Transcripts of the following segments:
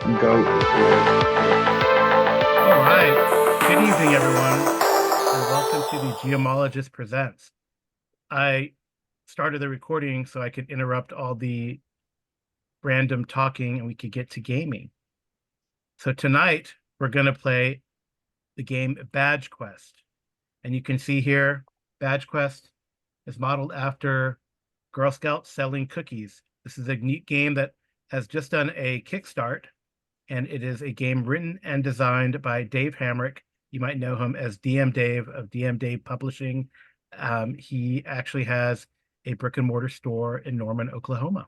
Go. All right. Good evening, everyone, and welcome to the Geomologist Presents. I started the recording so I could interrupt all the random talking and we could get to gaming. So tonight we're going to play the game Badge Quest. And you can see here, Badge Quest is modeled after Girl Scouts selling cookies. This is a neat game that has just done a Kickstart, and it is a game written and designed by Dave Hamrick. You might know him as DM Dave of DM Dave Publishing. He actually has a brick and mortar store in Norman, Oklahoma.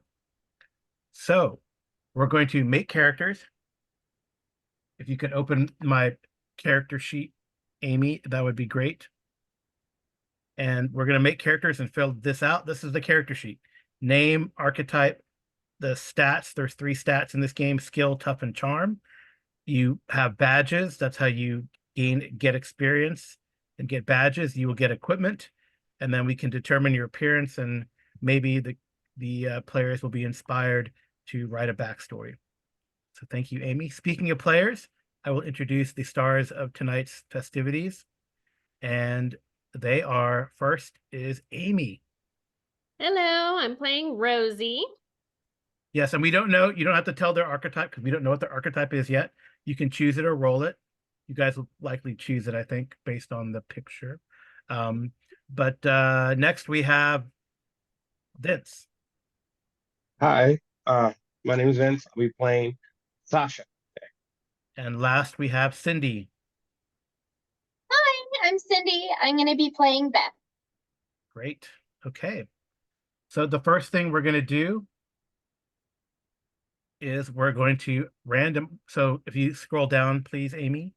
So we're going to make characters. If you could open my character sheet, Amy, that would be great. And we're going to make characters and fill this out. This is the character sheet. Name, archetype, the stats. There's 3 stats in this game: skill, tough, and charm. You have badges. That's how you get experience and get badges. You will get equipment, and then we can determine your appearance, and maybe the players will be inspired to write a backstory. So thank you, Amy. Speaking of players, I will introduce the stars of tonight's festivities, and they are, first is Amy. Hello, I'm playing Rosie. Yes, and we don't know, you don't have to tell their archetype because we don't know what their archetype is yet. You can choose it or roll it. You guys will likely choose it, I think, based on the picture. But next we have Vince. Hi, my name is Vince. I'll be playing Sasha. And last we have Cindy. Hi, I'm Cindy. I'm going to be playing Beth. Great. Okay. So the first thing we're going to do is we're going to random. So if you scroll down, please, Amy.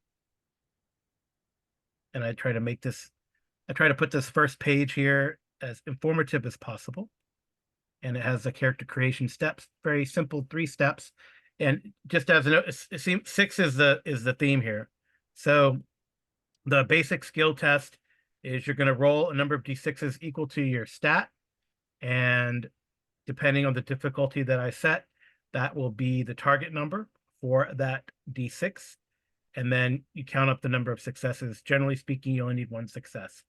And I try to put this first page here as informative as possible. And it has the character creation steps, very simple 3 steps. And just as a note, it seems 6 is the theme here. So the basic skill test is you're going to roll a number of d6s equal to your stat. And depending on the difficulty that I set, that will be the target number for that d6. And then you count up the number of successes. Generally speaking, you only need 1 success.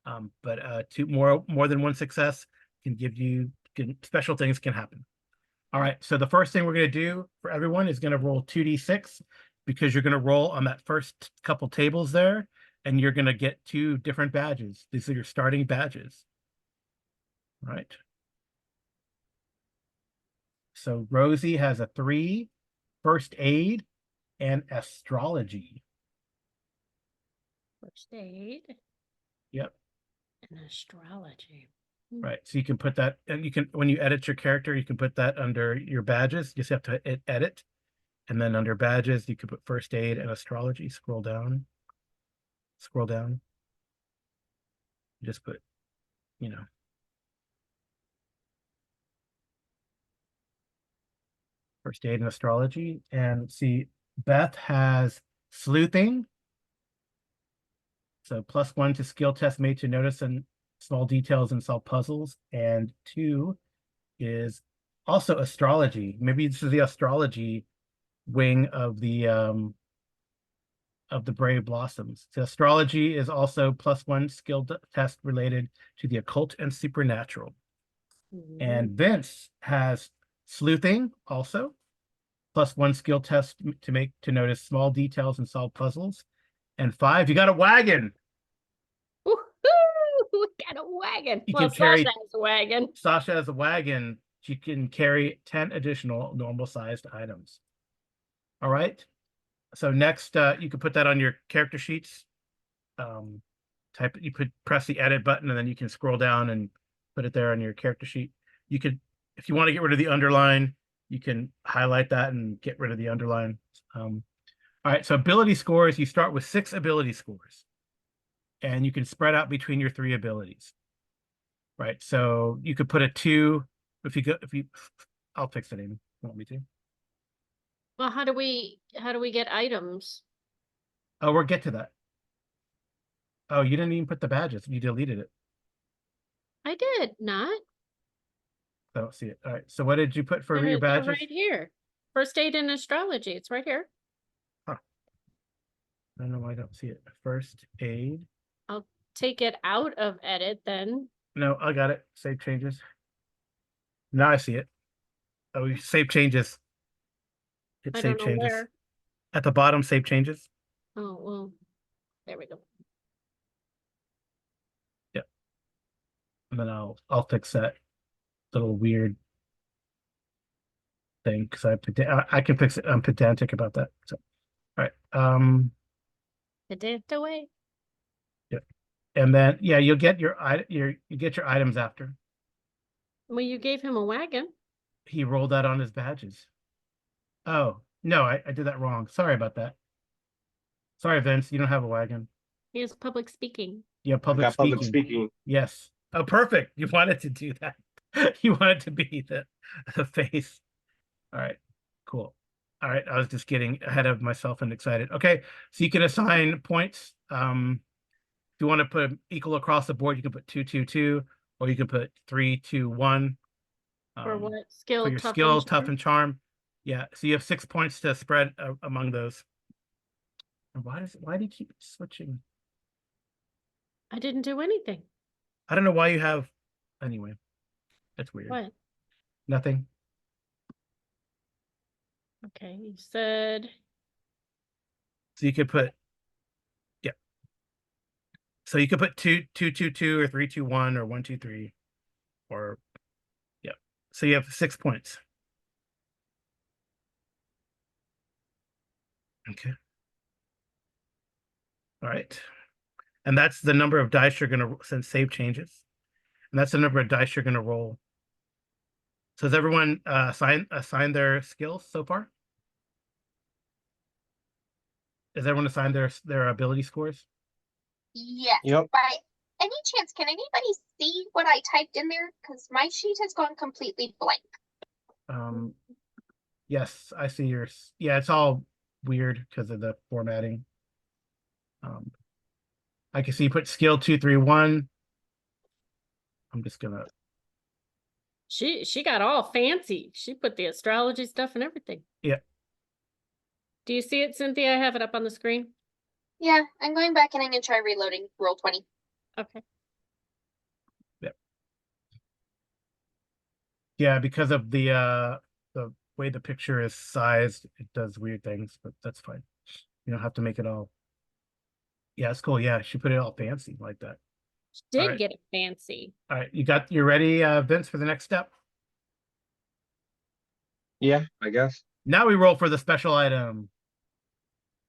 But more than 1 success can give you special things can happen. All right, so the first thing we're going to do for everyone is going to roll 2d6 because you're going to roll on that first couple tables there, and you're going to get 2 different badges. These are your starting badges. All right. So Rosie has a 3, first aid, and astrology. First aid. Yep. And astrology. Right. So you can put that, and you can, when you edit your character, you can put that under your badges. You just have to hit edit. And then under badges, you could put first aid and astrology. Scroll down. Scroll down. You just put, first aid and astrology. And see, Beth has sleuthing. So +1 to skill test made to notice and small details and solve puzzles. And 2 is also astrology. Maybe this is the astrology wing of the Brave Blossoms. So astrology is also +1 skill test related to the occult and supernatural. And Vince has sleuthing also, +1 skill test to notice small details and solve puzzles. And 5, you got a wagon. We got a wagon. You Well, can carry, Sasha has a wagon. Sasha has a wagon. She can carry 10 additional normal-sized items. All right. So next, you can put that on your character sheets. Press the edit button, and then you can scroll down and put it there on your character sheet. You could, if you want to get rid of the underline, you can highlight that and get rid of the underline. All right. So ability scores, you start with 6 ability scores, and you can spread out between your 3 abilities. Right. So you could put a 2 I'll fix it, Amy. You want me to? Well, how do we get items? Oh, we'll get to that. Oh, you didn't even put the badges. You deleted it. I did not. I don't see it. All right. So what did you put for your badges? Right here. First aid in astrology. It's right here. I don't know why I don't see it. First aid. Take it out of edit then. No, I got it. Save changes. Now I see it. Oh, you save changes. Hit I save don't know changes. where. At the bottom, save changes. Oh, well, there we go. And then I'll fix that little weird thing because I can fix it. I'm pedantic about that. So, all right. Pedant away. And then you'll get your items after Well, you gave him a wagon. he rolled that on his badges. Oh no, I did that wrong. Sorry about that. Sorry, Vince. You don't have a wagon. He has public speaking. Yeah, I public got public speaking. speaking. Yes. Oh, perfect. You wanted to do that. You wanted to be the face. All right. Cool. All right. I was just getting ahead of myself and excited. Okay. So you can assign points. If you want to put equal across the board, you can put 2, 2, 2, or you can put 3, 2, 1. For what? Skill, For your tough, skill, and tough, charm? and charm. Yeah. So you have 6 points to spread among those. And why do you keep switching? I didn't do anything. I don't know why you have. Anyway, that's weird. What? Nothing. Okay, you said So you could put. Yeah. So you could put 2, 2, 2, 2, or 3, 2, 1, or 1, 2, 3, or yeah. So you have 6 points. Okay. All right. And that's the number of dice you're gonna since save changes. And that's the number of dice you're gonna roll. So has everyone assigned their skills so far? Has everyone assigned their ability scores? Yes. Yep. By any chance, can anybody see what I typed in there? Because my sheet has gone completely blank. Yes, I see yours. Yeah, it's all weird because of the formatting. I can see you put skill 2, 3, 1. I'm just gonna. she got all fancy. She put the astrology stuff and everything. Yeah. Do you see it, Cynthia? I have it up on the screen. Yeah, I'm going back and I'm going to try reloading roll 20. Okay. Yeah, because of the way the picture is sized, it does weird things, but that's fine. You don't have to make it all. Yeah, it's cool. Yeah, she put it all fancy like that. She did Alright. get it fancy. All right, you ready, Vince, for the next step? Yeah, I guess. Now we roll for the special item.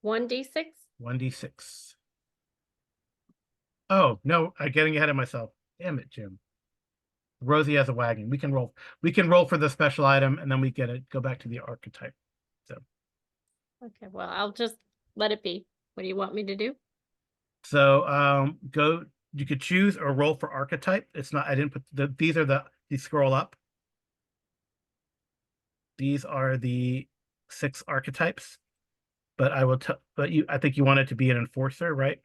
1d6? 1d6. Oh no, I'm getting ahead of myself. Damn it, Jim. Rosie has a wagon. We can roll for the special item, and then we go back to the archetype. Okay, well, I'll just let it be. What do you want me to do? So you could choose or roll for archetype. It's not, I didn't put these scroll up. These are the 6 archetypes, but I think you want it to be an enforcer, right?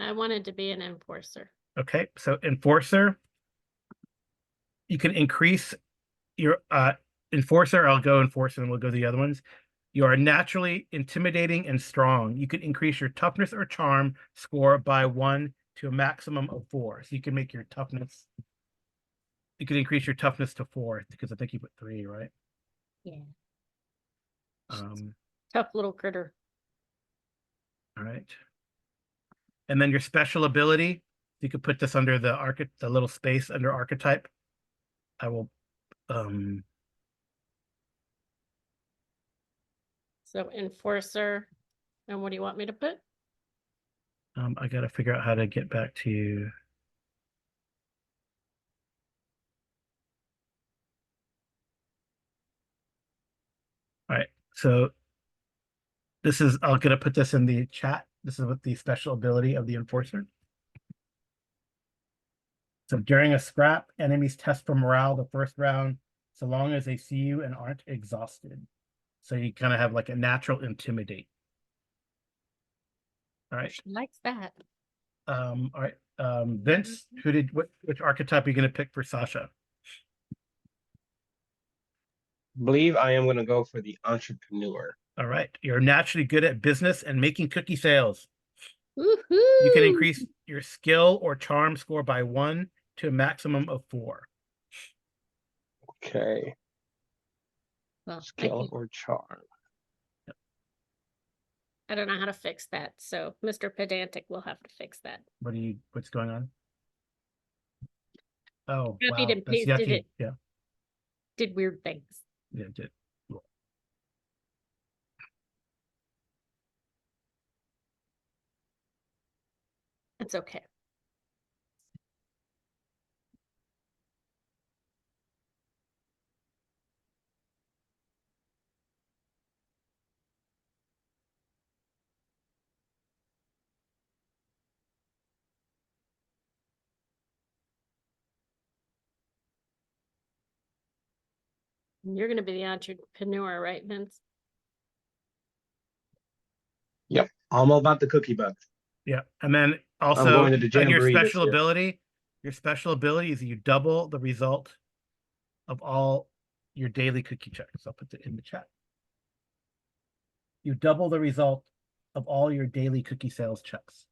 I wanted to be an enforcer. Okay, so enforcer, you can increase your enforcer. I'll go enforcer and we'll go to the other ones. You are naturally intimidating and strong. You can increase your toughness or charm score by 1 to a maximum of 4. So you can make your toughness. You can increase your toughness to 4 because I think you put 3, right? Yeah. Um, Tough little critter. all right. And then your special ability, you could put this under the little space under archetype. I will So enforcer. And what do you want me to put? I gotta figure out how to get back to you. All right, so I'm gonna put this in the chat. This is what the special ability of the enforcer. So during a scrap, enemies test for morale the first round, so long as they see you and aren't exhausted. So you kind of have like a natural intimidate. All right. She likes that. All right. Vince, which archetype are you gonna pick for Sasha? believe I am going to go for the entrepreneur. All right. You're naturally good at business and making cookie sales. Woohoo! You can increase your skill or charm score by 1 to a maximum of 4. Okay. Well, Skill or charm. I don't know how to fix that, so Mr. Pedantic will have to fix that. What's going on? Oh, Copied wow. and That's pasted yucky. it. Yeah. Did weird things. Yeah, it did. Cool. It's okay. You're going to be the entrepreneur, right, Vince? Yep. I'm all about the cookie bugs. Yeah. And then I'm also going to the on your jamboree this special year. ability, is you double the result of all your daily cookie checks. I'll put it in the chat. You double the result of all your daily cookie sales checks.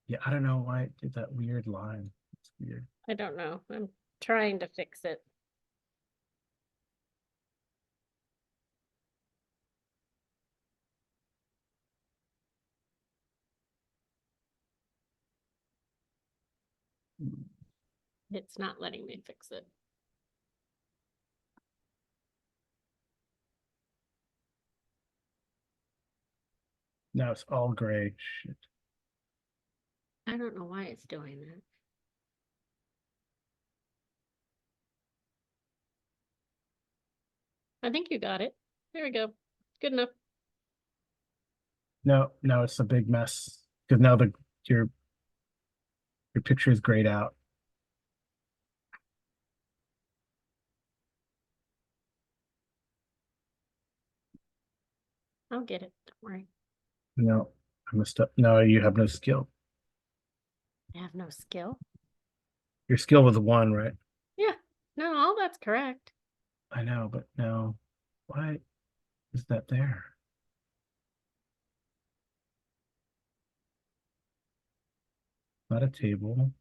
Yeah, I don't know why it did that weird line. It's weird. I don't know. I'm trying to fix it. It's not letting me fix it. Now it's all gray. Shit. I don't know why it's doing that. I think you got it. There we go. Good enough. No, it's a big mess because now your picture is grayed out. I'll get it. Don't worry. No, I messed up. No, you have no skill. I have no skill. Your skill was 1, right? Yeah. No, all that's correct. I know, but no. Why is that there? Not a table.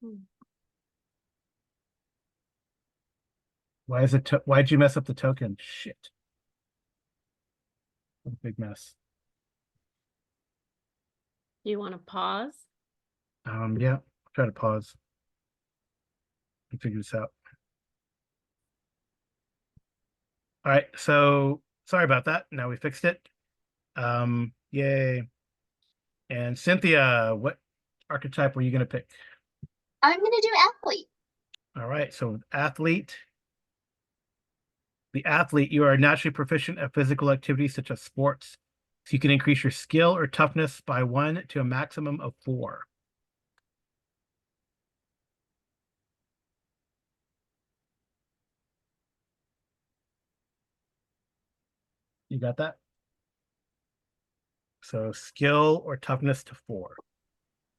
Hmm. Why is it? Why'd you mess up the token? Shit. What a big mess. You want to pause? Yeah. I'll try to pause and figure this out. All right. So sorry about that. Now we fixed it. Yay. And Cynthia, what archetype were you going to pick? I'm gonna do athlete. All right. So athlete. The athlete, you are naturally proficient at physical activities such as sports. So you can increase your skill or toughness by 1 to a maximum of 4. You got that? So skill or toughness to 4.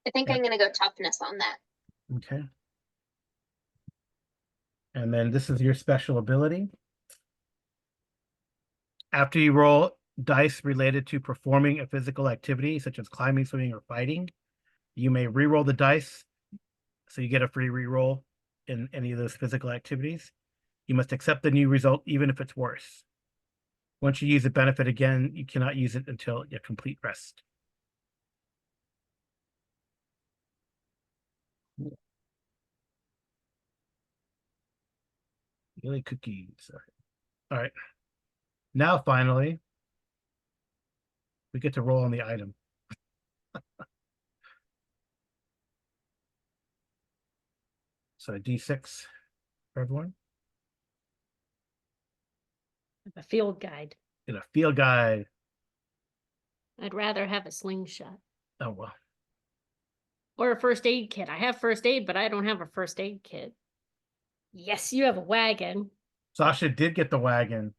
I think Yep. I'm gonna go toughness on that. Okay. And then this is your special ability. After you roll dice related to performing a physical activity, such as climbing, swimming, or fighting, you may re-roll the dice. So you get a free re-roll in any of those physical activities. You must accept the new result, even if it's worse. Once you use the benefit again, you cannot use it until you complete rest. Really cookies. All right. Now, finally, we get to roll on the item. So a D6 for everyone. A field guide. In a field guide. I'd rather have a slingshot. Oh, well. Or a first aid kit. I have first aid, but I don't have a first aid kit. Yes, you have a wagon. Sasha did get the wagon.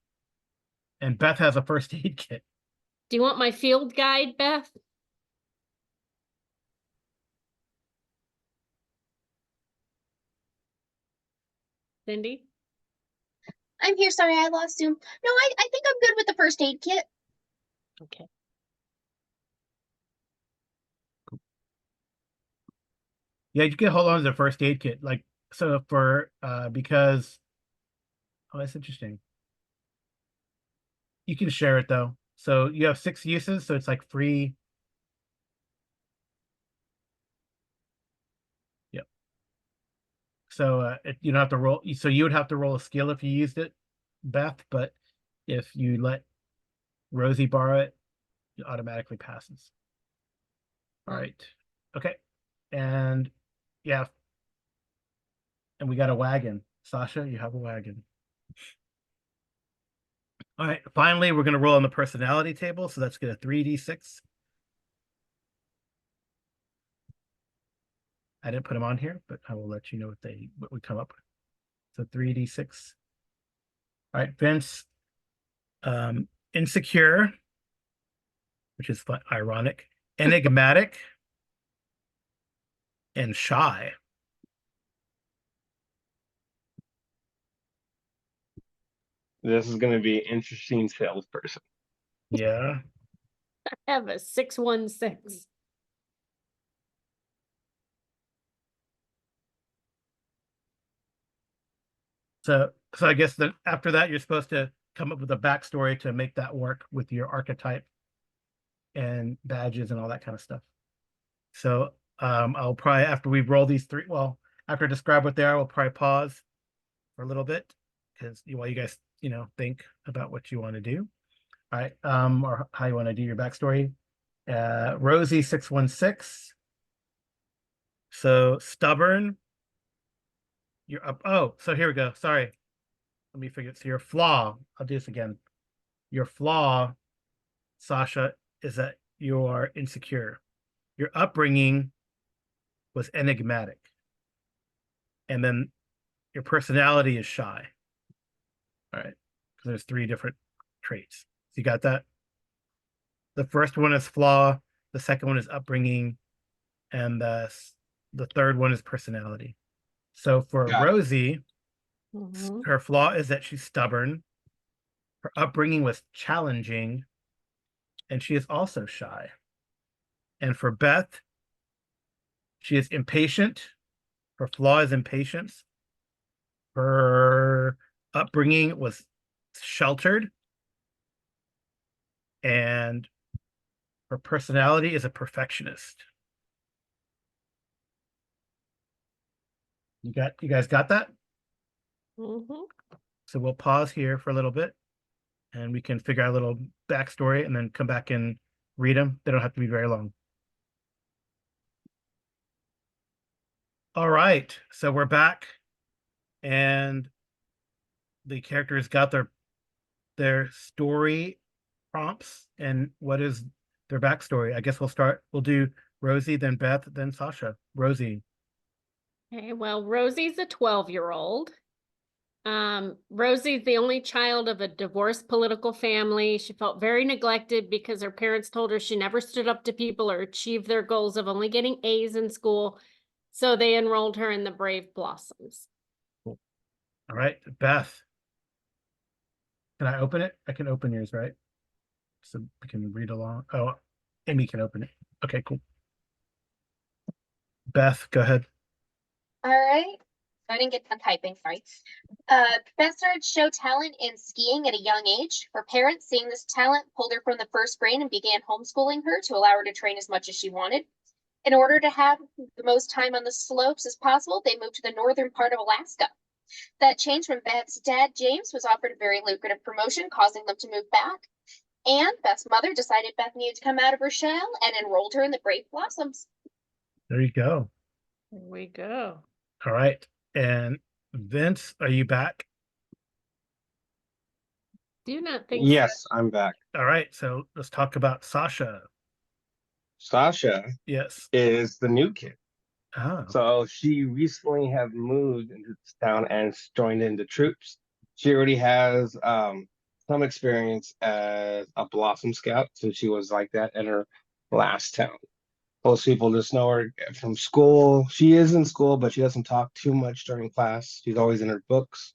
And Beth has a first aid kit. Do you want my field guide, Beth? Cindy? I'm here. Sorry, I lost Zoom. No, I think I'm good with the first aid kit. Okay. Yeah, you can hold on to the first aid kit. Like, so for, because, oh, that's interesting. You can share it though. So you have 6 uses, so it's like free. Yep. So you don't have to roll. So you would have to roll a skill if you used it, Beth, but if you let Rosie borrow it, it automatically passes. All right. Okay. And yeah. And we got a wagon. Sasha, you have a wagon. All right. Finally, we're going to roll on the personality table. So let's get a 3d6. I didn't put them on here, but I will let you know what we come up with. So 3d6. All right, Vince. Insecure, which is ironic, enigmatic, and shy. This is going to be an interesting salesperson. Yeah. I have a 616. So I guess that after that, you're supposed to come up with a backstory to make that work with your archetype and badges and all that kind of stuff. So I'll probably, after we roll these 3, well, after I describe what they are, we'll probably pause for a little bit because while you guys, think about what you want to do. All right, or how you want to do your backstory. Rosie 616. So stubborn. You're up. Oh, so here we go. Sorry. Let me figure it. So your flaw, I'll do this again. Your flaw, Sasha, is that you're insecure. Your upbringing was enigmatic. And then your personality is shy. All right. So there's 3 different traits. So you got that? The first one is flaw, the second one is upbringing, and the third one is personality. So for Got it. Rosie, Mhm. her flaw is that she's stubborn. Her upbringing was challenging, and she is also shy. And for Beth, she is impatient. Her flaw is impatience. Her upbringing was sheltered, and her personality is a perfectionist. You guys got that? Mhm. So we'll pause here for a little bit and we can figure out a little backstory and then come back and read them. They don't have to be very long. All right, so we're back and the characters got their story prompts and what is their backstory. I guess we'll do Rosie, then Beth, then Sasha. Rosie. Okay, well, Rosie's a 12-year-old. Rosie's the only child of a divorced political family. She felt very neglected because her parents told her she never stood up to people or achieved their goals of only getting A's in school. So they enrolled her in the Brave Blossoms. Cool. All right, Beth. Can I open it? I can open yours, right? So we can read along. Oh, Amy can open it. Okay, cool. Beth, go ahead. All right. I didn't get done typing, sorry. Beth started to show talent in skiing at a young age. Her parents, seeing this talent, pulled her from the first grade and began homeschooling her to allow her to train as much as she wanted. In order to have the most time on the slopes as possible, they moved to the northern part of Alaska. That changed when Beth's dad, James, was offered a very lucrative promotion, causing them to move back. And Beth's mother decided Beth needed to come out of her shell and enrolled her in the Brave Blossoms. There you go. There we go. All right. And Vince, are you back? Do not think so. Yes, I'm back. All right. So let's talk about Sasha. Sasha Yes. is the new kid. Oh, So she recently have moved into this town and joined in the troops. She already has some experience as a Blossom Scout, since she was like that in her last town. Most people just know her from school. She is in school, but she doesn't talk too much during class. She's always in her books.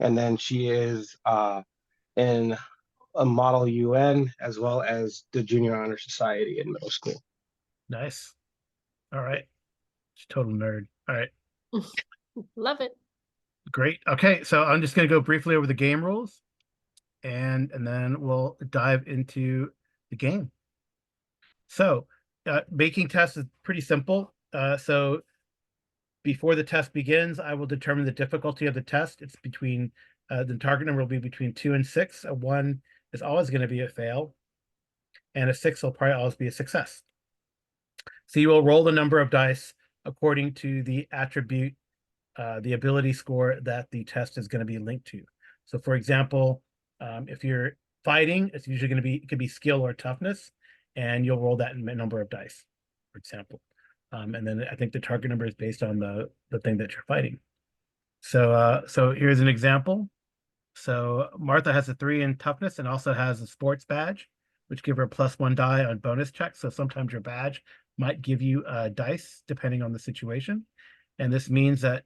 And then she is in a Model UN as well as the Junior Honor Society in middle school. nice. All right. Total nerd. All right. Love it. Great. Okay, so I'm just going to go briefly over the game rules, and then we'll dive into the game. So, making tests is pretty simple. So before the test begins, I will determine the difficulty of the test. It's between the target number will be between 2 and 6. A 1 is always going to be a fail, and a 6 will probably always be a success. So you will roll the number of dice according to the attribute, the ability score that the test is going to be linked to. So, for example, if you're fighting, it's usually going to be, it could be skill or toughness, and you'll roll that number of dice, for example. And then I think the target number is based on the thing that you're fighting. So here's an example. So Martha has a 3 in toughness and also has a sports badge, which give her a +1 die on bonus checks. So sometimes your badge might give you dice depending on the situation. And this means that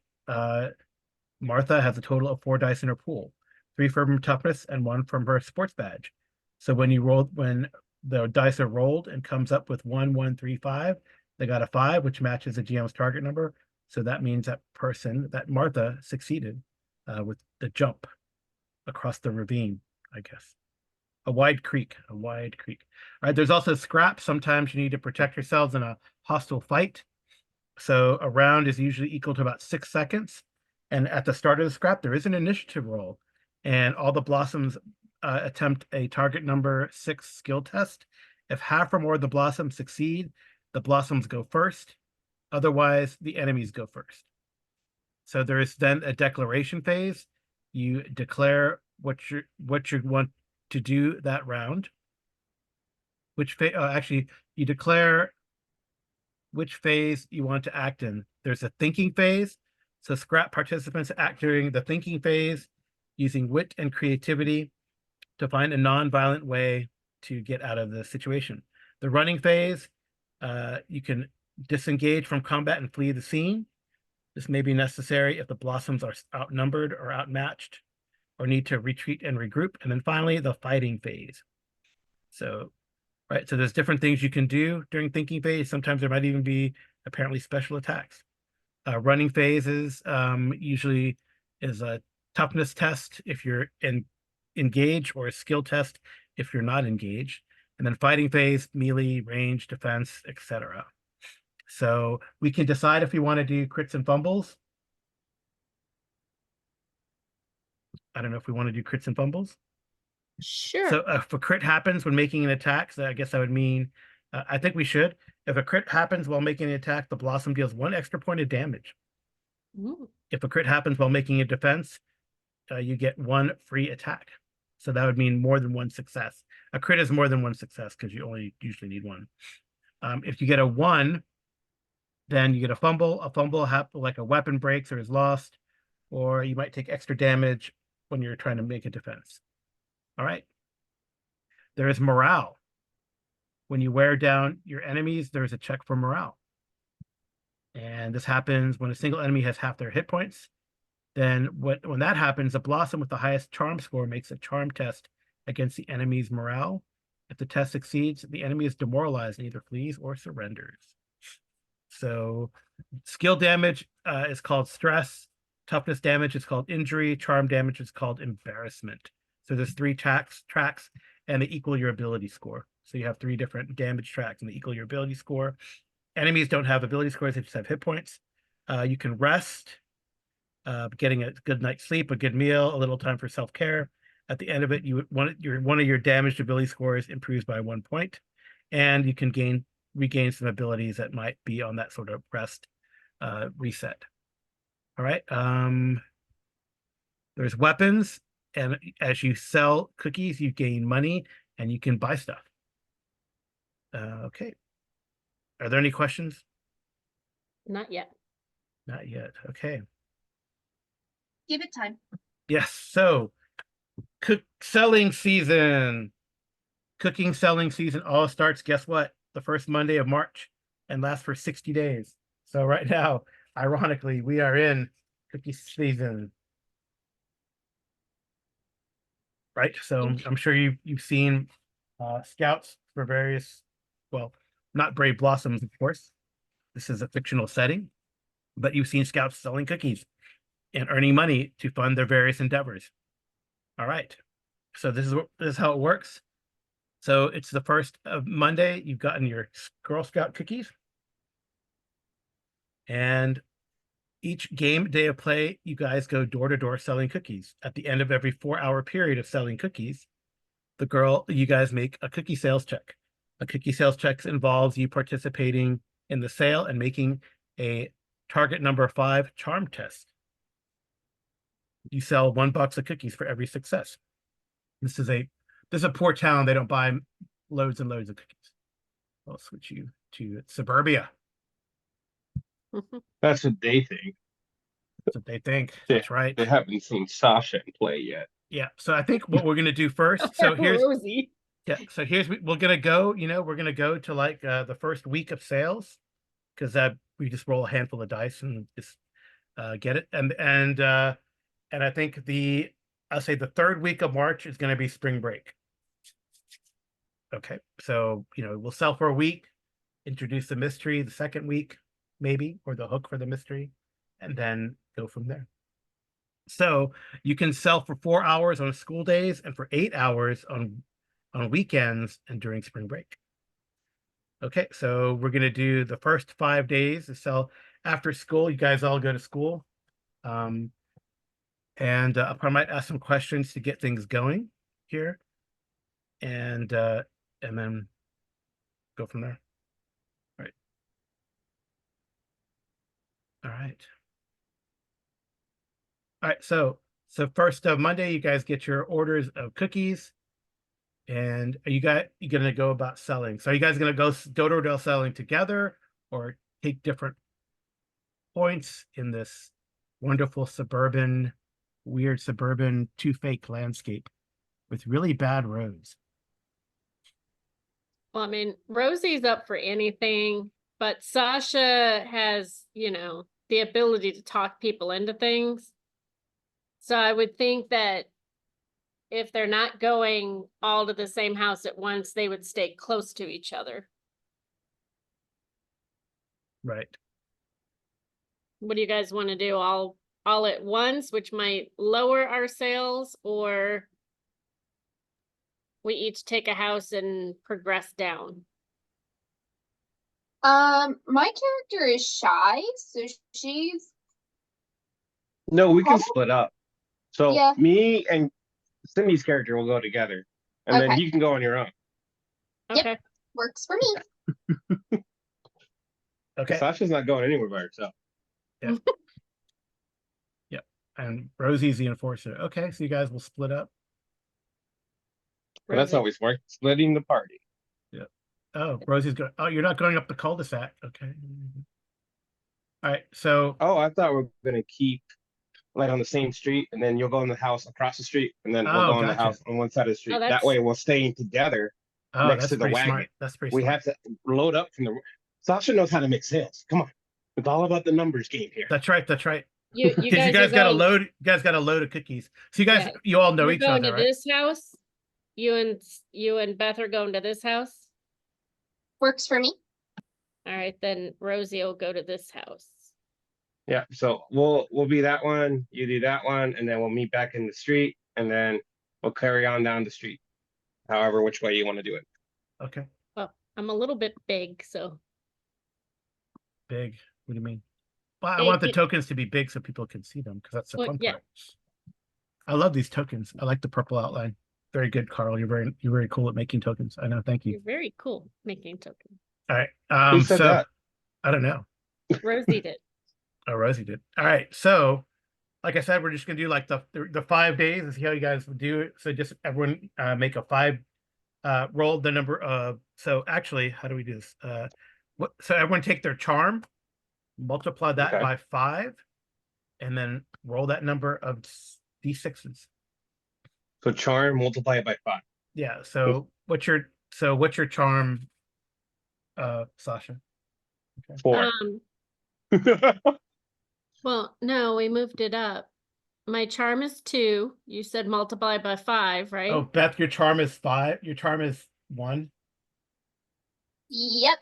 Martha has a total of 4 dice in her pool, 3 from her toughness and 1 from her sports badge. So when the dice are rolled and comes up with 1, 1, 3, 5, they got a 5, which matches the GM's target number. So that means that Martha succeeded with the jump across the ravine, I guess. A wide creek. All right, there's also scrap. Sometimes you need to protect yourselves in a hostile fight. So a round is usually equal to about 6 seconds. And at the start of the scrap, there is an initiative roll. And all the blossoms attempt a target number 6 skill test. If half or more of the blossoms succeed, the blossoms go first. Otherwise, the enemies go first. So there is then a declaration phase. You declare what you want to do that round. Actually, you declare which phase you want to act in. There's a thinking phase. So scrap participants act during the thinking phase using wit and creativity to find a non-violent way to get out of the situation. The running phase, you can disengage from combat and flee the scene. This may be necessary if the blossoms are outnumbered or outmatched or need to retreat and regroup. And then finally, the fighting phase. So, right, so there's different things you can do during thinking phase. Sometimes there might even be apparently special attacks. Running phases usually is a toughness test if you're engaged, or a skill test if you're not engaged. And then fighting phase, melee, range, defense, etc. So we can decide if we want to do crits and fumbles. I don't know if we want to do crits and fumbles. Sure. So if a crit happens when making an attack, so I guess that would mean, I think we should. If a crit happens while making an attack, the blossom deals 1 extra point of damage. Ooh. If a crit happens while making a defense, you get 1 free attack. So that would mean more than 1 success. A crit is more than 1 success because you only usually need 1. If you get a 1, then you get a fumble. A fumble like a weapon breaks or is lost, or you might take extra damage when you're trying to make a defense. All right. There is morale. When you wear down your enemies, there's a check for morale. And this happens when a single enemy has half their hit points. Then when that happens, the blossom with the highest charm score makes a charm test against the enemy's morale. If the test succeeds, the enemy is demoralized and either flees or surrenders. So skill damage is called stress. Toughness damage is called injury. Charm damage is called embarrassment. So there's 3 tracks, and they equal your ability score. So you have 3 different damage tracks, and they equal your ability score. Enemies don't have ability scores; they just have hit points. You can rest, getting a good night's sleep, a good meal, a little time for self-care. At the end of it, one of your damaged ability scores improves by 1 point, and you can regain some abilities that might be on that sort of rest reset. All right. There's weapons, and as you sell cookies, you gain money, and you can buy stuff. Okay. Are there any questions? Not yet. Not yet. Okay. Give it time. Yes. So selling season. Cooking selling season all starts, guess what? The first Monday of March and lasts for 60 days. So right now, ironically, we are in cookie season. Right. So I'm sure you've seen scouts for various, well, not Brave Blossoms, of course. This is a fictional setting, but you've seen scouts selling cookies and earning money to fund their various endeavors. All right. So this is how it works. So it's the first of Monday. You've gotten your Girl Scout cookies. And each game day of play, you guys go door to door selling cookies. At the end of every 4-hour period of selling cookies, you guys make a cookie sales check. A cookie sales check involves you participating in the sale and making a target number 5 charm test. You sell 1 box of cookies for every success. This is a poor town. They don't buy loads and loads of cookies. I'll switch you to suburbia. That's what they think. That's what they think. That's right. They haven't seen Sasha in play yet. Yeah. So I think what we're gonna do first. So here's Rosie. yeah. So here's we're gonna go. We're gonna go to like the first week of sales, because we just roll a handful of dice and just get it. And I think I'll say the 3rd week of March is gonna be spring break. Okay. So we'll sell for a week, introduce the mystery the 2nd week, maybe, or the hook for the mystery, and then go from there. So you can sell for 4 hours on school days and for 8 hours on weekends and during spring break. Okay, so we're going to do the first 5 days to sell after school. You guys all go to school. And I might ask some questions to get things going here. And then go from there. All right. All right. All right, so first of Monday, you guys get your orders of cookies, and you gonna go about selling. So are you guys gonna go door to door selling together, or take different points in this wonderful weird suburban two-fake landscape with really bad roads? Well, I mean, Rosie's up for anything, but Sasha has, the ability to talk people into things. So I would think that if they're not going all to the same house at once, they would stay close to each other. Right. What do you guys want to do? All at once, which might lower our sales, or we each take a house and progress down? My character is shy, so she's No, we can split up. So Yeah. me and Simi's character will go together, and then Okay. you can go on your own. Okay. Yep. Works for me. Okay. Sasha's not going anywhere by herself. Yep. And Rosie's the enforcer. Okay, so you guys will split up. But that's Rosie. always work. Splitting the party. Oh, Rosie's going. Oh, you're not going up the cul-de-sac. Okay. All right. So Oh, I thought we were gonna keep like on the same street, and then you'll go in the house across the street, and then we'll go in the gotcha. house on one side of the street. That that's- way, we're staying together next that's to the pretty wagon. smart. That's pretty We smart. have to load up from the. Sasha knows how to make sales. Come on, it's all about the numbers game here. That's right. That's right. You Because guys, you guys are got a going, load. You guys got a load of cookies. So you guys, Yeah. you all know you're each going other, to right? this house. You and Beth are going to this house. Works for me. All right, then Rosie will go to this house. Yeah, so we'll be that one. You do that one, and then we'll meet back in the street, and then we'll carry on down the street. However, which way you want to do it. Okay. Well, I'm a little bit big, so Big. What do you mean? Well, I want the It- tokens to be big so people can see them, because that's the Well, fun yeah. part. I love these tokens. I like the purple outline. Very good, Carl. You're very cool at making tokens. I know. Thank you. you're very cool making tokens. All right. Who said So that? I don't know. Rosie did. Oh, Rosie did. All right. So, like I said, we're just gonna do like the 5 days and see how you guys do it. So just everyone make a 5 roll the number of. So actually, how do we do this? So everyone take their charm multiply that Okay. by 5, and then roll that number of d6s. So charm, multiply it by 5. Yeah. So what's your charm, Sasha? 4. Well, no, we moved it up. My charm is 2. You said multiply by 5, right? Oh, Beth, your charm is 5. Your charm is 1. Yep.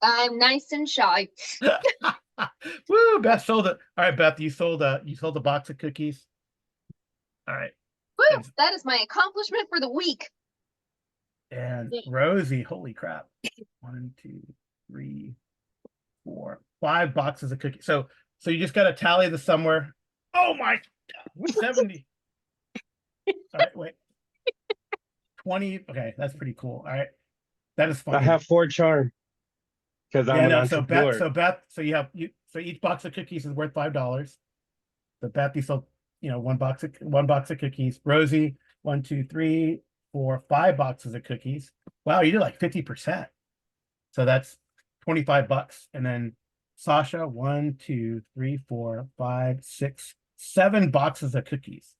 I'm nice and shy. Woo! Beth sold it. All right, Beth, you sold a box of cookies. All right, Woo! And- That is my accomplishment for the week. and Yeah. Rosie, holy crap! 1, 2, 3, 4, 5 boxes of cookies. So you just got to tally this somewhere. Oh my God, 70. All right, wait. 20. Okay, that's pretty cool. All right, that is funny. I have 4 charm because I'm an So entrepreneur. Beth, so each box of cookies is worth $5. So Beth, you sold, one box of cookies. Rosie, 1, 2, 3, 4, 5 boxes of cookies. Wow, you did like 50%. So that's $25. And then Sasha, 1, 2, 3, 4, 5, 6, 7 boxes of cookies.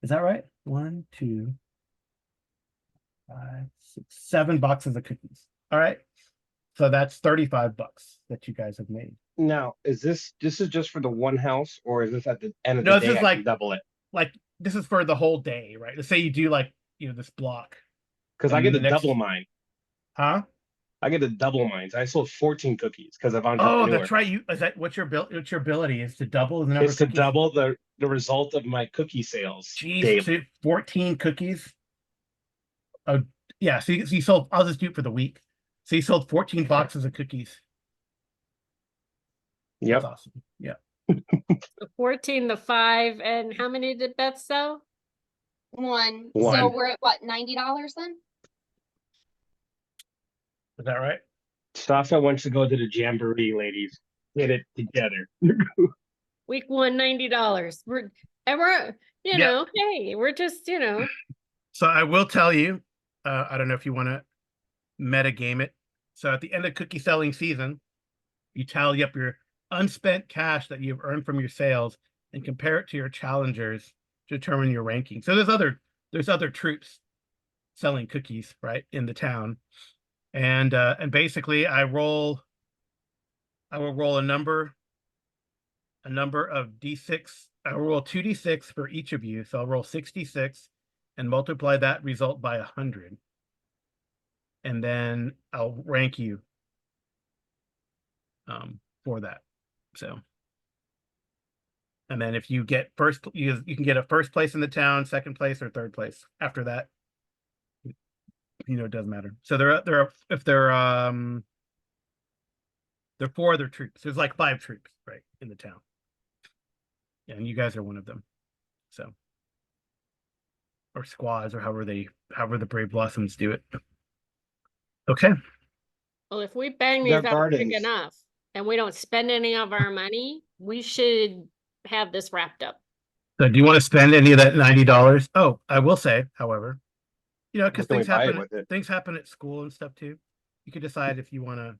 Is that right? 1, 2, 5, 6, 7 boxes of cookies. All right. So that's $35 that you guys have made. Now, is this is just for the one house, or is this at the end of No, the this day is I like- can double it? Like this is for the whole day, right? Let's say you do like, this block. Because I And get the to next- double mine. Huh? I get to double mine. I sold 14 cookies because of Oh, entrepreneur. that's right. What's your ability is to double the number It's of to cookies? double the result of my cookie sales Jeez, daily. so 14 cookies. Oh, yeah. So you sold, I'll just do it for the week. So you sold 14 boxes of cookies. Yep. That's awesome. Yeah. The 14, the 5, and how many did Beth sell? 1. So One. we're at what, $90 then? Is that right? Sasha wants to go to the jamboree, ladies. Get it together. Week 1, $90. We're Yeah. know, hey, we're just, So I will tell you, I don't know if you want to meta game it. So at the end of cookie selling season, you tally up your unspent cash that you've earned from your sales and compare it to your challengers to determine your ranking. So there's other troops selling cookies, right, in the town. And basically I will roll a number of d6. I will roll 2d6 for each of you. So I'll roll 66 and multiply that result by 100. And then I'll rank you for that. So, and then if you get first, you can get a first place in the town, second place, or third place. After that, it doesn't matter. So there are 4 other troops. There's like 5 troops, right, in the town. And you guys are one of them. So, or squads, or however the Brave Blossoms do it. Okay. well, if we bang They're these out quick gardens. enough and we don't spend any of our money, we should have this wrapped up. So do you want to spend any of that $90? Oh, I will say, however, because What can we things buy happen. with it? Things happen at school and stuff too. You could decide if you want to.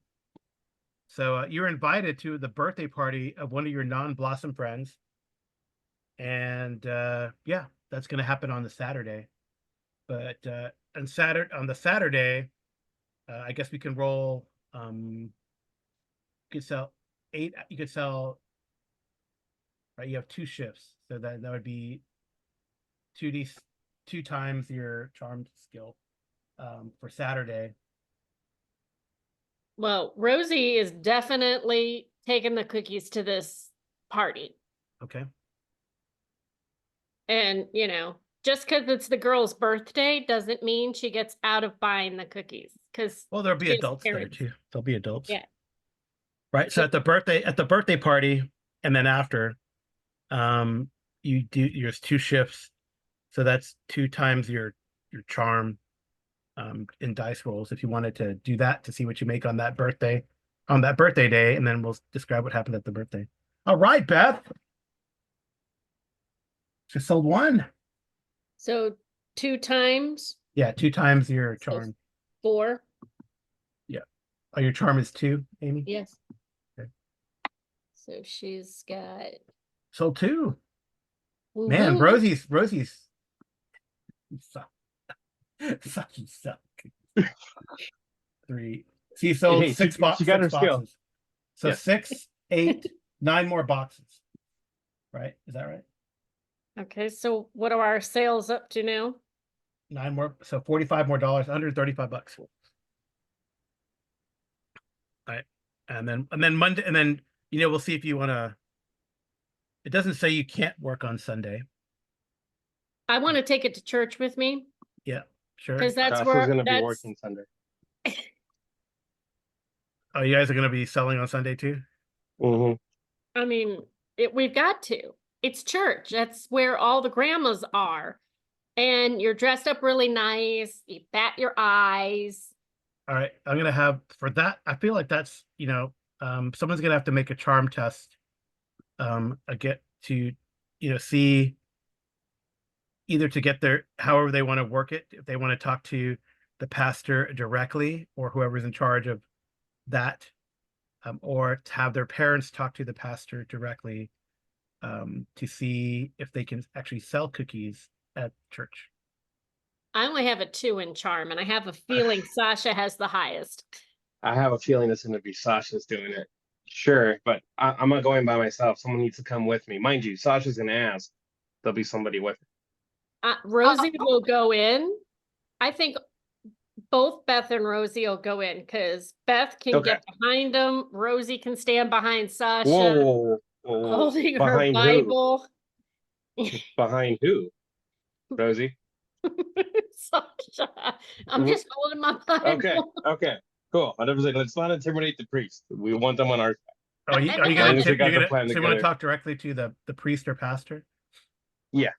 So you're invited to the birthday party of one of your non-Blossom friends, and yeah, that's going to happen on the Saturday. But on the Saturday, I guess we can roll. You could sell 8. You could sell. Right, you have 2 shifts, so that would be 2 times your charm skill for Saturday. Well, Rosie is definitely taking the cookies to this party. Okay. And, just because it's the girl's birthday doesn't mean she gets out of buying the cookies. Because Well, there'll be she has adults there parents. too. There'll be adults. Yeah. Right. So at the birthday party, and then after, there's 2 shifts, so that's 2 times your charm in dice rolls if you wanted to do that to see what you make on that birthday day, and then we'll describe what happened at the birthday. All right, Beth. Just sold 1. So 2 times Yeah, 2 times your So- charm. 4. Oh, your charm is 2, Amy? Yes. So she's got So 2. Man, woo-hoo. Rosie's you suck. You suck. 3. She sold Hey, six she got her skill. boxes. So Yes. 6, 8, 9 more boxes. Right? Is that right? Okay, so what are our sales up to now? 9 more, so $45 more, $135. All right. And then Monday, and then we'll see if you want to. It doesn't say you can't work on Sunday. I want to take it to church with me Yeah, sure. because that's Josh is where going to be that's working Sunday. Oh, you guys are going to be selling on Sunday too? Mm-hmm. I mean, we've got to. It's church. That's where all the grandmas are. And you're dressed up really nice. You bat your eyes. All right. I'm going to have for that. I feel like that's, someone's going to have to make a charm test. Get to, see either to get their, however they want to work it. If they want to talk to the pastor directly or whoever's in charge of that, or to have their parents talk to the pastor directly, to see if they can actually sell cookies at church. I only have a 2 in charm, and I have a feeling Sasha has the highest. I have a feeling it's going to be Sasha's doing it. Sure, but I'm not going by myself. Someone needs to come with me. Mind you, Sasha's going to ask. There'll be somebody with her. Rosie will go in. I think both Beth and Rosie will go in because Beth can get behind them. Rosie can stand behind Sasha, Whoa. holding her Behind who? Bible. Behind who? Rosie? Sasha, I'm just holding my Bible. Okay, cool. Let's not intimidate the priest. We want them on our side. Are you As going long as we to got the plan so you want to together. talk directly to the priest or pastor? Yeah.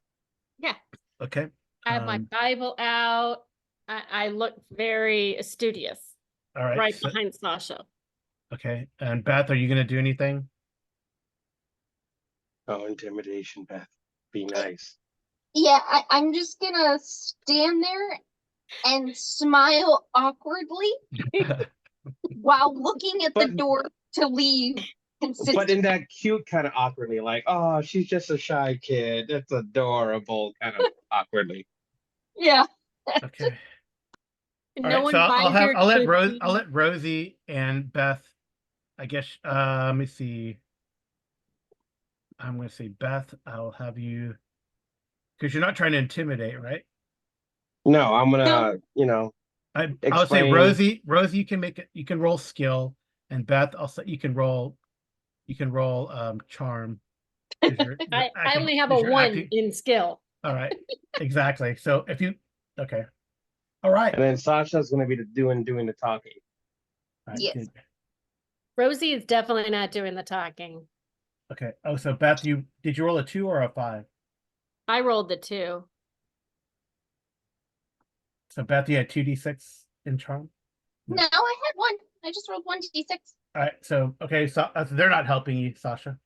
Yeah. Okay. I have my Bible out. I look very studious. All right. Right behind Sasha. Okay. And Beth, are you going to do anything? Oh, intimidation, Beth. Be nice. Yeah, I'm just gonna stand there and smile awkwardly while looking at the door to leave. But in that cute kind of awkwardly, like, oh, she's just a shy kid. That's adorable, kind of awkwardly. Yeah. Okay. All No right, one so buys your I'll cookies. let Rosie and Beth, I guess, let me see. I'm going to say Beth, I'll have you, because you're not trying to intimidate, right? No, I'm gonna, I'll say explain. Rosie, you can you can roll skill, and Beth, I'll say you can roll charm. I only have a 1 in skill. All right, exactly. So if you, okay, all right. And then Sasha's gonna be doing the talking. All right, Yes. good. Rosie is definitely not doing the talking. Okay. Oh, so Beth, did you roll a 2 or a 5? I rolled the 2. So Beth, you had 2d6 in charm. No, I had 1. I just rolled 1d6. All right. So okay, so they're not helping you, Sasha.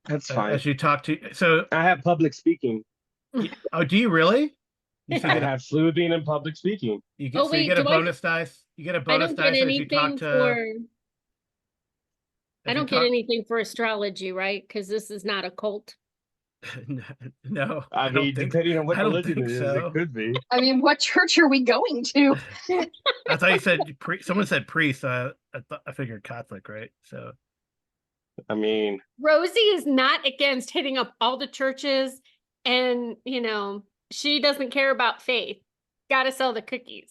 That's fine. As you talk to, so I have public speaking. oh, do you really? I have sleuthing and public speaking. You get wait, you get a bonus dice. You get a bonus dice as you talk to. I don't get anything for astrology, right? Because this is not a cult. No, I mean, depending on what I don't religion think it is, so. it could be. I mean, what church are we going to? I thought you said someone said priest. I figured Catholic, right? So I mean, Rosie is not against hitting up all the churches, and she doesn't care about faith. Got to sell the cookies.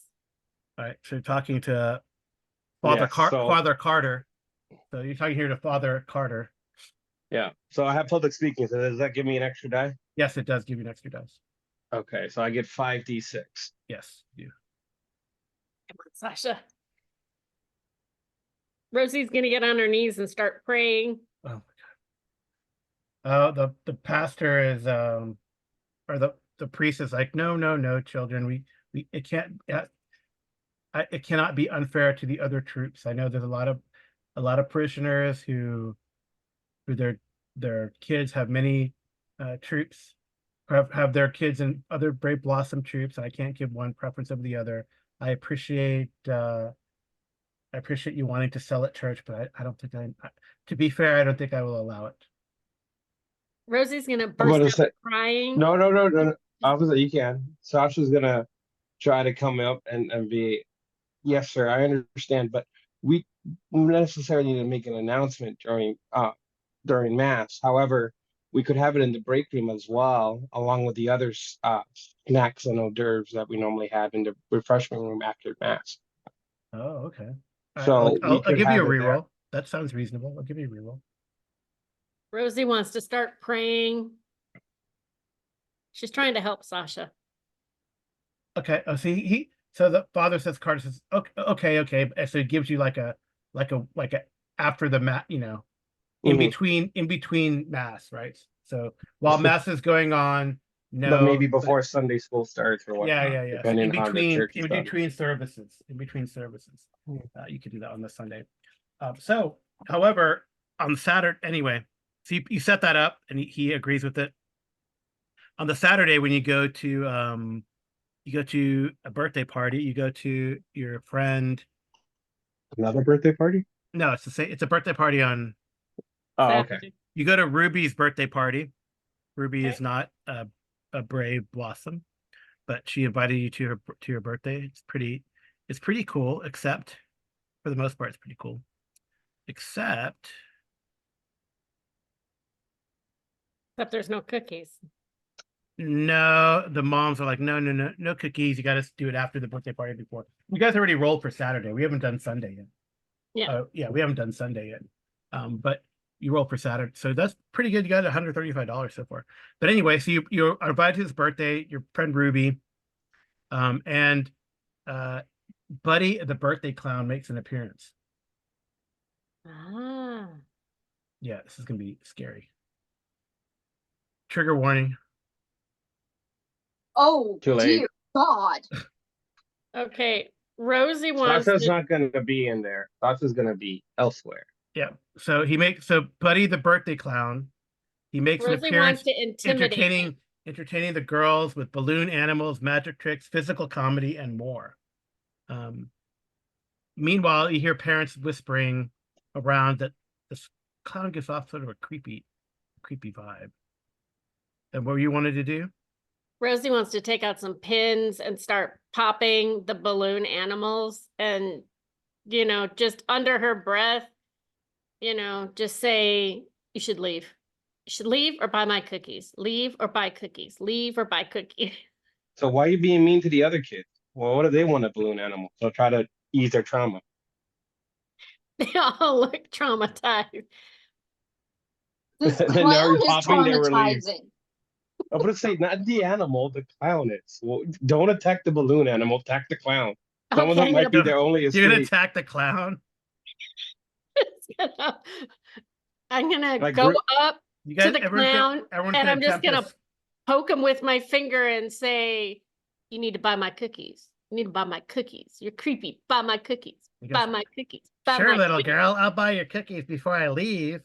all right. So you're talking to Father Carter. So you're talking here to Father Carter. Yeah. So I have public speaking. So does that give me an extra die? Yes, it does give you an extra dice. Okay, so I get 5d6. Yes, you. Come on, Sasha. Rosie's gonna get on her knees and start praying. Oh my god. The pastor is or the priest is like, no, children. It can't. It cannot be unfair to the other troops. I know there's a lot of parishioners who their kids have many troops, have their kids in other Brave Blossom troops, and I can't give one preference over the other. I appreciate I appreciate you wanting to sell at church, but I don't think to be fair, I don't think I will allow it. Rosie's gonna I'm burst gonna out say crying. no. Obviously, you can. Sasha's gonna try to come up and be, yes, sir, I understand, but we necessarily need to make an announcement during mass. However, we could have it in the break room as well, along with the other snacks and hors d'oeuvres that we normally have in the refreshment room after mass. Oh, okay. All right, So we I'll could give you a have it there. reroll. That sounds reasonable. I'll give you a reroll. Rosie wants to start praying. She's trying to help Sasha. Okay. Oh, see, so the father says, Carter says, okay. So it gives you like a after the mat, in Mhm. between mass, right? So while mass is going on, But maybe no, before Sunday school starts or whatnot, yeah. So depending on how the church is in done. between services, Mm. you could do that on the Sunday. So, however, on Saturday anyway, so you set that up, and he agrees with it. On the Saturday, when you go to a birthday party, you go to your friend. Another birthday party? No, it's a birthday party on. Oh, okay. Saturday. You go to Ruby's birthday party. Ruby Okay. is not a brave blossom, but she invited you to your birthday. It's pretty cool, except for the most part, it's pretty cool. Except There's no cookies. no, the moms are like, no cookies. You got to do it after the birthday party before. You guys already rolled for Saturday. We haven't done Sunday yet. Yeah. Yeah, we haven't done Sunday yet. But you roll for Saturday, so that's pretty good. You got $135 so far. But anyway, so you're invited to his birthday. Your friend Ruby, and Buddy the birthday clown makes an appearance. Ah. Yeah, this is gonna be scary. Trigger warning. Oh, Too late. dear God. Okay. Rosie wants Sasha's to. not going to be in there. Sasha's going to be elsewhere. Yeah. So Buddy the birthday clown, he makes an Rosie appearance wants to intimidate him. entertaining the girls with balloon animals, magic tricks, physical comedy, and more. Meanwhile, you hear parents whispering around that this clown gives off sort of a creepy vibe. And what you wanted to do? Rosie wants to take out some pins and start popping the balloon animals and, just under her breath, just say, you should leave. You should leave or buy my cookies. Leave or buy cookies. Leave or buy cookies. So why are you being mean to the other kids? Well, what do they want a balloon animal? So try to ease their trauma. They all look traumatized. This Then they're clown already is popping, they relieve. traumatizing. I'm gonna say not the animal, the clown is. Well, don't attack the balloon animal, attack the clown. Some of them might be their only You're gonna escape. attack the clown? I'm gonna Like, go up You to guys, the everyone clown everyone and can I'm just attempt gonna this. poke him with my finger and say, you need to buy my cookies. You need to buy my cookies. You're creepy. Buy my cookies. You Buy guys- my cookies. Buy Sure, my little cookies. girl, I'll buy your cookies before I leave.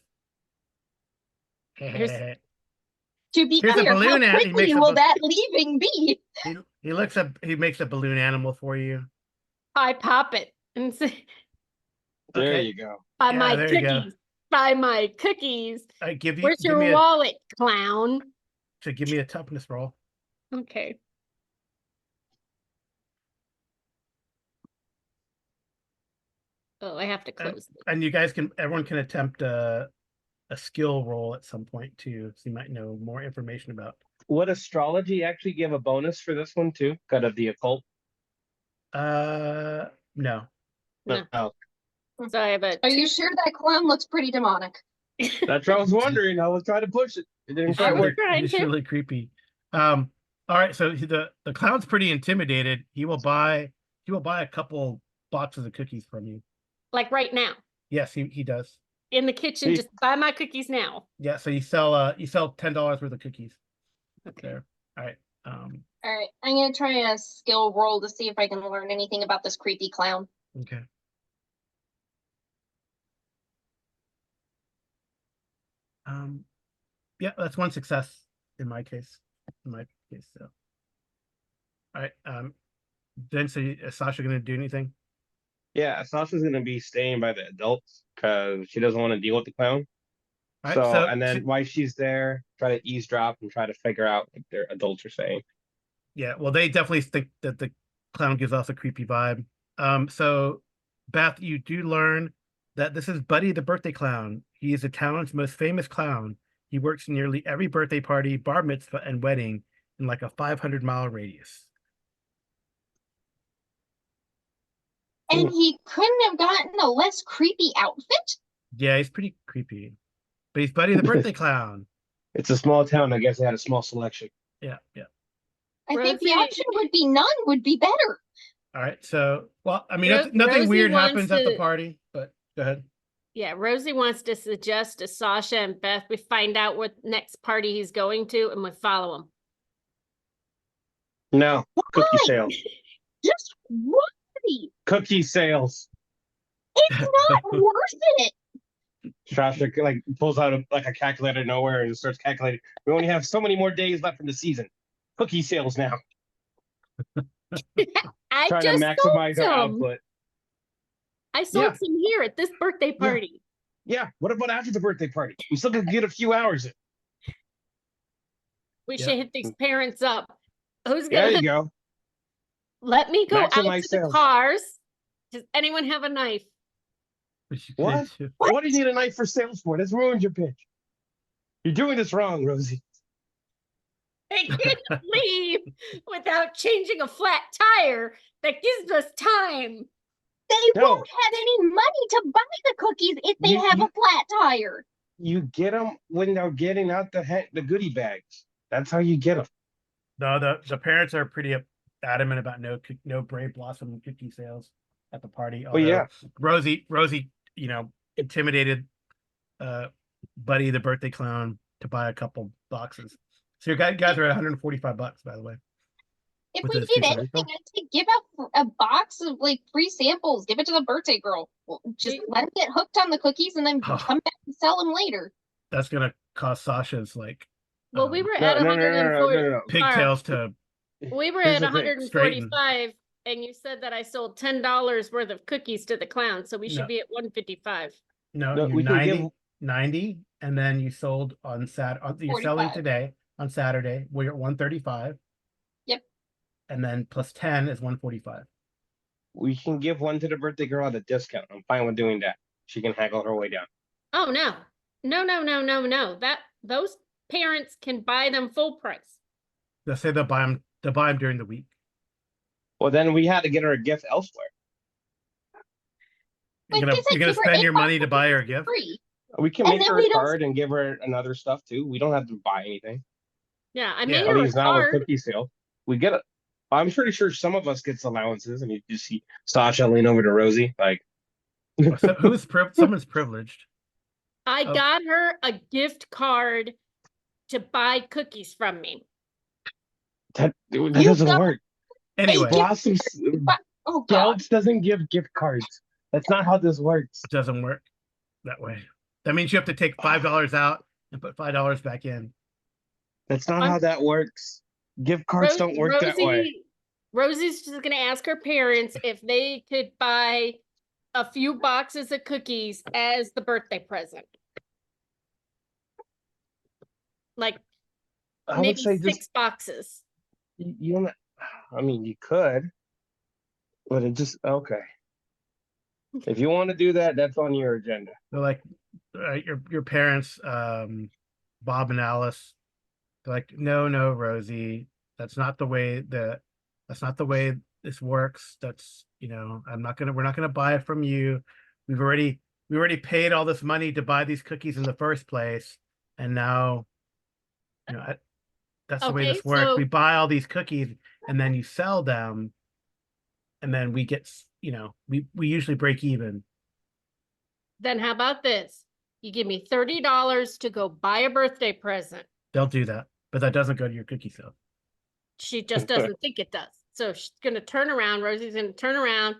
Here's- To be Here's a clear, how balloon ant. He quickly makes a will ba- that leaving be? he makes a balloon animal for you. I pop it and say, there Okay. you go. buy Yeah, my there you go. cookies. Buy my cookies. I give Where's give your me wallet, clown? give me a toughness roll. Okay. Oh, I have to close. And you guys everyone can attempt a skill roll at some point too, so you might know more information about. Would astrology actually give a bonus for this one too? Kind of the occult? No. No. No. So I have a Are you sure that clown looks pretty demonic? That's what I was wondering. I was trying to push it. It didn't quite work. trying It's to. really creepy. All right, so the clown's pretty intimidated. He will buy a couple boxes of cookies from you. Like right now. Yes, he does. In the kitchen, Hey. just buy my cookies now. Yeah, so you sell $10 worth of cookies. Okay. There. All right. All right, I'm gonna try a skill roll to see if I can learn anything about this creepy clown. Okay. Yeah, that's one success in my case. So. All right. Then, so is Sasha going to do anything? Yeah, Sasha's gonna be staying by the adults because she doesn't want to deal with the clown. All right, So, so and then while she's there, try to eavesdrop and try to figure out what their adults are saying. yeah, well, they definitely think that the clown gives off a creepy vibe. So Beth, you do learn that this is Buddy the birthday clown. He is the town's most famous clown. He works in nearly every birthday party, bar mitzvah, and wedding in like a 500-mile radius. And he couldn't have gotten a less creepy outfit? Yeah, he's pretty creepy. But he's Buddy the birthday clown. It's a small town. I guess they had a small selection. Yeah, yeah. I think the Rosie- option would be none would be better. All right, so, well, I mean, Ro- nothing Rosie weird wants happens at the to- party, but go ahead. Yeah, Rosie wants to suggest to Sasha and Beth, we find out what next party he's going to and we follow him. No, cookie Why? sales. Just why? Cookie sales. It's not worth it. Sasha like pulls out like a calculator nowhere and starts calculating. We only have so many more days left in the season. Cookie sales now. I Trying to just maximize sold our some. output. I sold Yeah. some here at this birthday party. Yeah. What about after the birthday party? We still could get a few hours in. We Yeah. should hit these parents up. Who's There gonna you go. let me go out Maximize to the sales. cars? Does anyone have a knife? Which you What? could- What do you need a knife for sales for? That's ruined your pitch. You're doing this wrong, Rosie. They can't leave without changing a flat tire. That gives us time. They No. won't have any money to buy the cookies if they have a flat tire. You get them when they're getting out the goodie bags. That's how you get them. No, the parents are pretty adamant about no Brave Blossom cookie sales at the party. Well, yeah. Rosie, intimidated Buddy the birthday clown to buy a couple boxes. So you guys are at $145, by the way. If With we those did two anything, things. I'd say give out a box of like free samples. Give it to the birthday girl. Just let them get hooked on the cookies and then Oh. come back and sell them later. That's gonna cost Sasha's like Well, we were No, at no, no, 140. no, no. pigtails to We were Here's at the thing, 145, and you said that I sold $10 worth of cookies to the clown, so we should No. be at 155. no, No, you we can 90, give- 90, and then you sold on you're selling 45. today on Saturday. We're at 135. Yep. And then plus 10 is 145. We can give one to the birthday girl at a discount. I'm fine with doing that. She can haggle her way down. Oh, no. No. Those parents can buy them full price. They'll say they'll buy them during the week. Well, then we had to get her a gift elsewhere. Like I said, You're gonna give her spend 8 your money to boxes buy her a for gift? free. We can And make then her we a don't- card and give her another stuff too. We don't have to buy anything. Yeah, I Yeah. made At her a least not with card. cookie sale. We get it. I'm pretty sure some of us gets allowances, and you just see Sasha lean over to Rosie like, So someone's privileged. I Oh. got her a gift card to buy cookies from me. that You doesn't got- work. Anyway, Blossoms Oh god. Scouts doesn't give gift cards. That's not how this works. it doesn't work that way. That means you have to take $5 out and put $5 back in. That's not I'm- how that works. Gift cards don't work that way. Rosie's just gonna ask her parents if they could buy a few boxes of cookies as the birthday present. Like I would maybe say 6 just boxes. you don't. I mean, you could, but it just okay. If you want to do that, that's on your agenda. They're like your parents, Bob and Alice. They're like, no, Rosie, that's not the way this works. That's we're not gonna buy it from you. We already paid all this money to buy these cookies in the first place, and now that's the way Okay, this works. so- We buy all these cookies and then you sell them, and then we get we usually break even. Then how about this? You give me $30 to go buy a birthday present. They'll do that, but that doesn't go to your cookie sale. She just doesn't think it does. So she's gonna turn around, Rosie's gonna turn around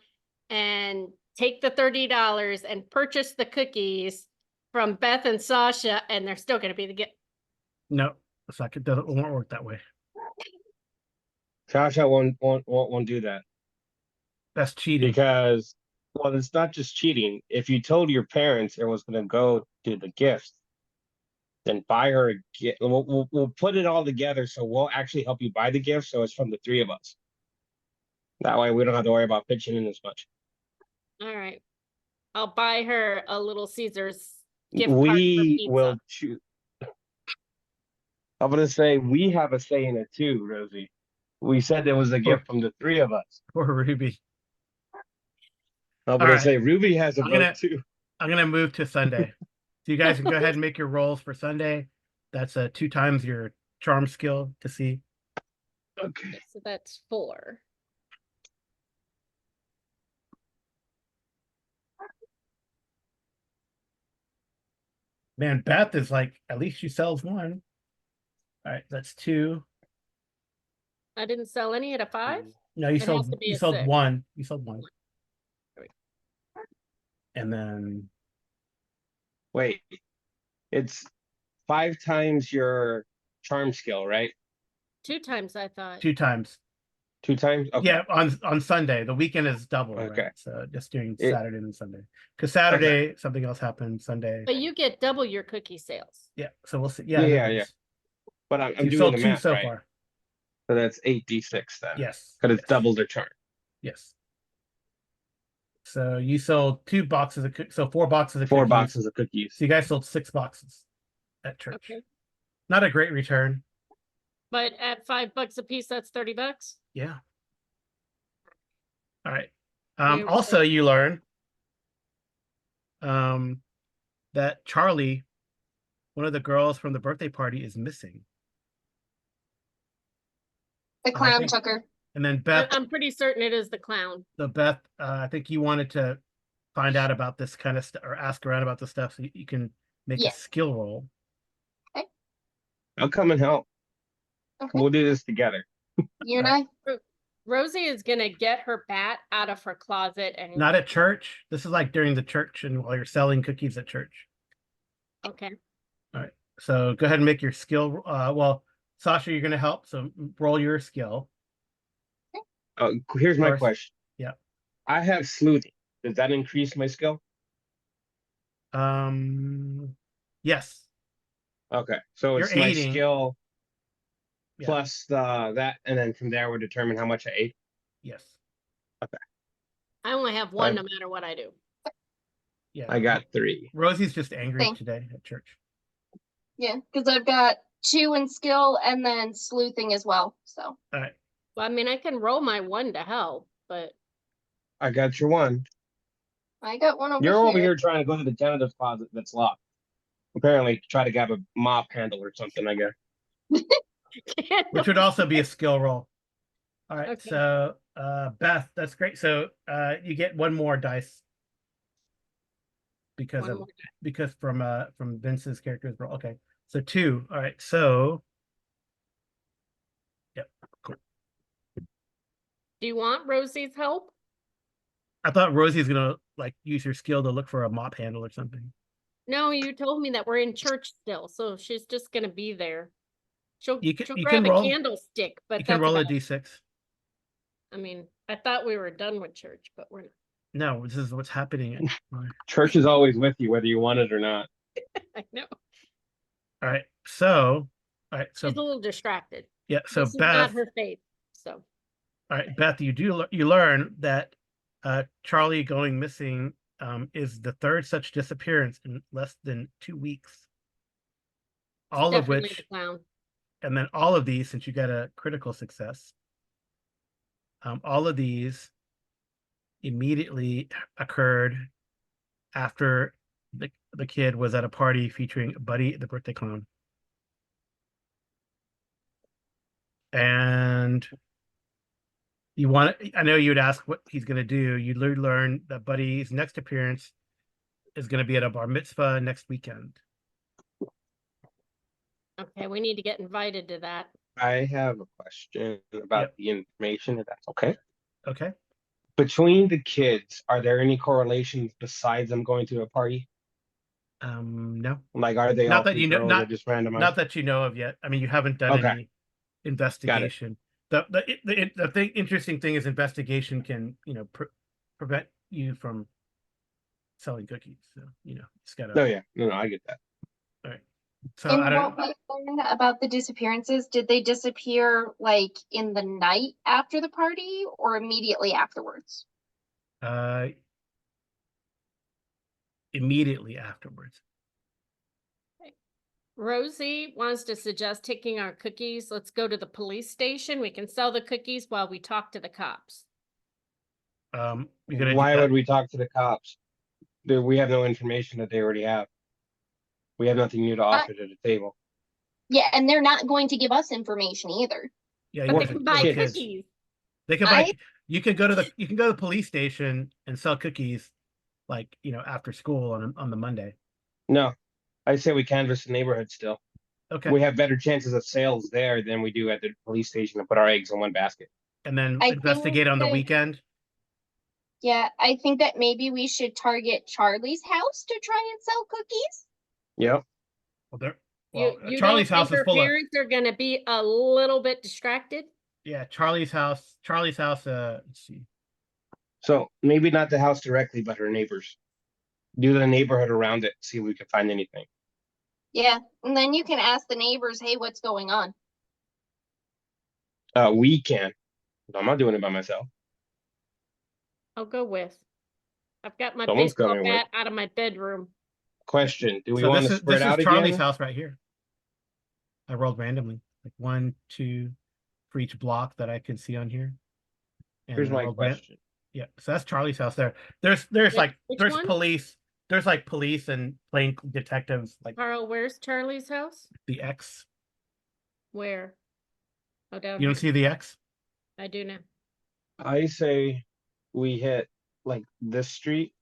and take the $30 and purchase the cookies from Beth and Sasha, and they're still gonna be the gift. No, it's not. It won't work that way. Sasha won't do that That's cheating. because Well, it's not just cheating. If you told your parents it was going to go to the gifts, then buy her a gift. We'll put it all together, so we'll actually help you buy the gift. So it's from the three of us. That way, we don't have to worry about pitching in as much. All right. I'll buy her a Little Caesars gift card for We pizza. will choose. I'm gonna say we have a say in it too, Rosie. We said there was a gift from the three of us. Poor Ruby. I'm All gonna right. say Ruby has a I'm vote gonna- too. I'm gonna move to Sunday. So you guys can go ahead and make your rolls for Sunday. That's 2 times your charm skill to see. Okay. So that's 4. Man, Beth is like, at least she sells 1. All right, that's 2. I didn't sell any at a 5. No, you It has sold to be you a sold 6. 1. You sold 1. Right. And then Wait, it's 5 times your charm skill, right? 2 times I thought. 2 times. 2 times. Okay. Yeah, on Sunday. The weekend is double, Okay. right? So just doing It- Saturday and Sunday. Because Saturday something else happened. Sunday. But you get double your cookie sales. Yeah, so we'll see. Yeah, there yeah, it yeah. is. But I'm So you doing sold the 2 math so right. far. So that's 8d6 then. Yes. Because it's yes, double their charm. Yes. So you sold 2 boxes of so 4 boxes of 4 cookies. boxes of cookies. So you guys sold 6 boxes at church. Okay. Not a great return. But at $5 a piece, that's $30. Yeah. All right. Very Also, good. you learn that Charlie, one of the girls from the birthday party, is missing. The I clown think- took her. And then Beth, I'm pretty certain it is the clown. I think you wanted to find out about this kind of stuff or ask around about the stuff so you can make Yeah. a skill roll. I'll come and help. Okay. We'll do this together. You and I. Rosie is gonna get her bat out of her closet and Not at church. This is like during the church and while you're selling cookies at church. okay. So go ahead and make your skill. Well, Sasha, you're going to help. So roll your skill. Here's my course. question. Yeah. I have sleuthing. Does that increase my skill? Yes. Okay. So You're it's my aiding. skill Yeah. plus that, and then from there we'll determine how much I ate. Yes. I only have 1 Fine. no matter what I do. Yeah. I got 3. Rosie's just angry Thanks. today at church. Yeah, because I've got 2 in skill and then sleuthing as well. So All right. Well, I mean, I can roll my 1 to help, but I got your 1. I got 1 over You're here. over here trying to go to the janitor's closet that's locked. Apparently, try to grab a mop handle or something, I guess. Which would also be a skill roll. All right. Okay. So Beth, that's great. So you get 1 more dice because One of more because from Vince's character's roll. Okay. So 2. All right. So yep. Cool. Do you want Rosie's help? I thought Rosie's gonna like use her skill to look for a mop handle or something. No, you told me that we're in church still, so she's just gonna be there. She'll You can- she'll you grab can a roll- candlestick, but You can that's roll a about it. d6. I mean, I thought we were done with church, but we're not. No, this is what's happening. Church is always with you, whether you want it or not. I know. All right. So, all right. So She's a little distracted. yeah. So This is not Beth. her faith. So All right, Beth. You learn that Charlie going missing is the 3rd such disappearance in less than 2 weeks. All of definitely which, the clown. and then all of these, since you got a critical success, all of these immediately occurred after the kid was at a party featuring Buddy the birthday clown. And I know you'd ask what he's going to do. You learn that Buddy's next appearance is going to be at a bar mitzvah next weekend. Okay, we need to get invited to that. I have a question about Yep. the information, if that's okay. Okay. Between the kids, are there any correlations besides them going to a party? No, Like, are they Not all that 3 you know- girls or just randomized? not that you know of yet. I mean, you haven't done Okay. any investigation. The interesting thing is investigation can, prevent you from selling cookies. So, just gotta. No, yeah, no, I get that. All right. So And I don't. what we learned about the disappearances, did they disappear like in the night after the party or immediately afterwards? Immediately afterwards. Rosie wants to suggest taking our cookies. Let's go to the police station. We can sell the cookies while we talk to the cops. You're gonna do Why that? would we talk to the cops? We have no information that they already have. We have nothing new to offer to the table. Yeah, and they're not going to give us information either. Yeah, But you they can can buy kids. cookies. They can I- buy. You can go to the police station and sell cookies, like after school on the Monday. No, I say we canvass the neighborhood still. Okay, We have better chances of sales there than we do at the police station to put our eggs in one basket. and then I investigate think on the that- weekend. Yeah, I think that maybe we should target Charlie's house to try and sell cookies. Yep. Well, there. You, Well, you Charlie's don't house think is her full of. parents are gonna be a little bit distracted? Yeah, Charlie's house. Charlie's house. Let's see. So maybe not the house directly, but her neighbors. Do the neighborhood around it, see if we can find anything. Yeah, and then you can ask the neighbors, hey, what's going on? We can. I'm not doing it by myself. I'll go with. I've got my Someone's baseball coming with. bat out of my bedroom. Question: do we So want this to is spread out Charlie's again? house right here. I rolled randomly, like 1, 2 for each block that I can see on here. And Here's I my rolled question. Yeah, so that's Charlie's house there. There's Yeah, like which there's one? police. There's like police and plain detectives, like Carl, where's Charlie's house? the X. Where? Oh, down You here. don't see the X? I do now. I say we hit like this street,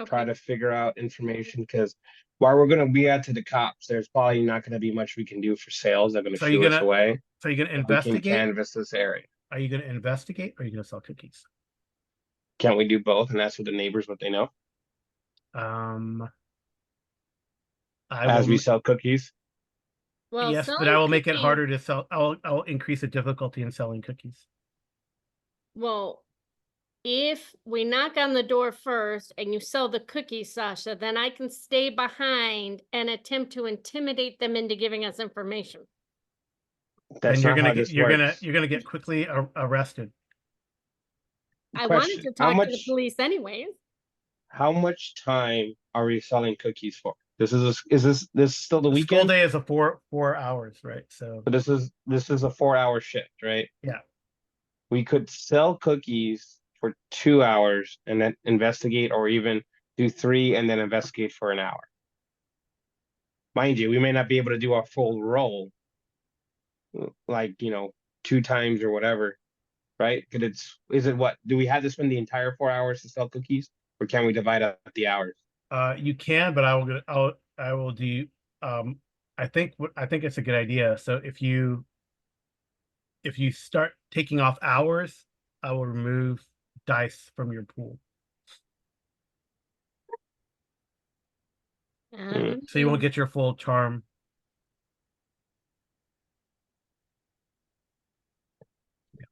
try Okay. to figure out information because while we're gonna be out to the cops, there's probably not gonna be much we can do for sales. They're gonna So shoo you're us gonna- away. So you're gonna We can investigate? canvass this area. Are you gonna investigate or are you gonna sell cookies? Can't we do both and ask the neighbors what they know I as will we sell cookies? Well, yes, but selling I will make it cookies- harder to sell. I'll increase the difficulty in selling cookies. Well, if we knock on the door first and you sell the cookies, Sasha, then I can stay behind and attempt to intimidate them into giving us information. That's Then you're not gonna how get this works. you're gonna get quickly arrested. I wanted Question, to how talk to the much- police anyways. How much time are we selling cookies for? This is still the The school weekend? day is a 4 hours, right? So But this is a 4-hour shift, right? yeah, We could sell cookies for 2 hours and then investigate, or even do 3 and then investigate for an hour. Mind you, we may not be able to do our full roll, like 2 times or whatever, right? Because is it what? Do we have to spend the entire 4 hours to sell cookies, or can we divide up the hours? you can, but I will do. I think it's a good idea. So if you start taking off hours, I will remove dice from your pool, so you won't get your full charm. Yeah.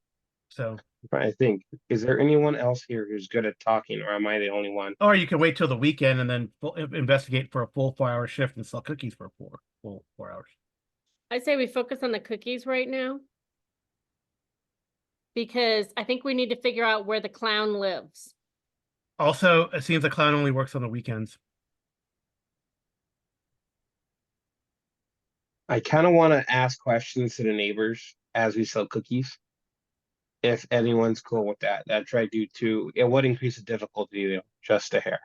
So, I think. Is there anyone else here who's good at talking, or am I the only one? or you can wait till the weekend and then investigate for a full 4-hour shift and sell cookies for a full 4 hours. I say we focus on the cookies right now. Because I think we need to figure out where the clown lives. Also, it seems the clown only works on the weekends. I kind of want to ask questions to the neighbors as we sell cookies. If anyone's cool with that, that's what I do too. It would increase the difficulty though, just a hair.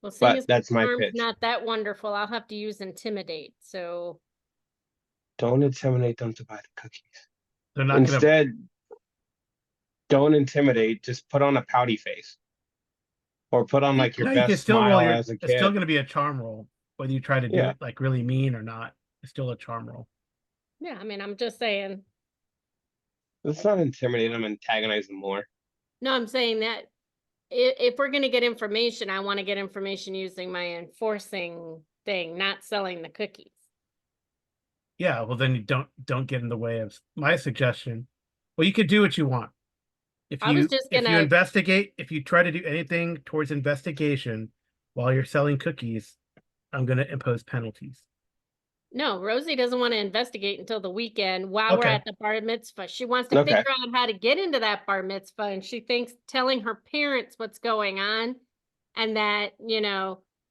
Well, seeing But as that's my charm's pitch. not that wonderful, I'll have to use intimidate. So Don't intimidate them to buy the cookies. They're not gonna. Instead, don't intimidate. Just put on a pouty face, or put on like your No, you can best still roll smile your. as a It's still kid. going to be a charm roll, whether you try to do Yeah. it like really mean or not. It's still a charm roll. yeah, I mean, I'm just saying. Let's not intimidate them, antagonize them more. No, I'm saying that if we're going to get information, I want to get information using my enforcing thing, not selling the cookies. Yeah, well then you don't get in the way of my suggestion. Well, you could do what you want. If I was you just if you gonna- investigate, if you try to do anything towards investigation while you're selling cookies, I'm going to impose penalties. No, Rosie doesn't want to investigate until the weekend while we're Okay. at the bar mitzvah. She wants to Okay. figure out how to get into that bar mitzvah, and she thinks telling her parents what's going on and that,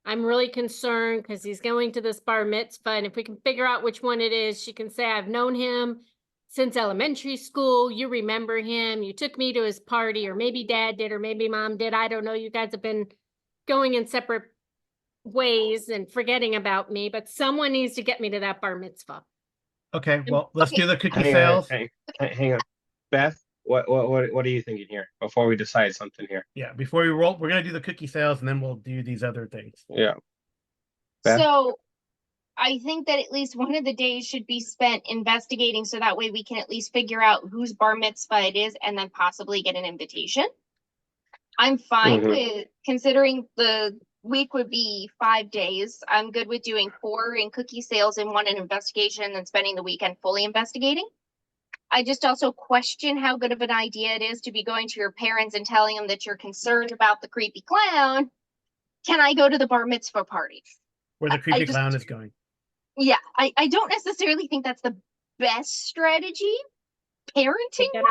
I'm really concerned because he's going to this bar mitzvah, and if we can figure out which one it is, she can say, I've known him since elementary school. You remember him. You took me to his party, or maybe dad did, or maybe mom did. I don't know. You guys have been going in separate ways and forgetting about me, but someone needs to get me to that bar mitzvah. Okay, well, let's Okay. do the cookie Hang on, sales. hang on. Beth, what are you thinking here before we decide something here? Yeah, before we roll, we're going to do the cookie sales and then we'll do these other things. Yeah. Beth? So I think that at least one of the days should be spent investigating so that way we can at least figure out whose bar mitzvah it is and then possibly get an invitation. I'm fine Mhm. with considering the week would be 5 days. I'm good with doing 4 in cookie sales and 1 in investigation and then spending the weekend fully investigating. I just also question how good of an idea it is to be going to your parents and telling them that you're concerned about the creepy clown. Can I go to the bar mitzvah party? Where the creepy just- clown is going. Yeah, I don't necessarily think that's the best strategy. Parenting Then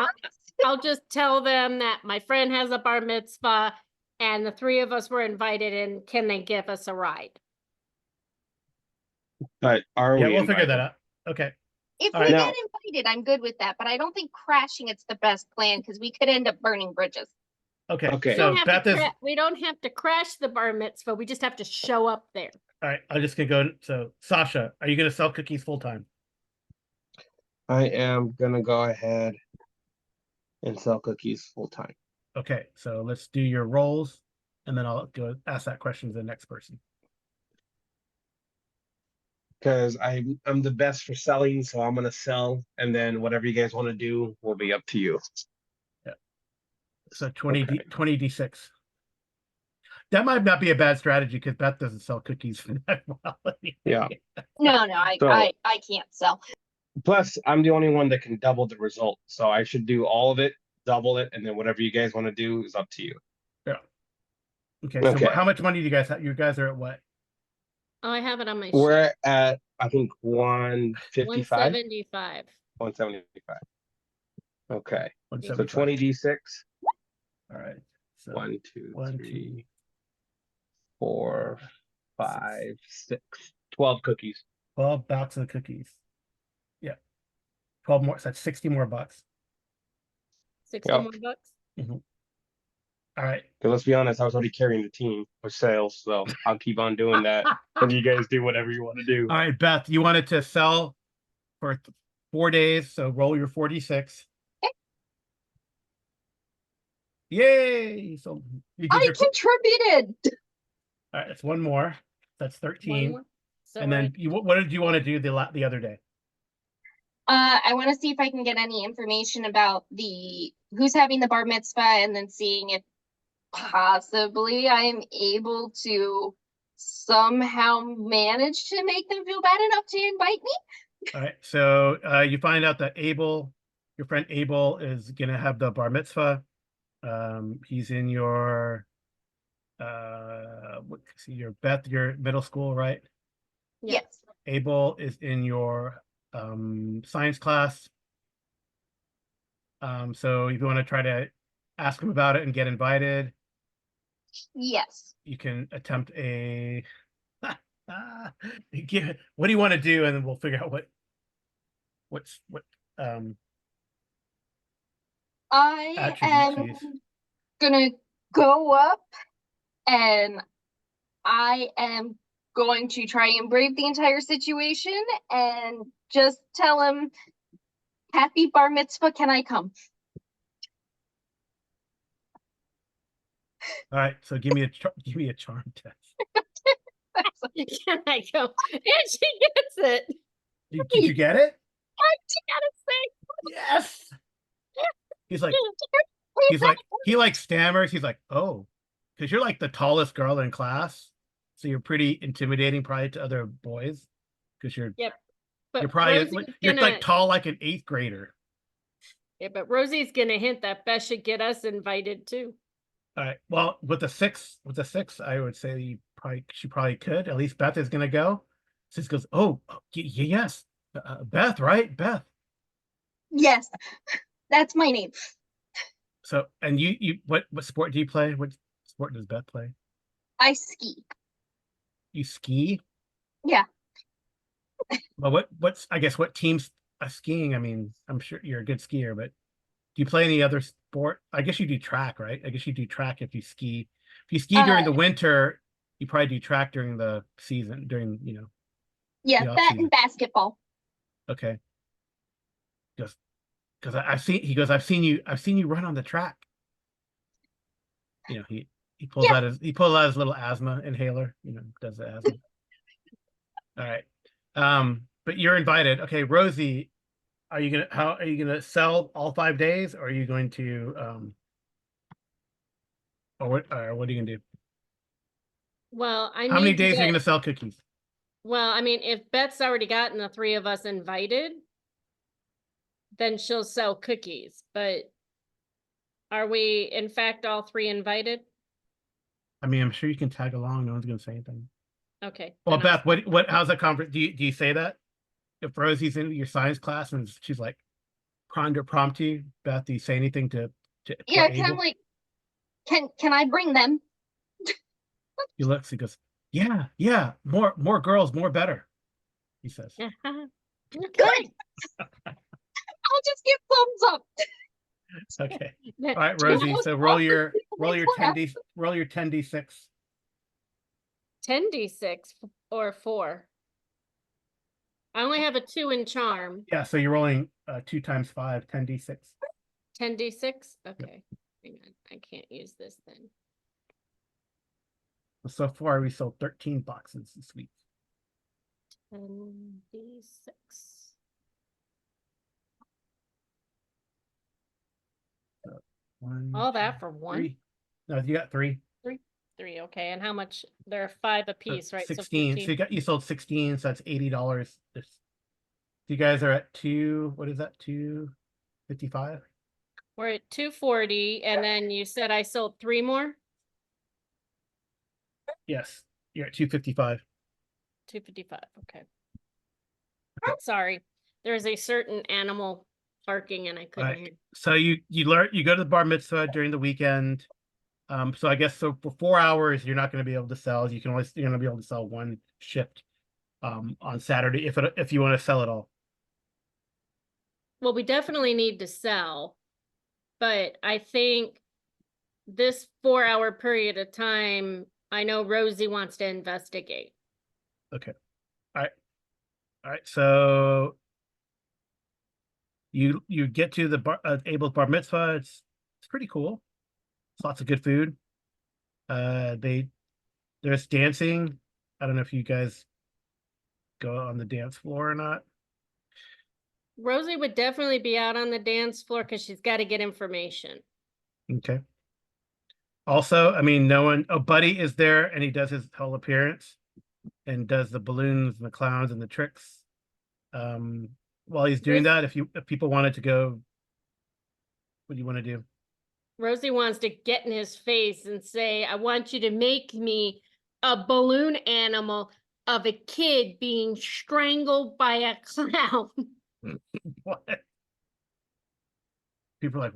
I'll just tell them that my friend has a bar mitzvah and the 3 of us were invited, and can they give us a ride? But are Yeah, we we'll figure invited? that out. Okay. If All we right. get invited, I'm good with that, but I don't think crashing it's the best plan because we could end up burning bridges. Okay. Okay. So Beth is, We don't have to crash the bar mitzvah. We just have to show up there. all right, I'm just going to go. So Sasha, are you going to sell cookies full time? I am gonna go ahead and sell cookies full time Okay. So let's do your roles and then I'll go ask that question to the next person. because I'm the best for selling, so I'm gonna sell, and then whatever you guys want to do will be up to you. So 20 Okay. 20d6. That might not be a bad strategy because Beth doesn't sell cookies that well. Yeah. No, So- I can't sell. Plus, I'm the only one that can double the result, so I should do all of it, double it, and then whatever you guys want to do is up to you. Okay. So Okay. how much money do you guys have? You guys are at what? Oh, I have it on my sheet. We're at I think 155, 175. 175. Okay, so 175. 20d6. All right. So 1, 2, one, 3, 4, 5, 6, 12 cookies. 12 boxes of cookies. Yeah. 12 more. So that's 60 more bucks. 60 Yep. more bucks. All right. Because let's be honest, I was already carrying the team with sales, so I'll keep on doing that. And you guys do whatever you want to do. All right, Beth, you wanted to sell for 4 days, so roll your 46. Okay. Yay! So you did I your contributed. all right, that's one more. That's 13. One more. So And then what did you want to do the other day? I want to see if I can get any information about who's having the bar mitzvah and then seeing if possibly I'm able to somehow manage to make them feel bad enough to invite me. All right, so you find out that your friend Abel is gonna have the bar mitzvah. He's in your your Beth, your middle school, right? Yeah. Yes. Abel is in your science class. So if you want to try to ask him about it and get invited, Yes. you can attempt a what do you want to do, and then we'll figure out what I attributes am to use. gonna go up and I am going to try and brave the entire situation and just tell him, happy bar mitzvah, can I come? All right, so give me a charm test. Can I go? And she gets it. Did you get it? I gotta say. Yes. He like stammers. He's like, oh, because you're like the tallest girl in class, so you're pretty intimidating probably to other boys because But you're probably Rosie's you're gonna- like tall like an 8th grader. Yeah, but Rosie's gonna hint that Beth should get us invited too. All right. Well, with the six, I would say she probably could. At least Beth is gonna go. Sis goes, oh, yes, Beth, right? Beth. Yes, that's my name. So, and what sport do you play? What sport does Beth play? I ski. You ski? Yeah. Well, I guess what teams skiing? I mean, I'm sure you're a good skier, but do you play any other sport? I guess you do track, right? I guess you do track if you ski. If you ski during the winter, you probably do track during the season, during, Yeah, the off that season. and basketball. Okay. Just because I've seen you run on the track. He pulls out his little asthma inhaler, does the asthma. All right. But you're invited. Okay, Rosie, how are you gonna sell all 5 days, or are you going to or what are you gonna do? Well, I How many need to days are you get, gonna sell cookies? well, I mean, if Beth's already gotten the 3 of us invited, then she'll sell cookies, but are we in fact all 3 invited? I mean, I'm sure you can tag along. No one's gonna say anything. Okay. Well, then I'll- Beth, how's that conference? Do you say that? If Rosie's in your science class and she's like trying to prompt you, Beth, do you say anything to Yeah, poor can I'm Abel? like, can I bring them? He looks, he goes, yeah, more girls, more better, he says. Good. I'll just give thumbs up. Okay. All right, Rosie. So roll your 10d6. 10d6 or 4. I only have a 2 in charm. Yeah, so you're rolling 2 times 5, 10d6. 10d6? Okay. Hang on. I can't use this then. So far we sold 13 boxes this week. 10d6. One, All that two, for 1? 3. No, you got 3. 3. Okay. And how much? There are 5 So apiece, right? 16. So So you sold 16, so that's $80. You guys are at 255? we're at 240. And then you said I sold 3 more? Yes, you're at 255. 255. Okay. Sorry. There's a certain animal barking and I couldn't hear. So you go to the bar mitzvah during the weekend. So I guess for 4 hours you're not going to be able to sell. You're going to be able to sell 1 shift on Saturday if you want to sell it all. Well, we definitely need to sell, but I think this 4-hour period of time, I know Rosie wants to investigate. Okay. All right. So you get to the Abel's bar mitzvah. It's pretty cool. It's lots of good food. There's dancing. I don't know if you guys go on the dance floor or not. Rosie would definitely be out on the dance floor because she's got to get information. Okay. Also, I mean, Buddy is there and he does his whole appearance and does the balloons and the clowns and the tricks. While he's doing that, if people wanted to go, what do you want to do? Rosie wants to get in his face and say, I want you to make me a balloon animal of a kid being strangled by a clown. What? People are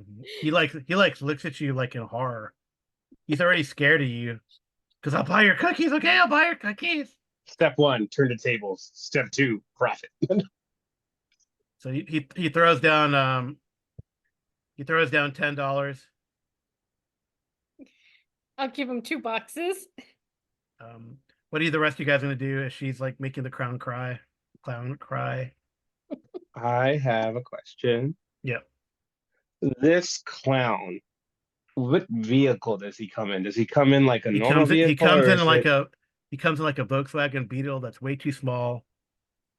like, he looks at you like in horror. He's already scared of you. Because I'll buy your cookies. Okay, I'll buy your cookies. Step 1, turn the tables. Step 2, profit. So he throws down $10. I'll give him 2 boxes. What are the rest of you guys gonna do? Is she's like making the clown cry? I have a question. Yep. This clown, what vehicle does he come in? Does he come in like a normal vehicle? He comes or in is like it- a Volkswagen Beetle that's way too small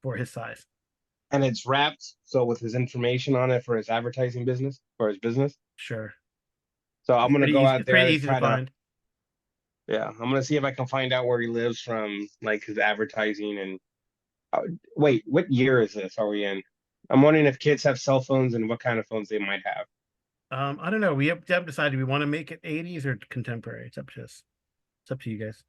for his size. and it's wrapped so with his information on it for his advertising business, for his business. Sure. So I'm gonna go out It's there pretty and easy try to find. yeah, I'm gonna see if I can find out where he lives from, like his advertising and wait, what year is this? Are we in? I'm wondering if kids have cell phones and what kind of phones they might have. I don't know. We haven't decided. Do we want to make it 80s or contemporary? It's up to us. It's up to you guys.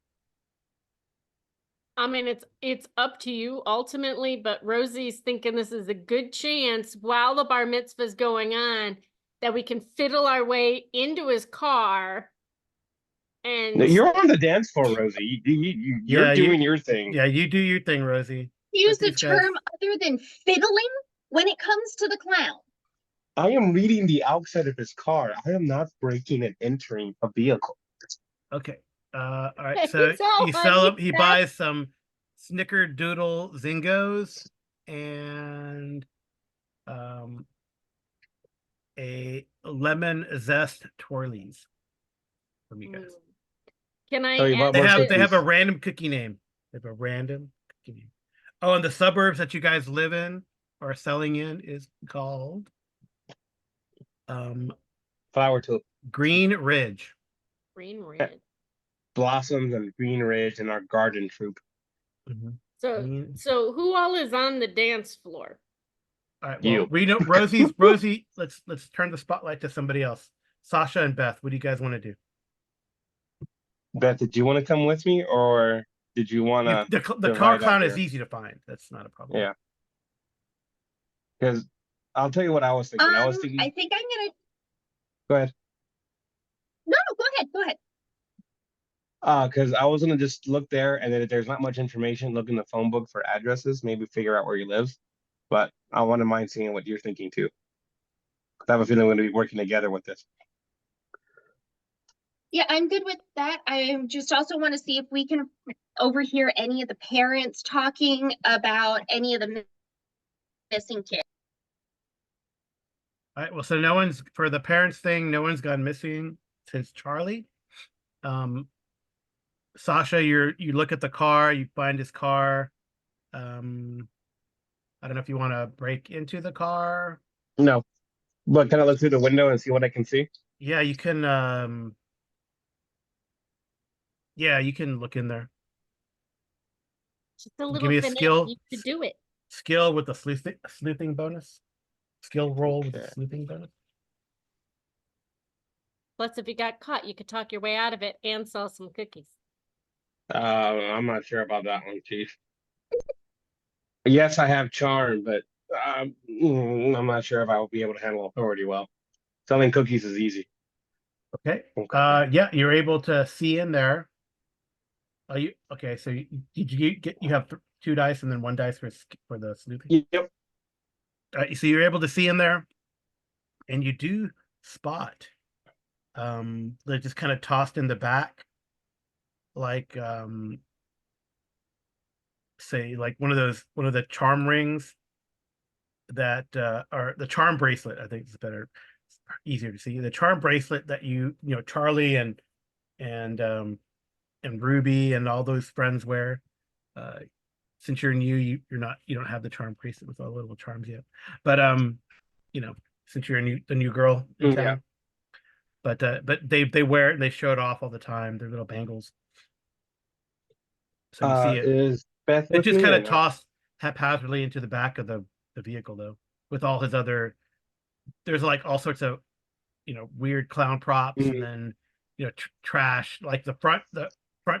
I mean, it's up to you ultimately, but Rosie's thinking this is a good chance while the bar mitzvah's going on that we can fiddle our way into his car No, and you're on the dance floor, Rosie. You're Yeah, doing your thing. Yeah, you do your thing, Rosie. Use a these guys- term other than fiddling when it comes to the clown. I am reading the outside of his car. I am not breaking and entering a vehicle. Okay. All right. So It's all you sell honey him. He stuff. buys some snickerdoodle zingos and a lemon zest twirlies from you guys. Can I Tell you what, ask They more have this? a random cookie name. They have a random cookie name. Oh, and the suburbs that you guys live in or selling in is called Flower tulip Green Ridge. Green Ridge. blossoms and Green Ridge and our garden troop. So Green- so who all is on the dance floor? All right. You. Well, we know Rosie. Let's turn the spotlight to somebody else. Sasha and Beth. What do you guys want to do? Beth, did you want to come with me, or did you want to? The car clown is easy to find. That's not a problem. Yeah. Because I'll tell you what I was thinking. I was I thinking. think I'm gonna. Go ahead. No, go ahead. Go ahead. Because I was gonna just look there, and then if there's not much information, look in the phone book for addresses, maybe figure out where he lives. But I wouldn't mind seeing what you're thinking too. 'Cause I have a feeling we're gonna be working together with this. Yeah, I'm good with that. I just also want to see if we can overhear any of the parents talking about any of the missing kids. All right. Well, so no one's for the parents thing. No one's gone missing since Charlie. Sasha, you look at the car. You find his car. I don't know if you want to break into the car. No, but can I look through the window and see what I can see? Yeah, you can. Yeah, you can look in there. Just a little Give me a finesse, skill. you could do it. Skill with the sleuthing bonus. Skill roll with the Okay. sleuthing bonus. Plus, if you got caught, you could talk your way out of it and sell some cookies. I'm not sure about that one, Chief. Yes, I have charm, but I'm not sure if I will be able to handle authority well. Selling cookies is easy. Okay. Okay. Yeah, you're able to see in there. Are you okay? So did you have 2 dice and then 1 dice for the sleuthing? Yep. So you're able to see in there, and you do spot. They're just kind of tossed in the back, like say like one of the charm rings that are the charm bracelet. I think it's better, easier to see the charm bracelet that Charlie and Ruby and all those friends wear. Since you're new, you don't have the charm bracelet with all the little charms yet. But since you're the new girl in town. Yeah. But they wear it and they show it off all the time. They're little bangles. So you see it. Is Beth It with just me kind or of no? tossed haphazardly into the back of the vehicle though, with all his other. There's like all sorts of weird clown props, and then trash, like the front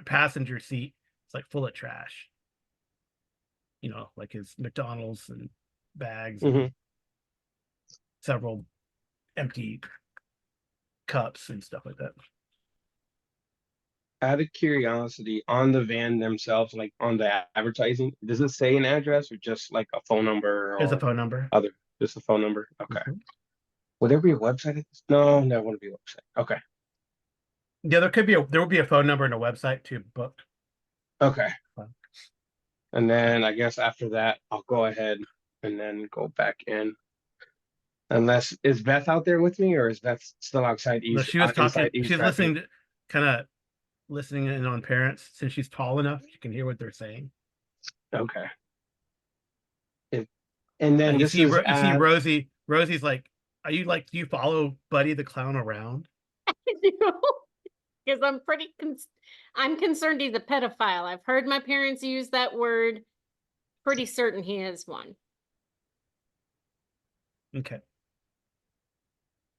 passenger seat. It's like full of trash. Like his McDonald's and bags, and several empty cups and stuff like that. Out of curiosity, on the van themselves, like on the advertising, does it say an address or just like a phone number There's a or phone number. just a phone number? Okay. Mhm. Would there be a website? No, that wouldn't be a website. Okay. Yeah, there would be a phone number and a website to book. Okay. Fine. And then I guess after that, I'll go ahead and then go back in. Unless, is Beth out there with me, or is Beth still outside No, she was talking. inside She's eavesdropping? listening in on parents. Since she's tall enough, she can hear what they're saying. Okay. And then And you this see, is you see Rosie. Rosie's like, "Are you like? Do you follow Buddy the Clown around?" Because I'm concerned he's a pedophile. I've heard my parents use that word. Pretty certain he is one. Okay.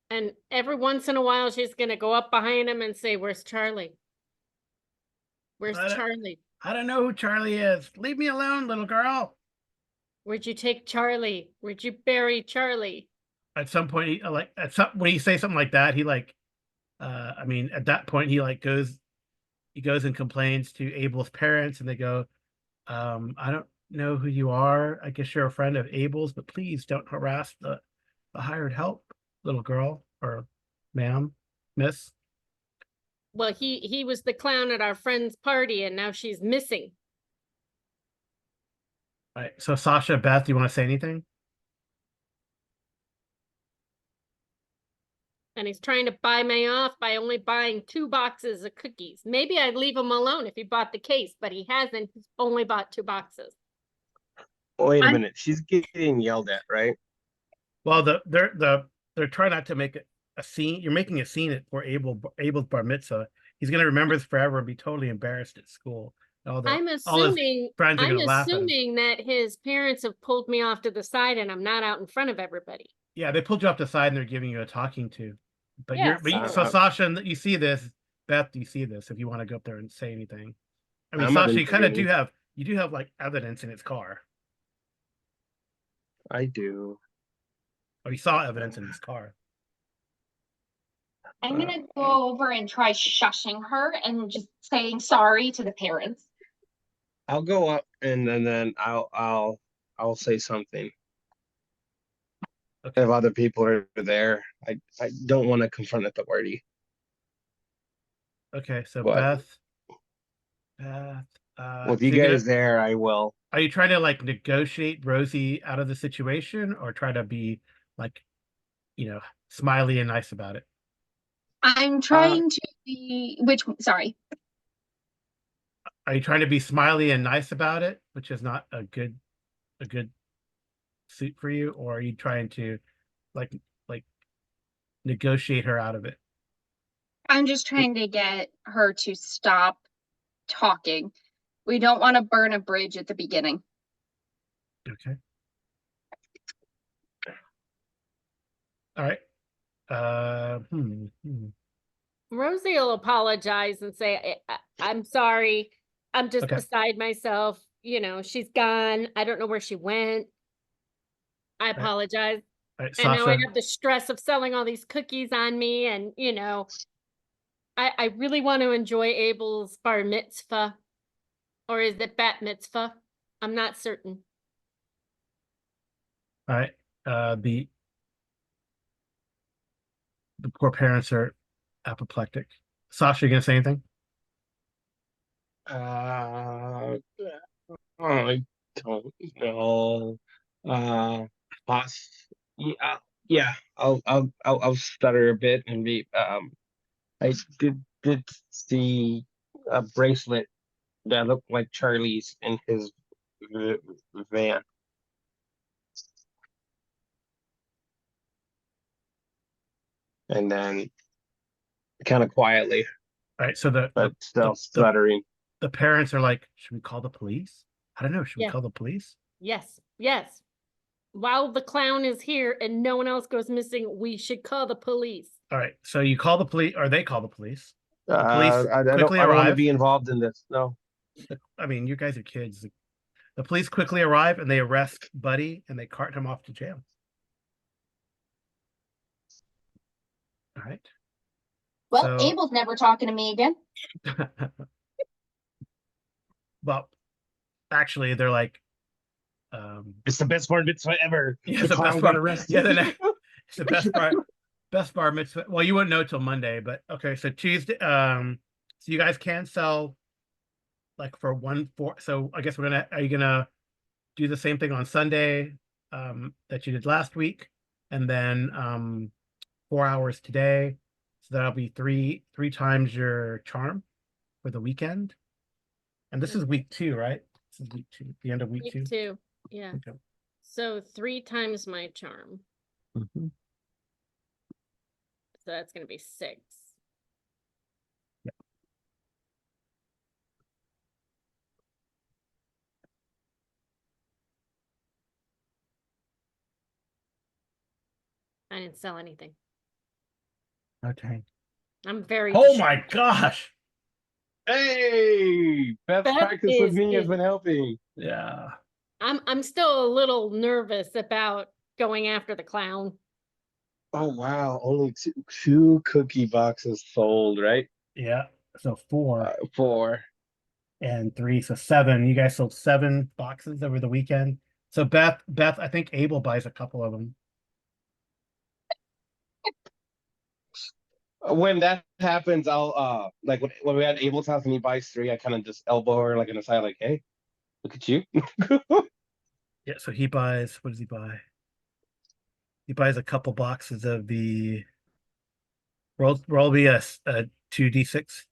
And every once in a while, she's gonna go up behind him and say, "Where's Charlie? Where's I don't- Charlie? I don't know who Charlie is. Leave me alone, little girl. Where'd you take Charlie? Where'd you bury Charlie?" At some point, when you say something like that, he like, I mean, at that point, he like he goes and complains to Abel's parents, and they go, I don't know who you are. I guess you're a friend of Abel's, but please don't harass the hired help, little girl or ma'am, miss. Well, he was the clown at our friend's party, and now she's missing. All right. So Sasha, Beth, do you want to say anything? And he's trying to buy me off by only buying 2 boxes of cookies. Maybe I'd leave him alone if he bought the case, but he hasn't. He's only bought 2 boxes. Wait a I'm- minute. She's getting yelled at, right? Well, they're trying not to make a scene. You're making a scene for Abel's bar mitzvah. He's gonna remember this forever and be totally embarrassed at school. All I'm his assuming friends are I'm gonna laugh at him. assuming that his parents have pulled me off to the side and I'm not out in front of everybody. Yeah, they pulled you off the side and they're giving you a talking to. But Yeah, so so- Sasha, you see this. Beth, you see this if you want to go up there and say anything. I mean, I'm not Sasha, you kind of intervening. do have like evidence in his car. I do. Or you saw evidence in his car. I'm gonna go over and try shushing her and just saying sorry to the parents. I'll go up and then I'll say something. Okay. If other people are there, I don't want to confront at the party. Okay, so But Beth, with so you you're guys there, I will. are you trying to like negotiate Rosie out of the situation or try to be like, smiley and nice about it? I'm trying to be, sorry. Are you trying to be smiley and nice about it, which is not a good suit for you, or are you trying to like negotiate her out of it? I'm just trying to get her to stop talking. We don't want to burn a bridge at the beginning. Okay. All right. Rosie will apologize and say, I'm sorry. I'm just Okay. beside myself. She's gone. I don't know where she went. I apologize. All right, And now I Sasha. have the stress of selling all these cookies on me. And, I really want to enjoy Abel's bar mitzvah. Or is it bat mitzvah? I'm not certain. All right. The poor parents are apoplectic. Sasha, you gonna say anything? I don't know. Boss. Yeah. I'll stutter a bit and be. I did see a bracelet that looked like Charlie's in his van. And then kind of quietly, All right. So but still stuttering. the parents are like, should we call the police? I don't know. Should we Yeah. call the police? Yes, yes. While the clown is here and no one else goes missing, we should call the police. All right. So you call the police, or they call the police. police I don't quickly want to arrive. be involved in this. No. I mean, you guys are kids. The police quickly arrive and they arrest Buddy and they cart him off to jail. All right. Well, So- Abel's never talking to me again. Well, actually, they're like, It's the best bar mitzvah ever. yeah, The the clown best got bar. arrested. Yeah, it's the best bar mitzvah. Well, you wouldn't know till Monday, but okay. So Tuesday, so you guys can sell like for 1-4. So I guess are you gonna do the same thing on Sunday that you did last week, and then 4 hours today, so that'll be three times your charm for the weekend. And this is week 2, right? This is week 2, the end of week 2. Week 2, yeah. Okay. So 3 times my charm. Mhm. So that's going to be 6. I didn't sell anything. Okay. I'm very Oh my gosh. Hey, best Beth practice with is me has in- been helping. Yeah. I'm still a little nervous about going after the clown. Oh wow, only two cookie boxes sold, right? Yeah. So 4 4. and 3, so 7. You guys sold 7 boxes over the weekend. So Beth, I think Abel buys a couple of them. When that happens, I'll like when we had Abel's house and he buys 3, I kind of just elbow her like in the side, like, hey, look at you. Yeah, so he buys, what does he buy? He buys a couple boxes of the roll me a 2d6.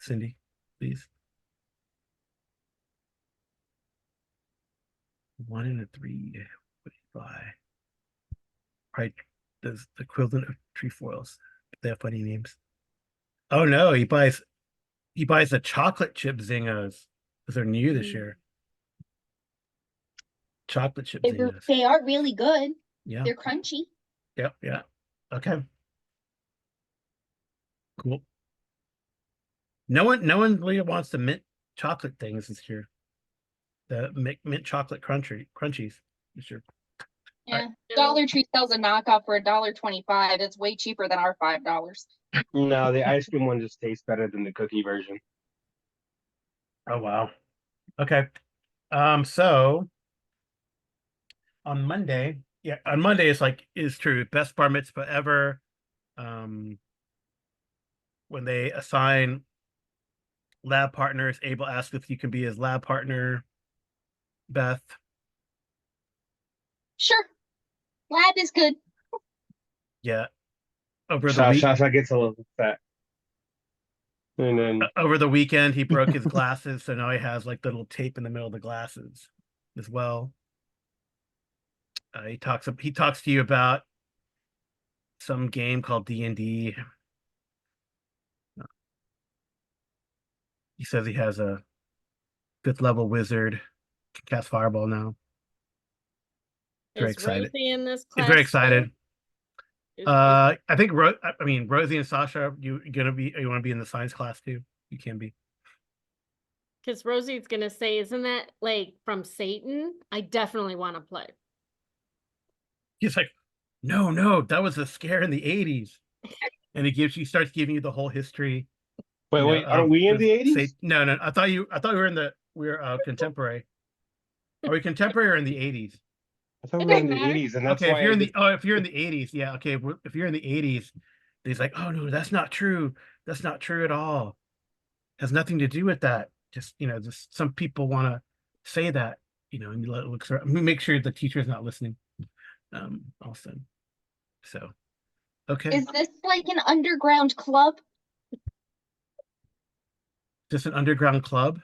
Cindy, please. 1 and a 3. What do you buy? Right, the equivalent of trefoils. They have funny names. Oh no, he buys the chocolate chip zingos because they're new this year. Chocolate chip zingos. They are really good. Yeah. They're crunchy. Yep. Yeah. Okay. Cool. No one really wants the mint chocolate things this year. The mint chocolate crunchies this year. Yeah. Dollar Tree sells a knockoff for $1.25. It's way cheaper than our $5. No, the ice cream one just tastes better than the cookie version. Oh wow. Okay. So on Monday, on Monday is true. Best bar mitzvah ever. When they assign lab partners, Abel asks if you can be his lab partner. Beth. Sure. Lab is good. Yeah. Over the week Sasha gets a little fat. And then over the weekend he broke his glasses, so now he has like the little tape in the middle of the glasses as well. He talks to you about some game called D&D. He says he has a 5th level wizard, can cast fireball now. Very Is excited. Rosie in this He's class? very excited. Is I think Rosie and Sasha, you want to be in the science class too? You can be. because Rosie's gonna say, isn't that like from Satan? I definitely want to play. He's like, no, that was a scare in the 80s. And he starts giving you the whole history. wait, aren't we in the 80s? No. I thought we were contemporary. Are we contemporary or in the 80s? I thought we were in the 80s, and that's Okay, why if you're in the 80s, yeah, okay. If you're in the 80s, he's like, oh no, that's not true. That's not true at all. Has nothing to do with that. Just just some people want to say that, and you look around. Make sure the teacher's not listening. Also. So okay. Is this like an underground club? Just an underground club.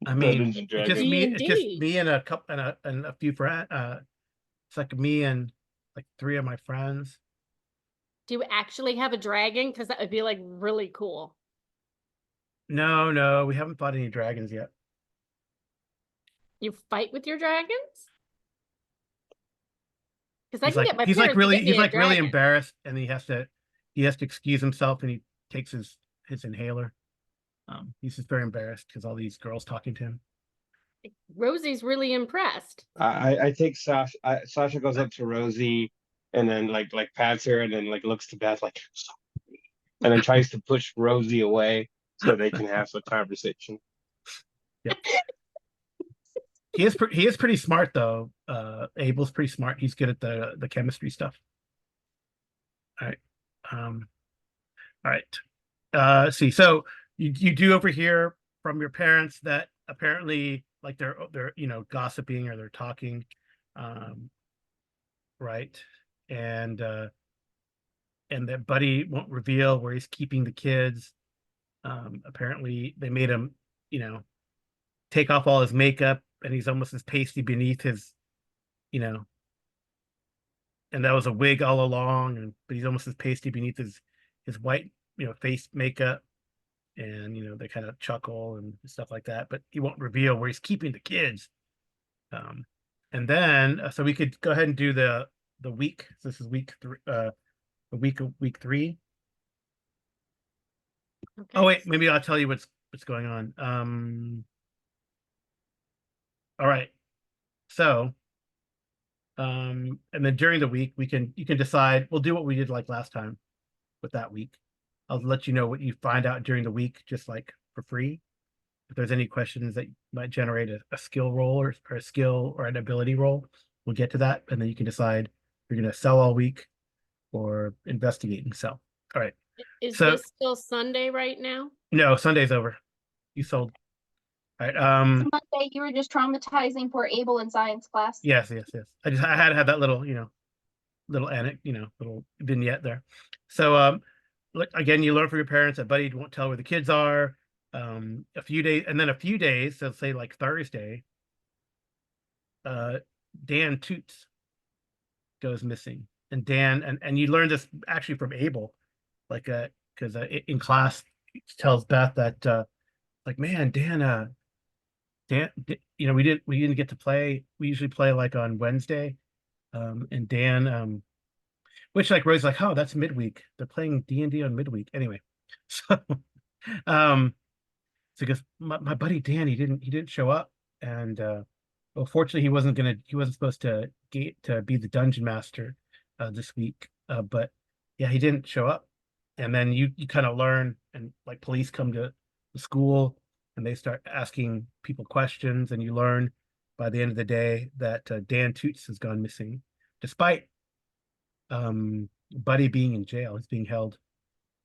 I mean, Dungeons and it's just Dragons. me. It's just D&D. me and a couple and a few friends. It's like me and like 3 of my friends. Do you actually have a dragon? Because that would be like really cool. No, we haven't fought any dragons yet. You fight with your dragons? Because I He's can like get my he's like parents to really get me a really dragon. embarrassed, and he has to excuse himself, and he takes his inhaler. He's just very embarrassed because all these girls talking to him. Rosie's really impressed. I take Sasha. Sasha goes up to Rosie, and then like pats her, and then like looks to Beth like, sorry, and then tries to push Rosie away so they can have some conversation. Yep. He is pretty smart though. Abel's pretty smart. He's good at the chemistry stuff. All right. All right. See, so you do overhear from your parents that apparently like they're gossiping or they're talking, right? And that Buddy won't reveal where he's keeping the kids. Apparently they made him, take off all his makeup, and he's almost as pasty beneath his, and that was a wig all along, but he's almost as pasty beneath his white, face makeup, and they kind of chuckle and stuff like that, but he won't reveal where he's keeping the kids. And then, so we could go ahead and do the week. This is week 3, the week 3. Okay. Oh wait, maybe I'll tell you what's going on. All right. So, and then during the week, you can decide. We'll do what we did like last time with that week. I'll let you know what you find out during the week, just like for free. If there's any questions that might generate a skill roll or a skill or an ability roll, we'll get to that, and then you can decide if you're going to sell all week or investigate and sell. All right. Is So this still Sunday right now? no, Sunday's over. You sold. All right. Monday, you were just traumatizing poor Abel in science class. Yes. I had to have that little, little little vignette there. So look, again, you learn from your parents that Buddy won't tell where the kids are. A few days, so say like Thursday, Dan Toots goes missing. And Dan, and you learn this actually from Abel, like because in class he tells Beth that like, man, Dan, we didn't get to play. We usually play like on Wednesday. And Dan, which like Rose's like, oh, that's midweek. They're playing D&D on midweek. Anyway, so so because my buddy Dan, he didn't show up, and well, fortunately he wasn't supposed to be the dungeon master this week. But yeah, he didn't show up, and then you kind of learn, and like police come to the school and they start asking people questions, and you learn by the end of the day that Dan Toots has gone missing, despite Buddy being in jail. He's being held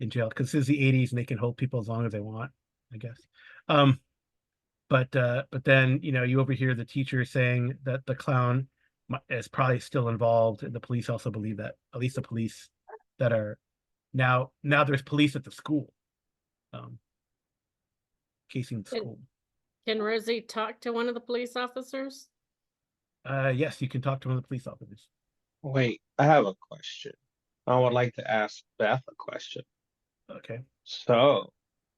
in jail because this is the 80s and they can hold people as long as they want, I guess. But then you overhear the teacher saying that the clown is probably still involved, and the police also believe that, at least the police that are now there's police at the school, casing the school. Can Rosie talk to one of the police officers? Yes, you can talk to one of the police officers. Wait, I have a question. I would like to ask Beth a question. Okay. So,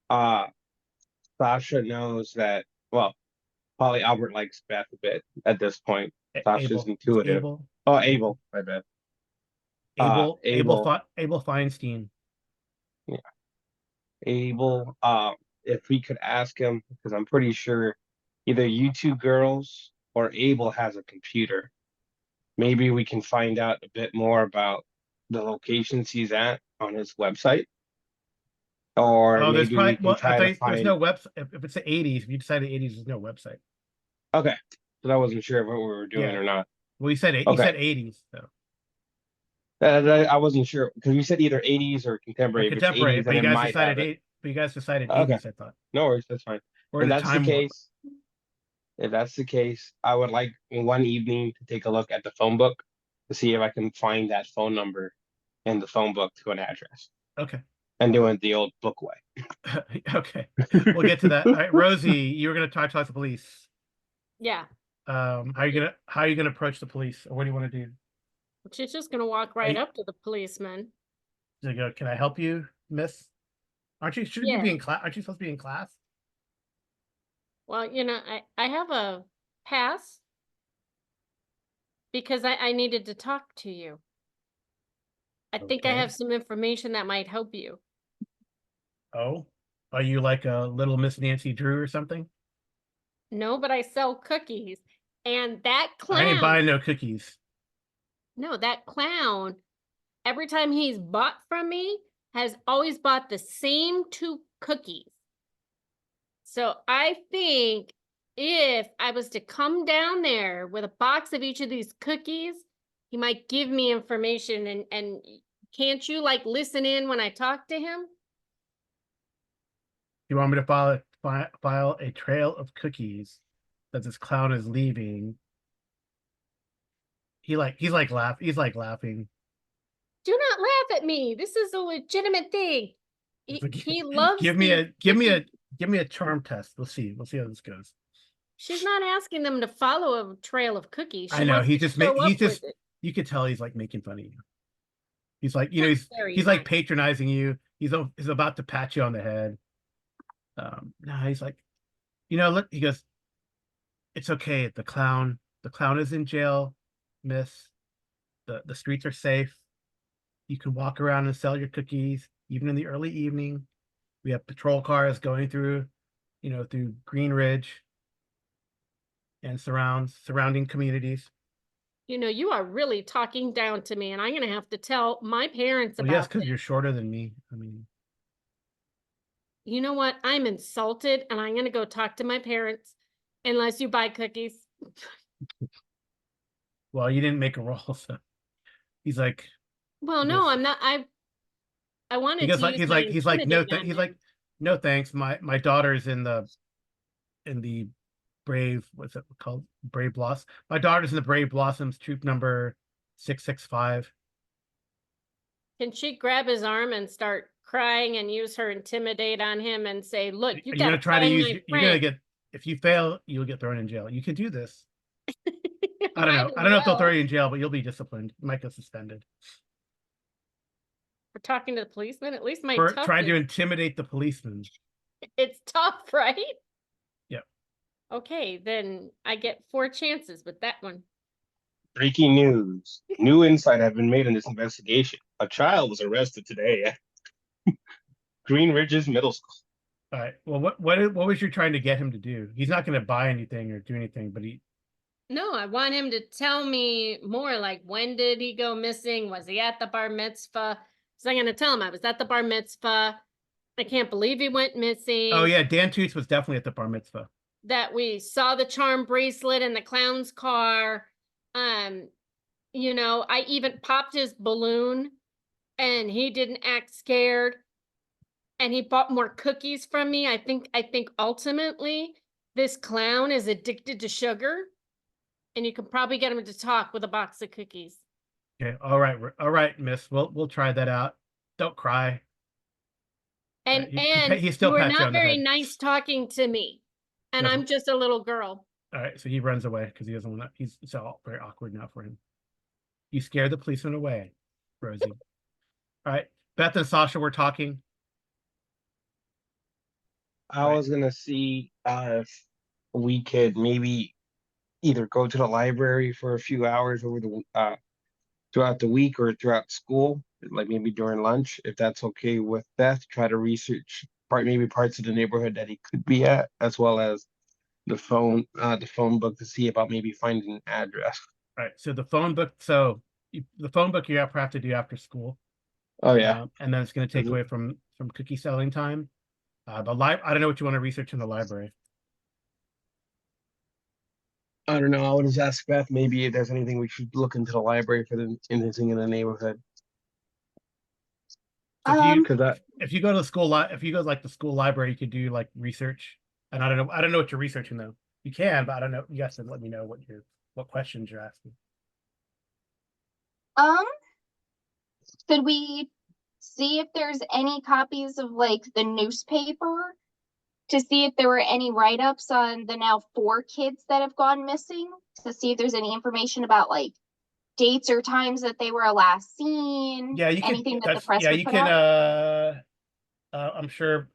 Sasha knows that, well, probably Albert likes Beth a bit at this point. Sasha's Abel. intuitive. Abel. Oh, Abel, my bad. Abel Feinstein. Yeah. Abel, if we could ask him, because I'm pretty sure either you two girls or Abel has a computer. Maybe we can find out a bit more about the locations he's at on his website. Or Oh, there's maybe probably, we can well, try to there's find. no website. If it's the 80s, if you decide the 80s, there's no website. Okay, so I wasn't sure if what we were doing Yeah. or not. Well, you said Okay. 80s, so. I wasn't sure because we said either 80s or contemporary. Or contemporary, If it's 80s, then it might have it. but you guys decided Okay. 80s, I thought. No worries, that's fine. Or If the that's the time warp. case, if that's the case, I would like one evening to take a look at the phone book to see if I can find that phone number in the phone book to an address. Okay. And do it the old book way. Okay. We'll get to that. All right, Rosie, you were going to talk to the police. Yeah. How are you gonna approach the police, or what do you want to do? She's just gonna walk right up to the policeman. They go, can I help you, miss? Shouldn't you be in class? Aren't you supposed to be in class? Well, I have a pass because I needed to talk to you. I think I Okay. have some information that might help you. Oh, are you like a little Miss Nancy Drew or something? No, but I sell cookies. And that I ain't clown, buying no cookies. no, that clown, every time he's bought from me, has always bought the same 2 cookies. So I think if I was to come down there with a box of each of these cookies, he might give me information. And can't you like listen in when I talk to him? You want me to file a trail of cookies that this clown is leaving? He's like laughing. Do not laugh at me. This is a legitimate thing. He loves Give me a charm test. We'll see how this goes. She's not asking them to follow a trail of cookies. I know, you could tell he's like making fun of you. He's like, That's he's very like patronizing you. He's about to pat you on the head. No, he's like, look, he goes, it's okay. The clown The clown is in jail, miss. The streets are safe. You can walk around and sell your cookies, even in the early evening. We have patrol cars going through, through Green Ridge and surrounding communities. You are really talking down to me, and I'm going to have to tell my parents Well, yes, about because this. you're shorter than me. I mean, You know what? I'm insulted, and I'm going to go talk to my parents unless you buy cookies. well, you didn't make a roll, so he's like, Well, he no, goes, I'm not. I wanted to use my he's like, no, intimidate on he's him. like, no, thanks. My daughter's in the Brave, what's it called? Brave Blossom. My daughter's in the Brave Blossoms troop number 665. Can she grab his arm and start crying and use her intimidate on him and say, look, you You're got gonna to try to find use. my You're gonna friend. get. If you fail, you'll get thrown in jail. You can do this. I don't Might know. as I don't know if they'll throw well. you in jail, but you'll be disciplined. You might get suspended For talking to the policeman, at least my for toughness. trying to intimidate the policeman. It's tough, right? Yeah. Okay, then I get 4 chances with that one. Breaking news. New insight have been made in this investigation. A child was arrested today at Green Ridges Middle School. All right. Well, what was you trying to get him to do? He's not going to buy anything or do anything, but he. No, I want him to tell me more, like, when did he go missing? Was he at the bar mitzvah? So I'm going to tell him I was at the bar mitzvah. I can't believe he went missing. Oh yeah, Dan Toots was definitely at the bar mitzvah. That we saw the charm bracelet in the clown's car. I even popped his balloon and he didn't act scared. And he bought more cookies from me. I think ultimately this clown is addicted to sugar. And you can probably get him to talk with a box of cookies. Okay. All right, miss. We'll try that out. Don't cry. And he still you were pats you not on the very head. nice talking to me. And No. I'm just a little girl. All right, so he runs away because he doesn't want to. It's all very awkward now for him. You scared the policeman away, Rosie. All right, Beth and Sasha were talking. I was gonna see if we could maybe either go to the library for a few hours over the throughout the week or throughout school, like maybe during lunch, if that's okay with Beth. Try to research parts of the neighborhood that he could be at, as well as the phone book to see about maybe finding an address. All right, so the phone book. So the phone book you have to do after school. Oh yeah. And then it's going to take away from cookie selling time. I don't know what you want to research in the library. I don't know. I would just ask Beth maybe if there's anything we should look into the library for anything in the neighborhood. If you go to the school if you go to like the school library, you could do like research. And I don't know what you're researching though. You can, but I don't know. You have to let me know what questions you're asking. Could we see if there's any copies of like the newspaper to see if there were any write-ups on the now 4 kids that have gone missing, to see if there's any information about like dates or times that they were last seen? Yeah, you can. Anything that the press yeah, would you put can. out? I'm sure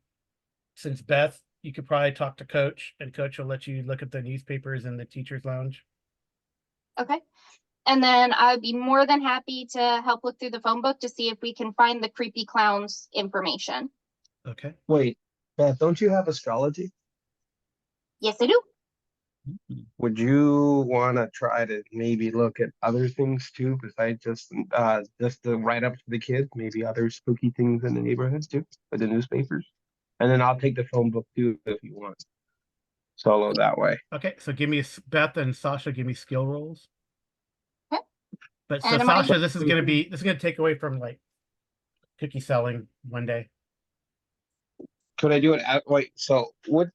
since Beth, you could probably talk to Coach, and Coach will let you look at the newspapers in the teacher's lounge. Okay. And then I'd be more than happy to help look through the phone book to see if we can find the creepy clown's information. Okay. Wait, Beth, don't you have astrology? Yes, I do. Would you want to try to maybe look at other things too, besides just the write-ups for the kids? Maybe other spooky things in the neighborhoods too, for the newspapers. And then I'll take the phone book too if you want. Solo that way. Okay, so give me Beth and Sasha. Give me skill rolls. Okay. But so And Sasha, this is gonna take away from like cookie selling one day. Could I do it at wait? So what?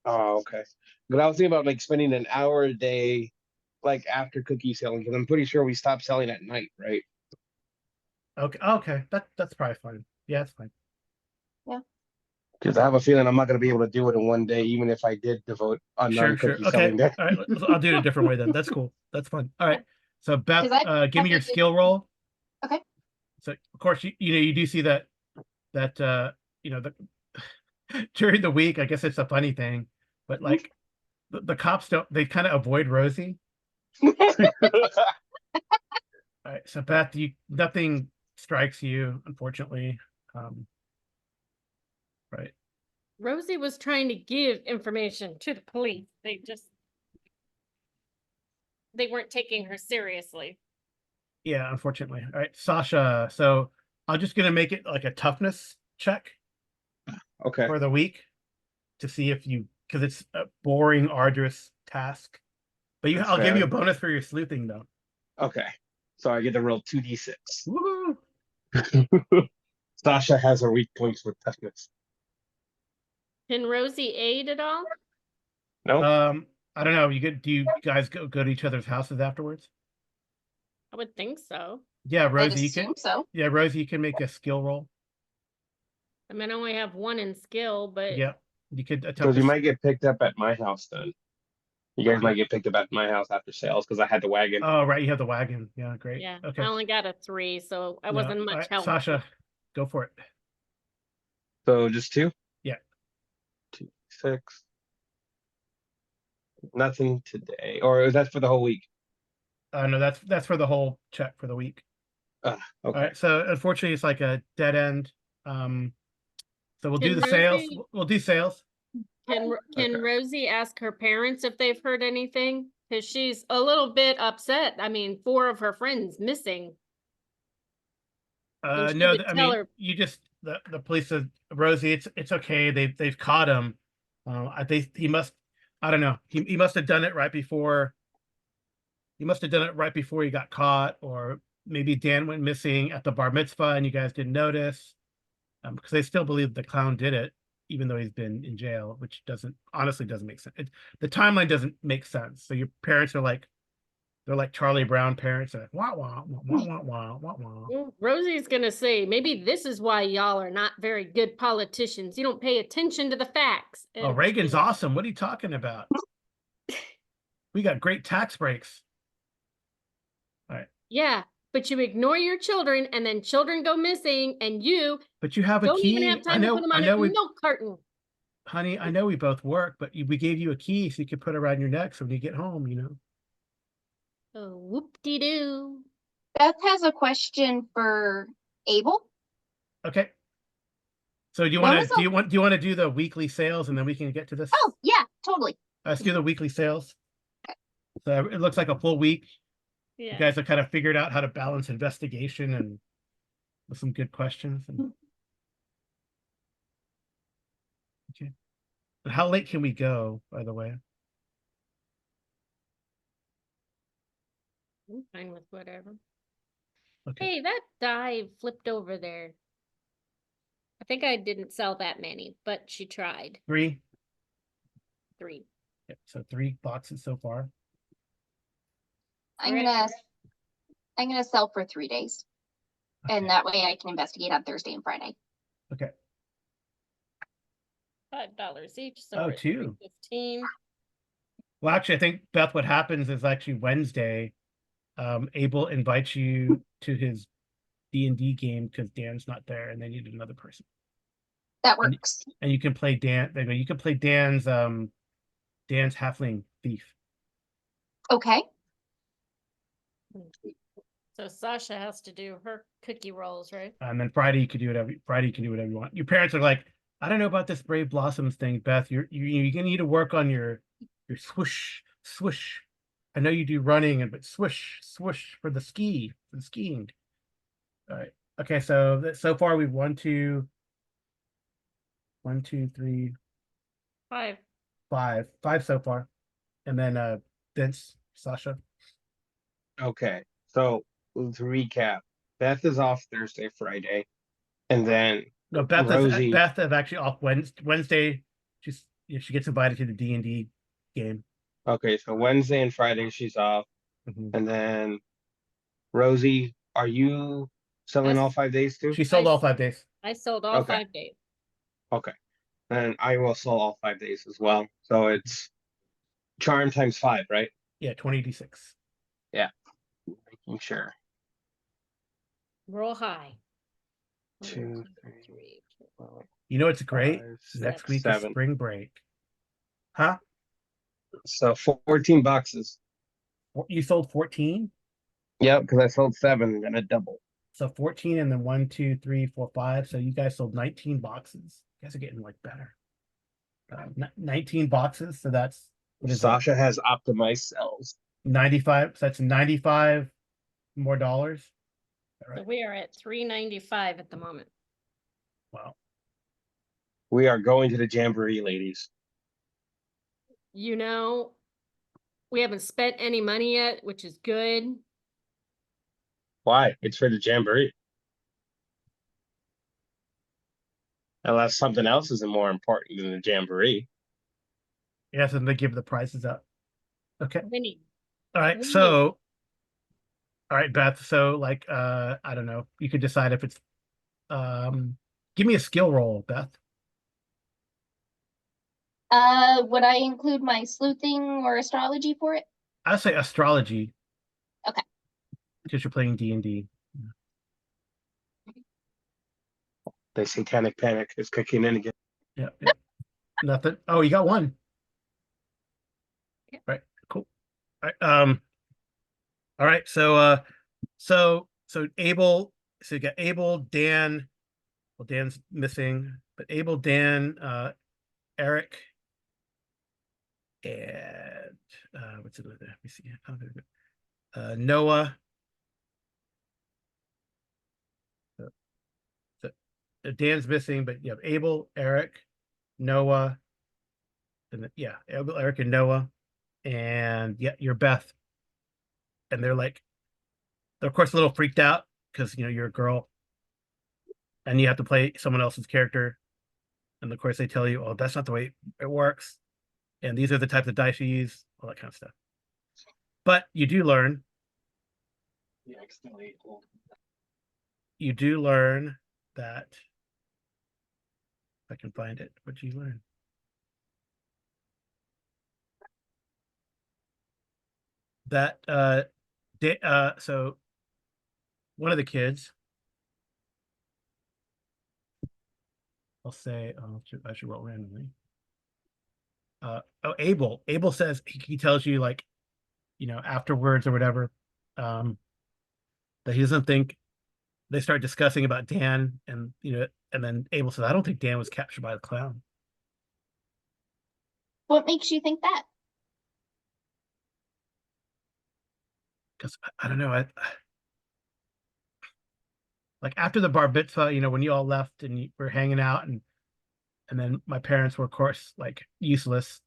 Oh, okay. But I was thinking about like spending an hour a day, like after cookie selling, because I'm pretty sure we stopped selling at night, right? Okay, that's probably fine. Yeah, that's fine. Yeah. Because I have a feeling I'm not going to be able to do it in one day, even if I did devote a non-cookie selling day. All right, I'll do it a different way then. That's cool. That's fun. All right. So Beth, give me your skill roll. Okay. So of course you do see that during the week, I guess it's a funny thing, but like the cops they kind of avoid Rosie All right, so Beth, nothing strikes you, unfortunately. Right. Rosie was trying to give information to the police. They weren't taking her seriously. Yeah, unfortunately. All right, Sasha. So I'm just gonna make it like a toughness check Okay. for the week to see if you, because it's a boring, arduous task. But That's I'll give you a fair. bonus for your sleuthing, though. Okay. So I get to roll 2d6. Woo! Sasha has her weak points with toughness. Can Rosie aid at all? Nope. I don't know. Do you guys go to each other's houses afterwards? I would think so. Yeah, I'd Rosie, you can. assume so. Yeah, Rosie, you can make a skill roll. I mean, I only have one in skill, but Yeah, you could attempt. Because you might get picked up at my house then. You guys might get picked up at my house after sales because I had the wagon. Oh, right, you have the wagon. Yeah, great. yeah, Okay. I only got a 3, so I No, wasn't all much right, help. Sasha, go for it. So just 2? Yeah. 2d6. Nothing today. Or is that for the whole week? No, that's for the whole check for the week. Okay. All right, so unfortunately, it's like a dead end. So we'll do Can the sales. Rosie- We'll do sales. Can Okay. Rosie ask her parents if they've heard anything? Because she's a little bit upset. I mean, 4 of her friends missing. And she No, would I tell mean, her- you just the police said, Rosie, it's okay. They've caught him. He must. I don't know. He must have done it right before. He must have done it right before he got caught, or maybe Dan went missing at the bar mitzvah and you guys didn't notice. Because they still believe the clown did it, even though he's been in jail, which honestly doesn't make sense. The timeline doesn't make sense. So your parents are like, they're like Charlie Brown parents. They're like, wah, wah, wah, wah, wah, wah, wah. Well, Rosie's gonna say, maybe this is why y'all are not very good politicians. You don't pay attention to the facts. Oh, And Reagan's awesome. What are you talking about? We got great tax breaks. yeah, but you ignore your children, and then children go missing, and you But you have a don't key. even have time to put them on a milk carton. Honey, I know we both work, but we gave you a key so you could put it around your neck so when you get home, you know. Oh, whoop-de-doo. Beth has a question for Abel. Okay. So do you When want was to do you want to do the weekly sales and then we can get to this? Oh, yeah, totally. Let's do the weekly sales. So it looks like a full week. Yeah. You guys have kind of figured out how to balance investigation and with some good questions. Okay. But how late can we go, by the way? I'm fine with whatever. Okay. Hey, that die flipped over there. I think I didn't sell that many, but she tried. 3. 3. Yep, so 3 boxes so far. I'm Right. gonna sell for 3 days. And that way I can investigate on Thursday and Friday. Okay. $5 each, so Oh, we're at 2. $3.15. Well, actually, I think, Beth, what happens is actually Wednesday, Abel invites you to his D&D game because Dan's not there and they need another person. That works. And you can play you can play Dan's halfling thief. Okay. So Sasha has to do her cookie rolls, right? And then Friday you can do whatever you want. Your parents are like, I don't know about this Brave Blossoms thing, Beth. You're gonna need to work on your swoosh, swoosh. I know you do running, but swoosh, swoosh for the skiing. All right. Okay, so far we've 1, 2, 3, 5. 5 so far. And then Vince, Sasha. Okay. So to recap, Beth is off Thursday, Friday, and then No, Beth Rosie. is actually off Wednesday. She gets invited to the D&D game. Okay, so Wednesday and Friday she's off, Mhm. and then Rosie, are you selling all 5 days too? She sold all 5 days. I sold all Okay. 5 days. Okay, then I will sell all 5 days as well. So it's charm times 5, right? Yeah, 20d6. Making sure. Roll high. 2, 3, 3, 4. 4, You know what's great? 5, 6, Next week is 7. spring break. Huh? So 14 boxes. You sold 14? Yep, because I sold 7 and a double. So 14 and then 1, 2, 3, 4, 5. So you guys sold 19 boxes. You guys are getting like better. 19 boxes. So that's what is that? Sasha has optimized sales. 95. So that's 95 more dollars. All So right. we are at 395 at the moment. Wow. We are going to the jamboree, ladies. You know, we haven't spent any money yet, which is good. Why? It's for the jamboree. Unless something else is more important than the jamboree. Yes, and they give the prices up. Okay. Winning. All right. Winning. So, all right, Beth. So, like, I don't know. You could decide if it's, give me a skill roll, Beth. Would I include my sleuthing or astrology for it? I'd say astrology. Okay. Because you're playing D&D. The satanic panic is kicking in again. Yeah. Nothing. Oh, you got one. Yeah. Right. Cool. All right. All right. So Abel. So you got Abel, Dan. Well, Dan's missing, but Abel, Dan, Eric, and what's it? Let me see. Noah. So Dan's missing, but you have Abel, Eric, Noah, and yeah, Abel, Eric, and Noah, and yeah, you're Beth, and they're of course a little freaked out because you're a girl, and you have to play someone else's character, and of course they tell you, oh, that's not the way it works, and these are the types of dice you use, all that kind of stuff. But you do learn. You do learn that. If I can find it, what do you learn? That so one of the kids, I'll say, I should roll randomly. Abel. Abel says he tells you afterwards or whatever, that he doesn't think. They start discussing about Dan, and and then Abel says, I don't think Dan was captured by the clown. What makes you think that? Because I don't know, like after the bar mitzvah, when you all left and you were hanging out, and then my parents were, of course, like useless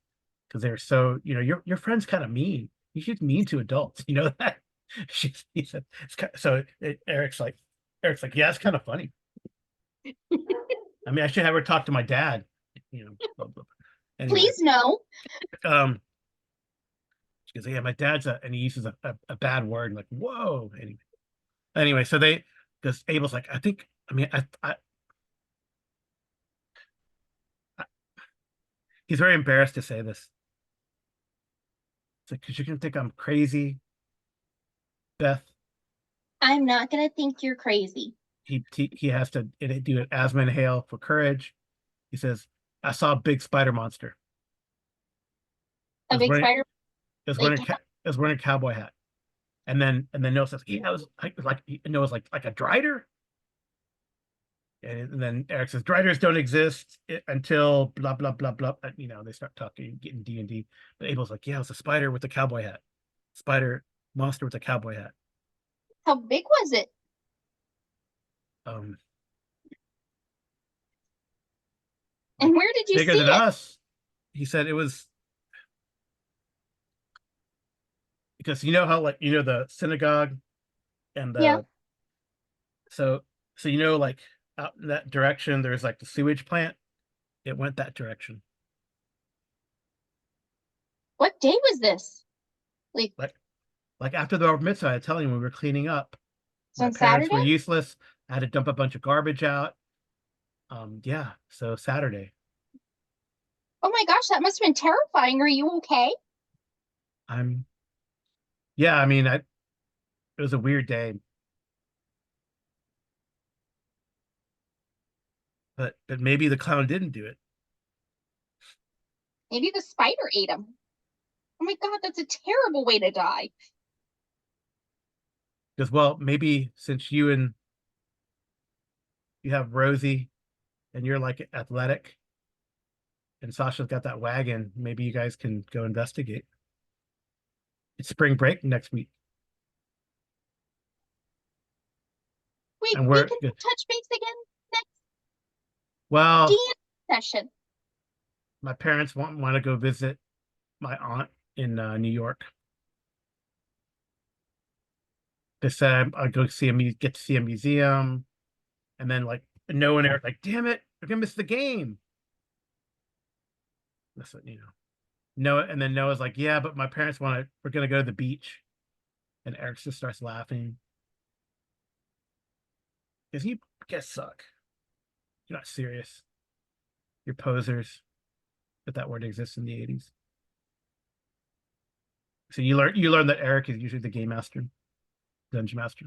because they're so, your friend's kind of mean. She's mean to adults, you know that. He said, Eric's like, yeah, it's kind of funny. I mean, I should have her talk to my dad, blah, blah. Anyway, Please no. she goes, yeah, my dad's and he uses a bad word, like, whoa. Anyway, so because Abel's like, I think, I mean, he's very embarrassed to say this. It's like, because you're gonna think I'm crazy, Beth. I'm not gonna think you're crazy. He has to do an asthma inhale for courage. He says, I saw a big spider monster. A big spider. It was wearing a cowboy hat. And then Noah says, yeah, it was like Noah's like a drider. And then Eric says, driders don't exist until blah blah blah blah. They start talking, getting D&D. But Abel's like, yeah, it was a spider with a cowboy hat. Spider monster with a cowboy hat. How big was it? And where did you bigger see than it? us. He said it was because how the synagogue and the Yeah. so like out in that direction there's like the sewage plant. It went that direction. What day was this? Like after the bar mitzvah, I tell you, when we were cleaning up, So my on parents were Saturday? useless. I had to dump a bunch of garbage out. Yeah, so Saturday. Oh my gosh, that must have been terrifying. Are you okay? Yeah, I mean, it was a weird day. But maybe the clown didn't do it. Maybe the spider ate him. Oh my god, that's a terrible way to die. Because, well, maybe since you have Rosie and you're like athletic and Sasha's got that wagon, maybe you guys can go investigate. It's spring break next week. And We we're can good. touch base again next Well, DM session. my parents want to go visit my aunt in New York. They said I'll go see get to see a museum, and then like Noah and Eric like, damn it, we're gonna miss the game. That's what, Noah, and then Noah's like, yeah, but my parents we're gonna go to the beach, and Eric just starts laughing because you guys suck. You're not serious. You're posers. If that word exists in the 80s. So you learn that Eric is usually the game master, dungeon master.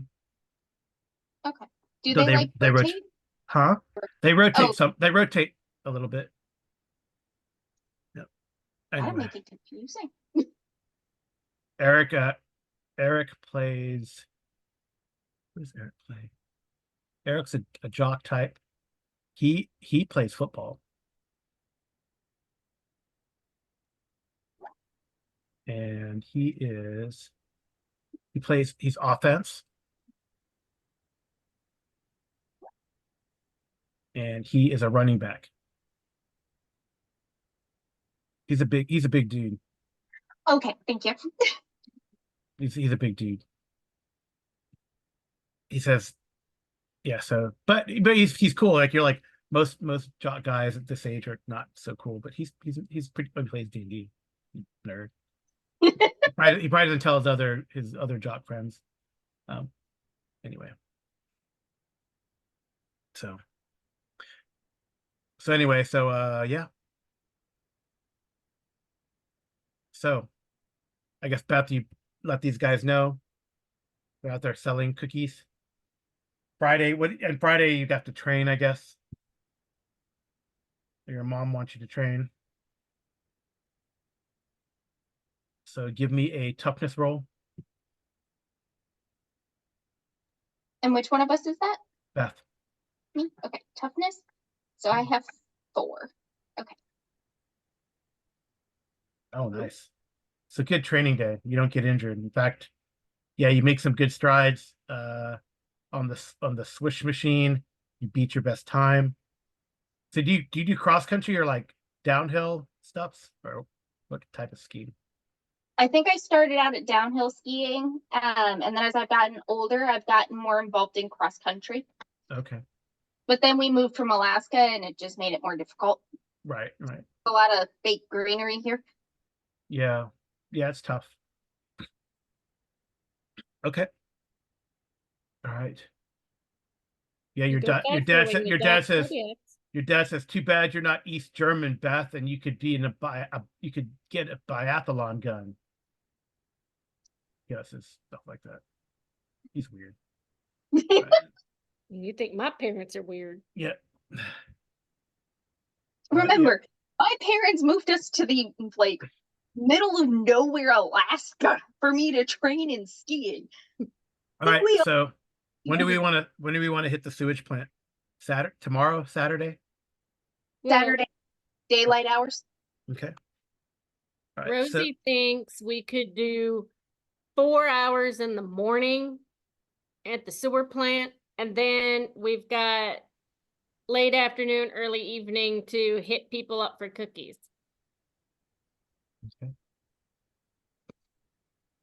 Okay. Do So they like they rotate? Huh? They rotate Oh. They rotate a little bit. Yep. That'll Anyway, make it confusing. Eric plays. What does Eric play? Eric's a jock type. He plays football. And he's offense. And he is a running back. He's a big dude. Okay, thank you. He's a big dude. He says, yeah, so but he's cool. Like you're like most jock guys at this age are not so cool, but he's pretty he plays D&D. Nerd. He probably doesn't tell his other jock friends. Anyway. So anyway, yeah. So I guess Beth, you let these guys know they're out there selling cookies. Friday you have to train, I guess. Your mom wants you to train. So give me a toughness roll. And which one of us is that? Beth. Me? Okay, toughness. So I have 4. Okay. Oh, nice. It's a good training day. You don't get injured. In fact, yeah, you make some good strides on the swish machine. You beat your best time. So do you do cross country or like downhill stuffs, or what type of skiing? I think I started out at downhill skiing, and then as I've gotten older, I've gotten more involved in cross country. Okay. But then we moved from Alaska, and it just made it more difficult. Right. A lot of fake greenery here. Yeah, it's tough. Okay. All right. Yeah, your dad says too bad you're not East German, Beth, and you could be you could get a biathlon gun. Yes, it's stuff like that. He's weird. Right. You think my parents are weird? Yeah. Remember, my parents moved us to the middle of nowhere, Alaska, for me to train in skiing. All right. So when do we want to hit the sewage plant? Tomorrow, Saturday? Saturday, daylight hours. Okay. All right, Rosie thinks we could do 4 hours in the morning at the sewer plant, and then we've got late afternoon, early evening to hit people up for cookies. Okay.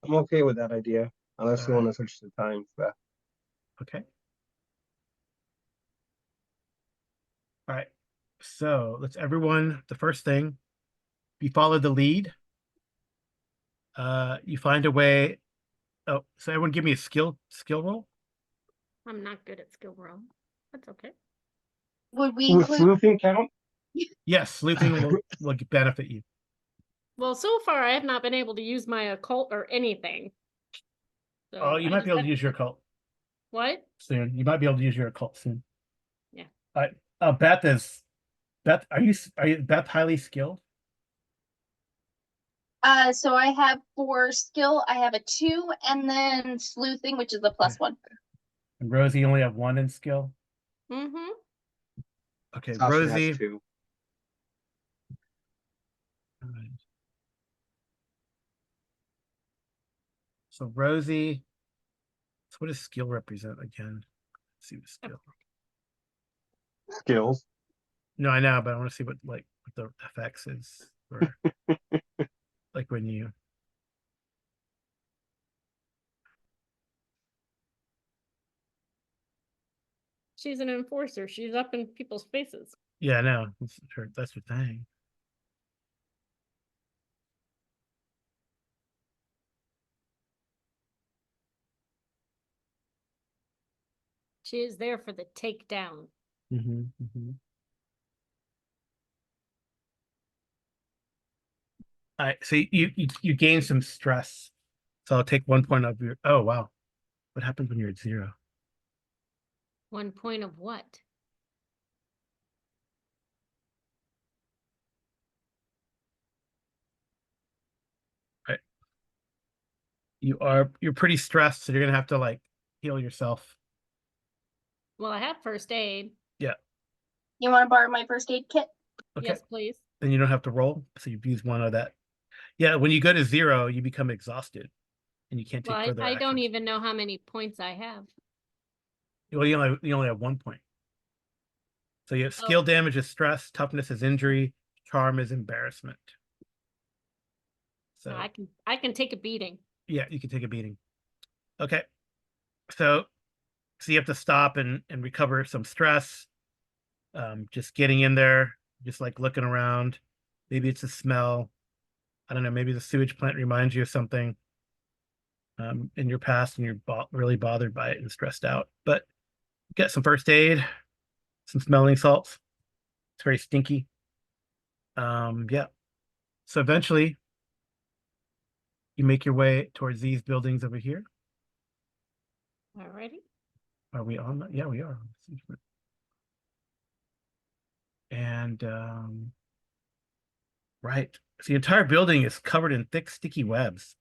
I'm okay with that idea, unless you want to switch the times. But Okay. All right. So let's the first thing, you follow the lead. You find a way. Oh, so everyone give me a skill roll. I'm not good at skill roll. That's okay. Would we would include? sleuthing count? Yes, sleuthing will benefit you. Well, so far I have not been able to use my occult or anything. So Oh, you might be able to use your occult What? soon. You might be able to use your occult soon. Yeah. All right. Beth, are you Beth highly skilled? So I have for skill, I have a 2, and then sleuthing, which is a +1. And Rosie, you only have 1 in skill. Mm-hmm. Okay, Sasha has Rosie. 2. All right. So Rosie, so what does skill represent again? Let's see the skill. Skills. No, I know, but I want to see what what the effects is, or like when you. She's an enforcer. She's up in people's faces. Yeah, I know. That's her thing. She is there for the takedown. Mm-hmm, mm-hmm. All right, so you gain some stress. So I'll take 1 point of your. Oh wow, what happens when you're at 0? 1 point of what? Right. You're pretty stressed, so you're gonna have to like heal yourself. Well, I have first aid. Yeah. You want to borrow my first aid kit? Okay. Yes, please. Then you don't have to roll, so you've used 1 of that. Yeah, when you go to 0, you become exhausted, and you can't take Well, further I don't actions. even know how many points I have. Well, you only have 1 point. So you have skill damage is stress, toughness is injury, charm is embarrassment. So I can take a beating. yeah, you can take a beating. Okay. So you have to stop and recover some stress. Just getting in there, just like looking around. Maybe it's a smell. I don't know, maybe the sewage plant reminds you of something in your past and you're really bothered by it and stressed out. But get some first aid, some smelling salts. It's very stinky. Yeah. So eventually you make your way towards these buildings over here. Alrighty. Are we on that? Yeah, we are. And right. So the entire building is covered in thick, sticky webs.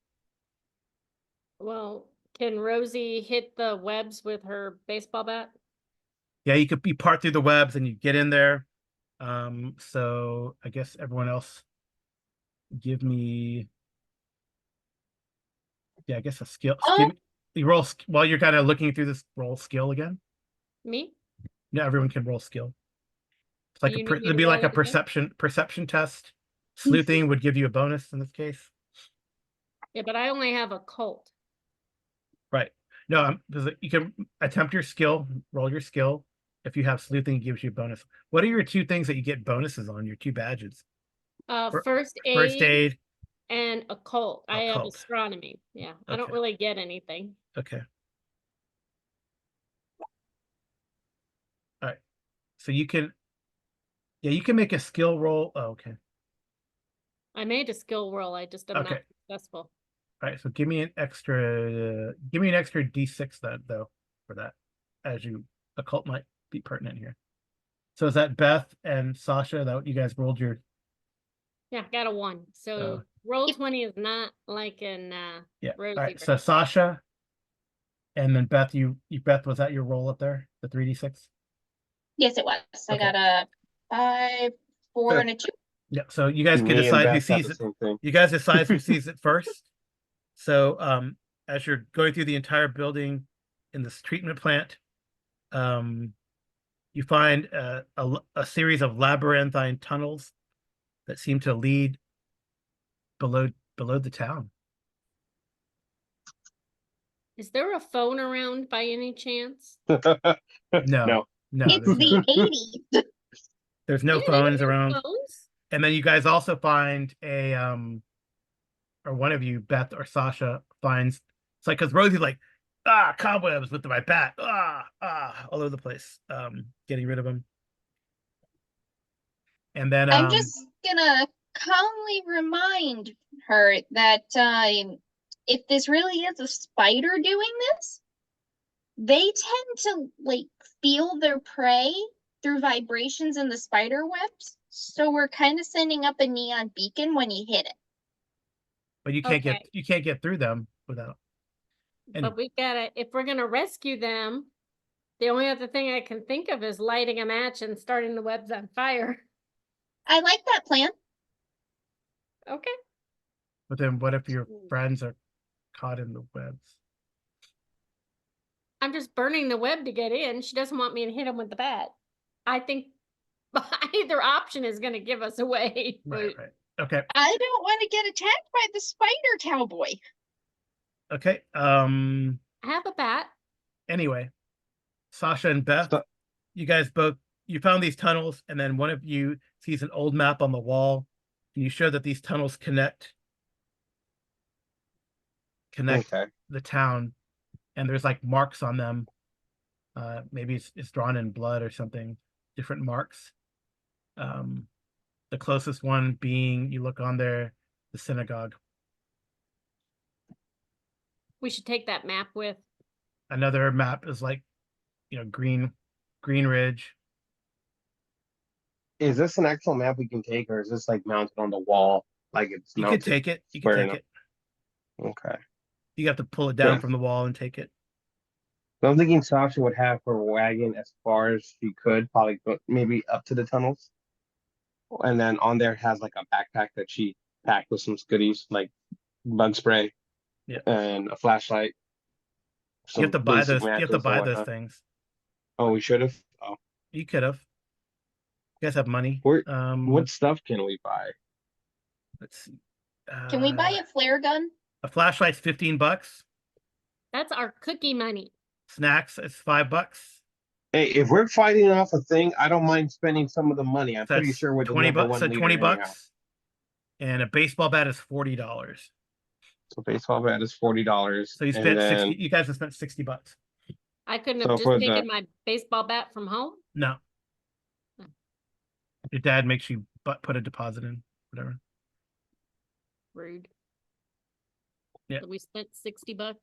Well, can Rosie hit the webs with her baseball bat? Yeah, you part through the webs and you get in there. So I guess everyone else give me, yeah, I guess a skill. You roll while you're kind of looking through this, roll skill again. Me? Yeah, everyone can roll skill. It's like You need me it'd to be like roll a again? perception test. Sleuthing would give you a bonus in this case. Yeah, but I only have a Colt. Right. No, you can attempt your skill, roll your skill. If you have sleuthing, it gives you a bonus. What are your 2 things that you get bonuses on, your 2 badges? First First aid. and a Colt. I have Occult. astronomy. Yeah, I don't Okay. really get anything. Okay. All right. So you can make a skill roll. Oh, okay. I made a skill roll. I just am not successful. All right. So give me an extra D6 though for that, as occult might be pertinent here. So is that Beth and Sasha that you guys rolled your? Yeah, got a 1. So roll 20 is not like in Yeah. Rosie. All right. So Sasha, and then Beth, Beth, was that your roll up there? The 3D6? Yes, it was. I got a 5, 4, and a 2. Yeah. So you guys can Me and decide who Beth got sees the it. same thing. You guys decide who sees it first. So as you're going through the entire building in this treatment plant, you find a series of labyrinthine tunnels that seem to lead below the town. Is there a phone around by any chance? No. No. It's There's the no, 80s. there's no Yeah, they phones have around. phones. And then you guys also find or one of you, Beth or Sasha, finds, it's like, because Rosie's like, cobwebs with my bat, all over the place, getting rid of them. And then I'm just gonna calmly remind her that if this really is a spider doing this, they tend to like feel their prey through vibrations in the spider webs. So we're kind of sending up a neon beacon when you hit it. but you can't Okay. get through them without. And But we gotta, if we're gonna rescue them, the only other thing I can think of is lighting a match and starting the webs on fire. I like that plan. Okay. but then what if your friends are caught in the webs? I'm just burning the web to get in. She doesn't want me to hit him with the bat. I think either option is gonna give us away. Right. Okay. I don't want to get attacked by the spider cowboy. Okay. I have a bat. Anyway, Sasha and Beth, So- you guys both, you found these tunnels, and then one of you sees an old map on the wall. Can you show that these tunnels connect Okay. the town, and there's like marks on them? Maybe it's drawn in blood or something, different marks. The closest one being, you look on there, the synagogue. We should take that map with. Another map is like, Green Ridge. Is this an actual map we can take, or is this like mounted on the wall? Like it's You mounted? could take it. You square could take enough? it. Okay. You have to pull it down Yeah. from the wall and take it. So I'm thinking Sasha would have her wagon as far as she could, probably maybe up to the tunnels. And then on there has like a backpack that she packed with some goodies like bug spray, Yeah. and a flashlight. You have to some buy basic those. You have to matches and buy those whatnot. things. Oh, we should have. Oh, You could have. You guys have money. Where- Um, what stuff can we buy? Let's see. Can we buy a flare gun? a flashlight's $15. That's our cookie money. Snacks is $5. Hey, if we're fighting off a thing, I don't mind spending some of the money. I'm So pretty that's sure we're the 20 number bucks. one So leader 20 anyhow. bucks. And a baseball bat is $40. So baseball bat is $40. So you and spent then, 60. You guys have spent $60. I couldn't So have just for taken my baseball bat from home. No. Your dad makes you put a deposit in, whatever. Rude. Yeah. So we spent $60.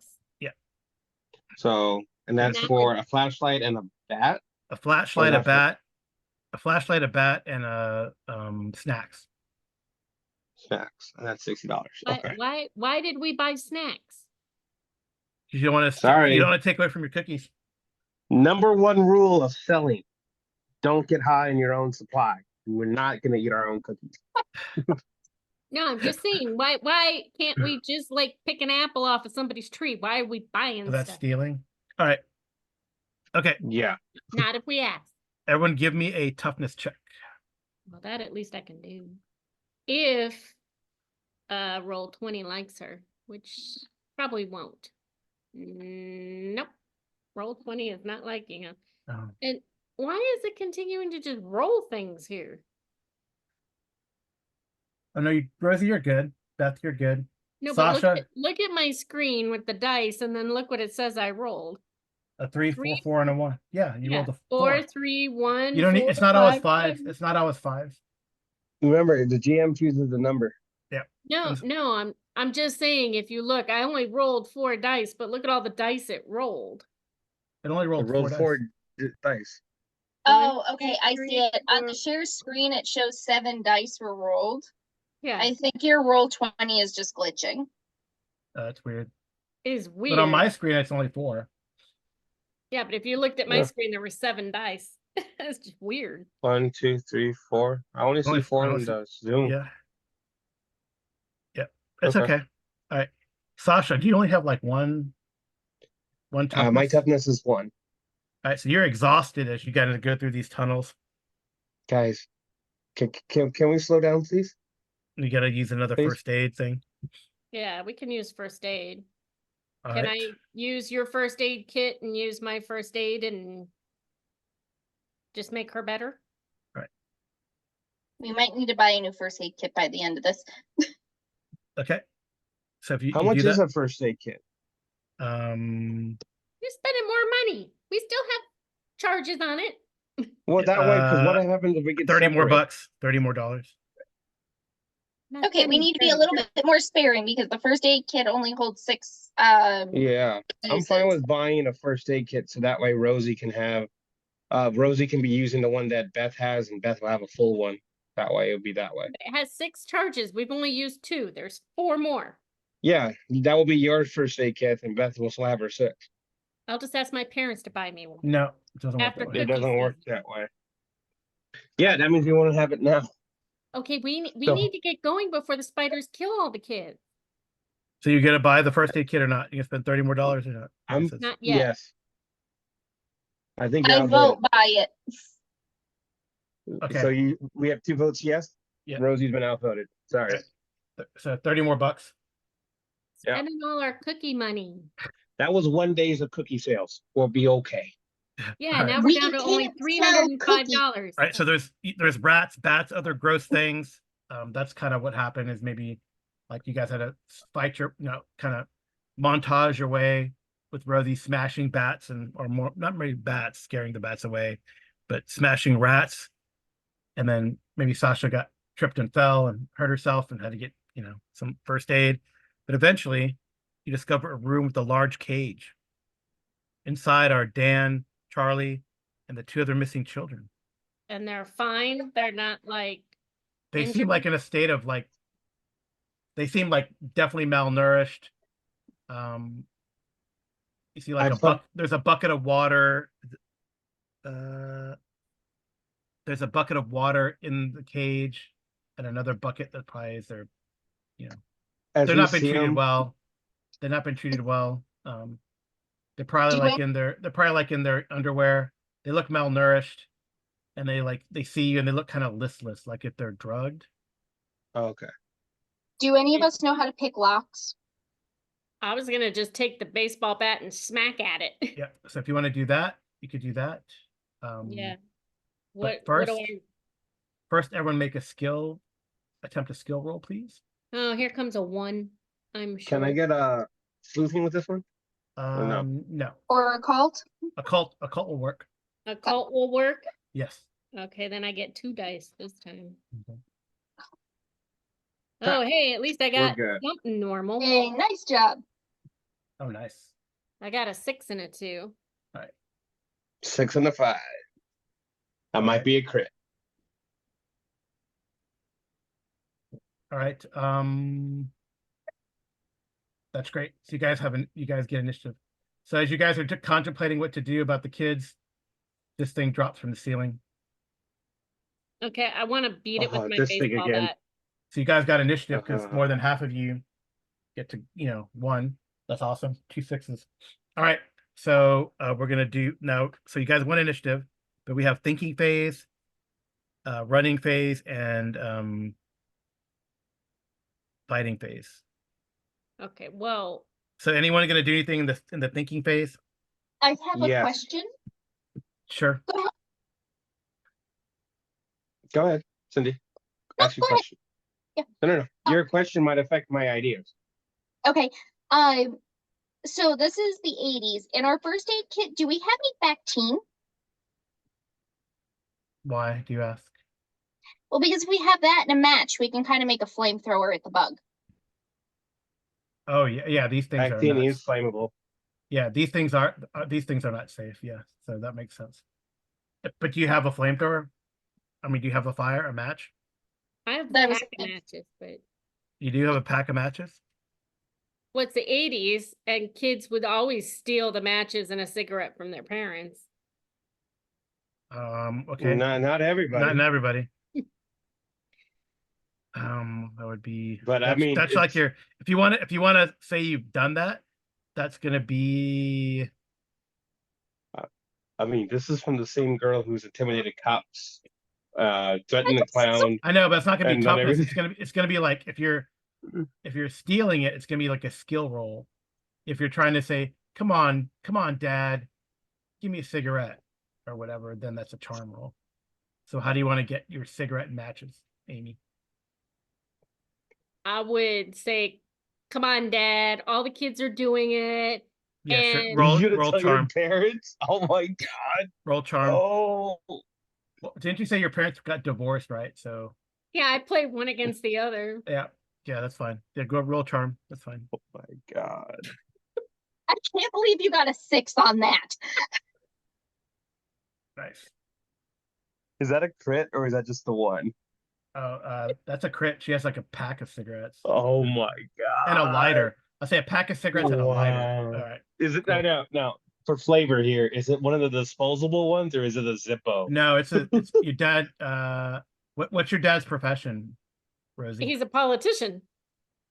So, and that's Now for a flashlight and a bat. A flashlight, a that's what- bat, and snacks. Snacks, and that's $60. Okay. Why did we buy snacks? You don't want to. Sorry. You don't want to take away from your cookies. Number one rule of selling: don't get high in your own supply. We're not gonna eat our own cookies. No, I'm just saying, why can't we just like pick an apple off of somebody's tree? Why are we buying So that's stuff? stealing. All right. Okay. Yeah. Not if we ask. Everyone, give me a toughness check. Well, that at least I can do. If roll 20 likes her, which probably won't. Nope. Roll 20 is not liking her. Oh. And why is it continuing to just roll things here? Oh no, Rosie, you're good. Beth, you're good. No, but Sasha, look at my screen with the dice and then look what it says I rolled. a 3, 4, 4, and a 1. Yeah, you rolled a 4, 4. 3, 1. You don't need. 4, It's not always 5, fives. 7. It's not always fives. Remember, the GM chooses the number. No, I'm just saying if you look, I only rolled 4 dice, but look at all the dice it rolled. It only It rolled rolled 4 dice. Oh, One, okay, two, I three, see it. On the four. share screen, it shows 7 dice were rolled. Yeah, I think your roll 20 is just glitching. That's weird. it is weird. But on my screen, it's only 4. Yeah, but if you looked at my Yeah. screen, there were 7 dice. It's just weird. 1, 2, 3, 4. I only see Only- 4 I in only the Zoom. Yeah. Yep. It's Okay. okay. All right. Sasha, do you only have like one toughness? My toughness is 1. All right, so you're exhausted as you got to go through these tunnels. Guys, can we slow down, please? You got to use another Please. first aid thing. Yeah, we can use first aid. All Can right. I use your first aid kit and use my first aid and just make her better? We might need to buy a new first aid kit by the end of this. Okay. So if you, How you much do is that, a first aid kit? You're spending more money. We still have charges on it. Well, that way, because what happens if we get 30 more separate? bucks, $30 more. Not Okay, we spending need to be a 30. little bit more sparing because the first aid kit only holds 6 Yeah, I'm fine with buying a first aid kit so that way Rosie can have, Rosie can be using the one that Beth has, and Beth will have a full one. That way, it'll be that way. It has 6 charges. We've only used 2. There's 4 more. Yeah, that will be your first aid kit, and Beth will still have her 6. I'll just ask my parents to buy me one. No, it doesn't work After that way. It cookie doesn't work season. that way. Yeah, that means you want to have it now. Okay, we So- need to get going before the spiders kill all the kids. So you gonna buy the first aid kit or not? You gonna spend $30 more or not? I'm This is- Not yet. yes. I think you're I outvoted. vote by it. Okay. So we have 2 votes yes. Yeah. Rosie's been outvoted. Sorry. Okay. So 30 more bucks. Yeah. Spending all our cookie money. That was 1 days of cookie sales. We'll be okay. Yeah, All right. now we're We down to only can't $305. All right, so there's rats, bats, other gross things. That's kind of what happened is maybe like you guys had to fight your, kind of montage your way with Rosie smashing bats or more, not really bats, scaring the bats away, but smashing rats. And then maybe Sasha got tripped and fell and hurt herself and had to get, some first aid. But eventually you discover a room with a large cage. Inside are Dan, Charlie, and the 2 other missing children. And they're fine. They're not like They injured? seem like in a state of they seem like definitely malnourished. You see like there's a bucket of water. There's a bucket of water in the cage and another bucket that probably is their, As they're we not been see treated them, well. They're not been treated well. They're probably Do like they're probably like in their underwear. They look malnourished and they see you and they look kind of listless, like if they're drugged. oh, okay. Do any of us know how to pick locks? I was gonna just take the baseball bat and smack at it. Yeah. So if you want to do that, you could do that. Yeah. But What do first everyone make attempt a skill roll, please. Oh, here comes a 1. I'm sure. Can I get a sleuthing with this one? no? No. Or a cult? Occult will work. A cult will work? Yes. Okay, then I get 2 dice this time. Okay. Oh, hey, at least I We're got good. something normal. Hey, nice job. Oh, nice. I got a 6 and a 2. 6 and a 5. That might be a crit. All right. That's great. So you guys get initiative. So as you guys are contemplating what to do about the kids, this thing drops from the ceiling. Okay, I want to beat it with my This thing baseball again. bat. So you guys got initiative because more than half of you get to, 1. That's awesome. 2 6s. All right. So we're gonna do now. So you guys won initiative, but we have thinking phase, running phase, and fighting phase. Okay, well, So anyone gonna do anything in the thinking phase? I have a Yes. question. Sure. Go ahead, Cindy. Ask your go ahead. question. Yeah. No. Your question might affect my ideas. Okay. So this is the 80s. In our first aid kit, do we have any Bactine? Why do you ask? Well, because if we have that in a match, we can kind of make a flamethrower at the bug. Oh yeah. These things are Actinium nuts. is flammable. Yeah, these things are not safe. Yeah, so that makes sense. But do you have a flamethrower? I mean, do you have a match? I have That a was pack of it. matches, but You do have a pack of matches? what's the 80s and kids would always steal the matches and a cigarette from their parents. Okay. Not everybody. Not everybody. That would be. But I mean, that's like if you want to say you've done that, that's gonna be. I mean, this is from the same girl who's intimidated cops, threatened the clown. I know, but it's not gonna be And not toughness. everything. It's gonna be like if you're stealing it, it's gonna be like a skill roll. If you're trying to say, come on, Dad, give me a cigarette or whatever, then that's a charm roll. So how do you want to get your cigarette and matches, Amy? I would say, come on, Dad, all the kids are doing it. Yeah, sure. And- Roll You're gonna tell charm. your parents? Oh my god. Roll charm. Oh. Well, didn't you say your parents got divorced, right? So Yeah, I play one against the other. yeah, that's fine. Yeah, go roll charm. That's fine. Oh my god. I can't believe you got a 6 on that. Nice. Is that a crit or is that just the one? That's a crit. She has like a pack of cigarettes Oh my and a god. lighter. I'll say a pack of cigarettes and a lighter. Wow. All right. Is it Cool. no, for flavor here? Is it one of the disposable ones or is it a Zippo? No, it's your dad. What's your dad's profession, Rosie? He's a politician.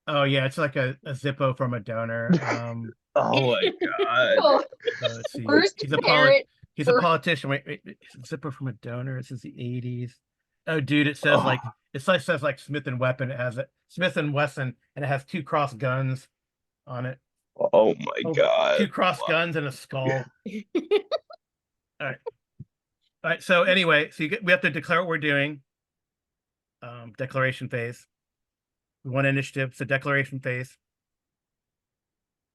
Oh yeah, it's like a Zippo from a donor. Oh my god. Oh, So let's see. first He's a parrot. he's a for- politician. Wait, Zippo from a donor. This is the 80s. Oh, dude, it says like says like Smith and Weapon. It has it Smith and Wesson, and it has 2 cross guns on it. Oh my god. 2 cross guns and a skull. All right. So anyway, we have to declare what we're doing. Declaration phase. We want initiative. So declaration phase.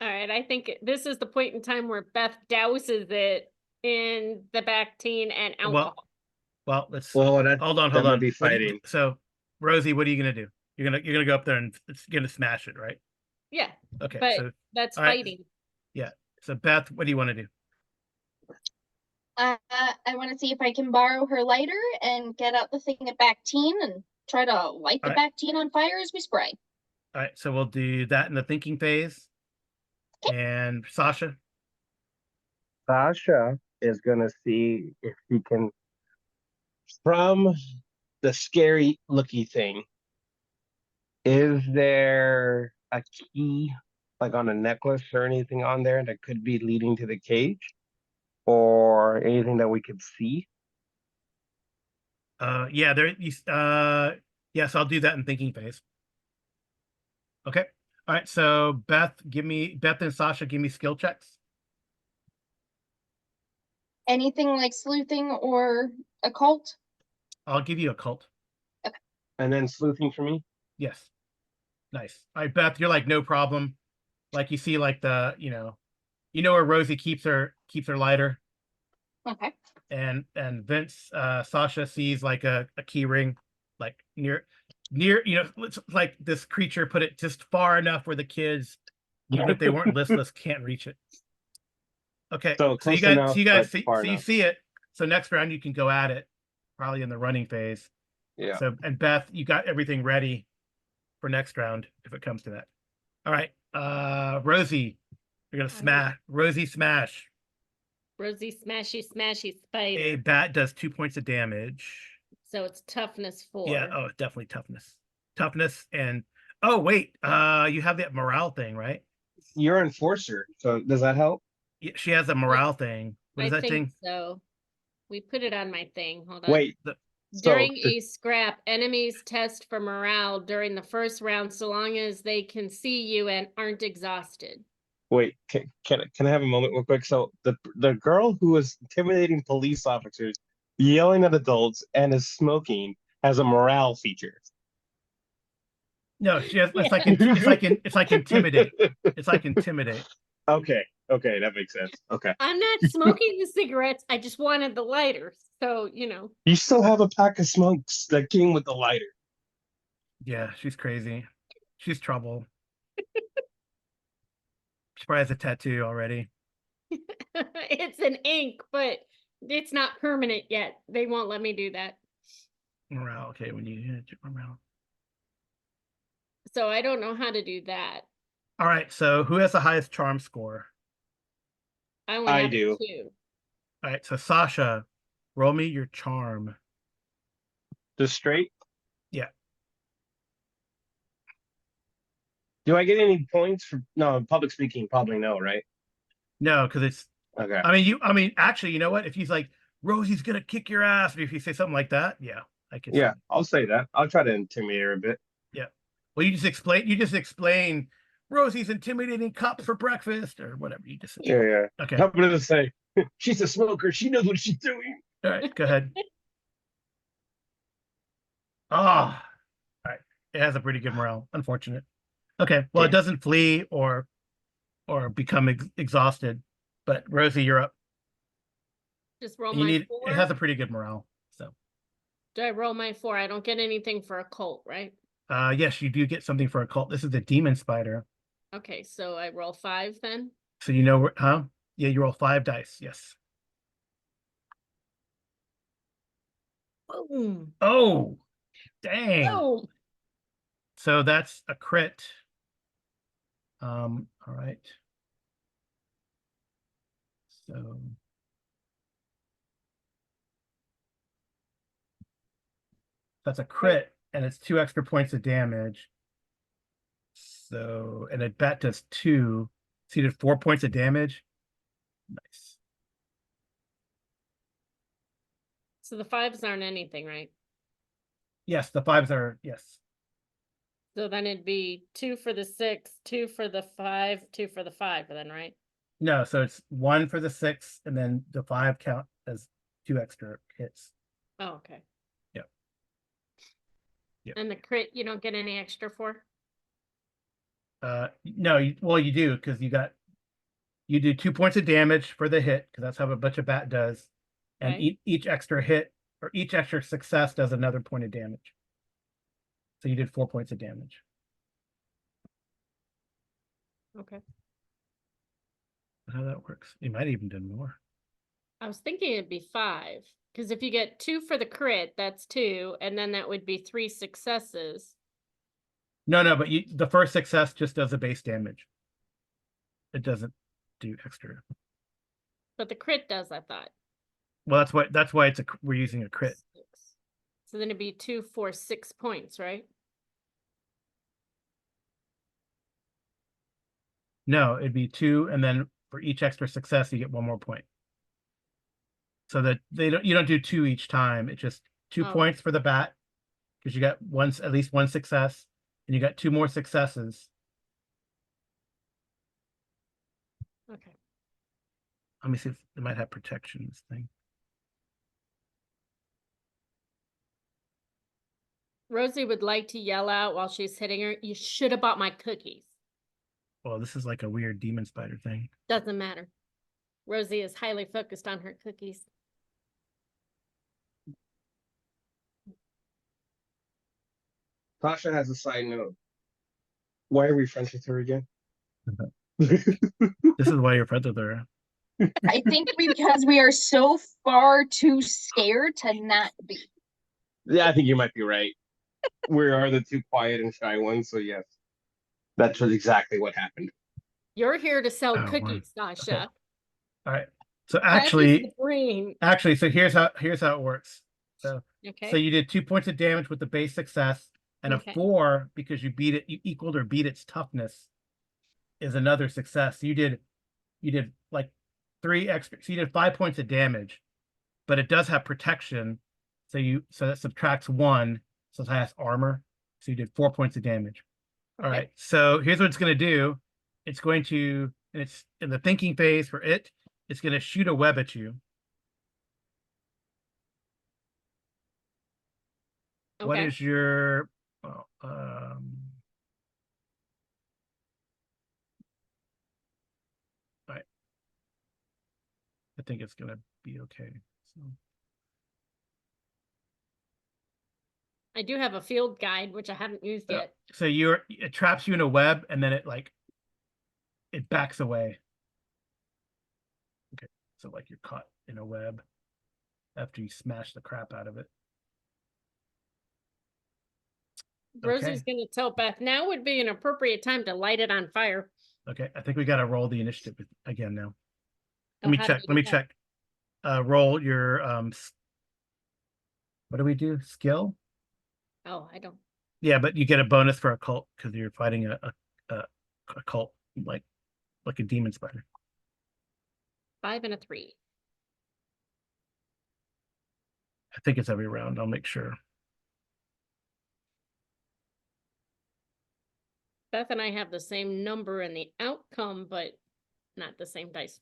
All right, I think this is the point in time where Beth douses it in the Bactine and alcohol. Well, let's Well, hold on. that might On. be What do fighting. so, Rosie, what are you gonna do? You're gonna go up there and it's gonna smash it, right? Yeah, Okay. but So that's all right. fighting. Yeah. So Beth, what do you want to do? I want to see if I can borrow her lighter and get out the thing of Bactine and try to light the Bactine on fire as we spray. All right. So we'll do that in the thinking phase. And Sasha. Sasha is gonna see if she can, from the scary looky thing, is there a key like on a necklace or anything on there that could be leading to the cage, or anything that we could see? Yeah, yes, I'll do that in thinking phase. Okay. All right. So Beth and Sasha, give me skill checks. Anything like sleuthing or occult? I'll give you a cult. And then sleuthing for me. Yes. Nice. All right, Beth, you're like no problem. Like you see like you know where Rosie keeps her lighter. Okay. And Vince, Sasha sees like a key ring, like near, it's like this creature put it just far enough where the kids, even if they weren't listless, can't reach it. Okay, So you close guys, enough, but far you enough. see it. So next round you can go at it, probably in the running phase. Yeah. So and Beth, you got everything ready for next round if it comes to that. All right, Rosie, you're gonna smash. Rosie smash. Rosie smashy spider. A bat does 2 points of damage. So it's toughness 4. Yeah, oh, definitely toughness. And oh wait, you have that morale thing, right? You're enforcer, so does that help? Yeah, she has a morale thing. What is I that think thing? so. We put it on my thing. Hold on. Wait, During a scrap, enemies test for morale during the first round so long as they can see you and aren't exhausted. wait, can I have a moment real quick? So the girl who is intimidating police officers, yelling at adults, and is smoking has a morale feature. No, she has. It's like intimidate. It's like intimidate. Okay, that makes sense. Okay. I'm not smoking the cigarettes. I just wanted the lighter. So, You still have a pack of smokes that came with the lighter. Yeah, she's crazy. She's trouble. She probably has a tattoo already. It's an ink, but it's not permanent yet. They won't let me do that. Morale. Okay, when you hit morale. So I don't know how to do that. All right, so who has the highest charm score? I only have 2. All right, so Sasha, roll me your charm. Just straight? Yeah. Do I get any points for public speaking? Probably no, right? No, because it's okay. I mean, actually, you know what? If he's like, Rosie's gonna kick your ass, if you say something like that, yeah, I can. Yeah, I'll say that. I'll try to intimidate her a bit. Yeah. Well, you just explain Rosie's intimidating cops for breakfast or whatever. You just Yeah. Okay. I'm gonna say she's a smoker. She knows what she's doing. All right, go ahead. All right. It has a pretty good morale. Unfortunate. Okay. Well, it doesn't flee or become exhausted. But Rosie, you're up. Just roll my 4. It has a pretty good morale. So. Do I roll my 4? I don't get anything for a cult, right? Yes, you do get something for a cult. This is a demon spider. Okay, so I roll 5 then. So you know huh? Yeah, you roll 5 dice. Yes. Boom. Oh, Dang. Oh, So that's a crit. All right. So that's a crit, and it's 2 extra points of damage. So, and it bat does 2. So you did 4 points of damage. Nice. so the 5s aren't anything, right? Yes, the 5s are, yes. So then it'd be 2 for the 6, 2 for the 5, 2 for the 5 then, right? No, so it's 1 for the 6, and then the 5 count as 2 extra hits. Oh, okay. Yep. Yep. And the crit, you don't get any extra for? No, well, you do, because you do 2 points of damage for the hit, because that's how a bunch of bat does. And Okay. each extra hit or each extra success does another point of damage. So you did 4 points of damage. Okay. How that works. You might even do more. I was thinking it'd be 5, because if you get 2 for the crit, that's 2, and then that would be 3 successes. No, but the first success just does a base damage. It doesn't do extra. But the crit does, I thought. Well, that's why we're using a crit. 6. So then it'd be 2 for 6 points, right? No, it'd be 2, and then for each extra success, you get 1 more point. So that you don't do 2 each time. It's just 2 Oh. points for the bat, because you got at least 1 success, and you got 2 more successes. Okay. Let me see if it might have protection, this thing. Rosie would like to yell out while she's hitting her, "You should have bought my cookies." Well, this is like a weird demon spider thing. Doesn't matter. Rosie is highly focused on her cookies. Tasha has a side note. Why are we friends with her again? This is why you're friends with her. I think because we are so far too scared to not be. Yeah, I think you might be right. We are the 2 quiet and shy ones, so yes. That's exactly what happened. You're here to sell Oh, cookies, Sasha. Okay. All right. So That is actually, the brain. so here's how it works. So Okay. you did 2 points of damage with the base success, and Okay. a 4 because you equaled or beat its toughness is another success. So you did like 3 extra. So you did 5 points of damage, but it does have protection. So that subtracts 1. So it has armor. So you did 4 points of damage. Okay. All right. So here's what it's going to do. It's going to, and it's in the thinking phase for it. It's going to shoot a web at you. What Okay. is your, right. I think it's going to be okay. So I do have a field guide, which I haven't used yet. so it traps you in a web, and then it backs away. Okay. So like you're caught in a web after you smash the crap out of it. Rosie's going to tell Beth now would be an appropriate time to light it on fire. Okay. I think we got to roll the initiative again now. Oh, Let me how check. do Let you me do check. Roll your what do we do? Skill? that? Oh, I don't. Yeah, but you get a bonus for a cult because you're fighting a cult like a demon spider. 5 and a 3. I think it's every round. I'll make sure. Beth and I have the same number in the outcome, but not the same dice.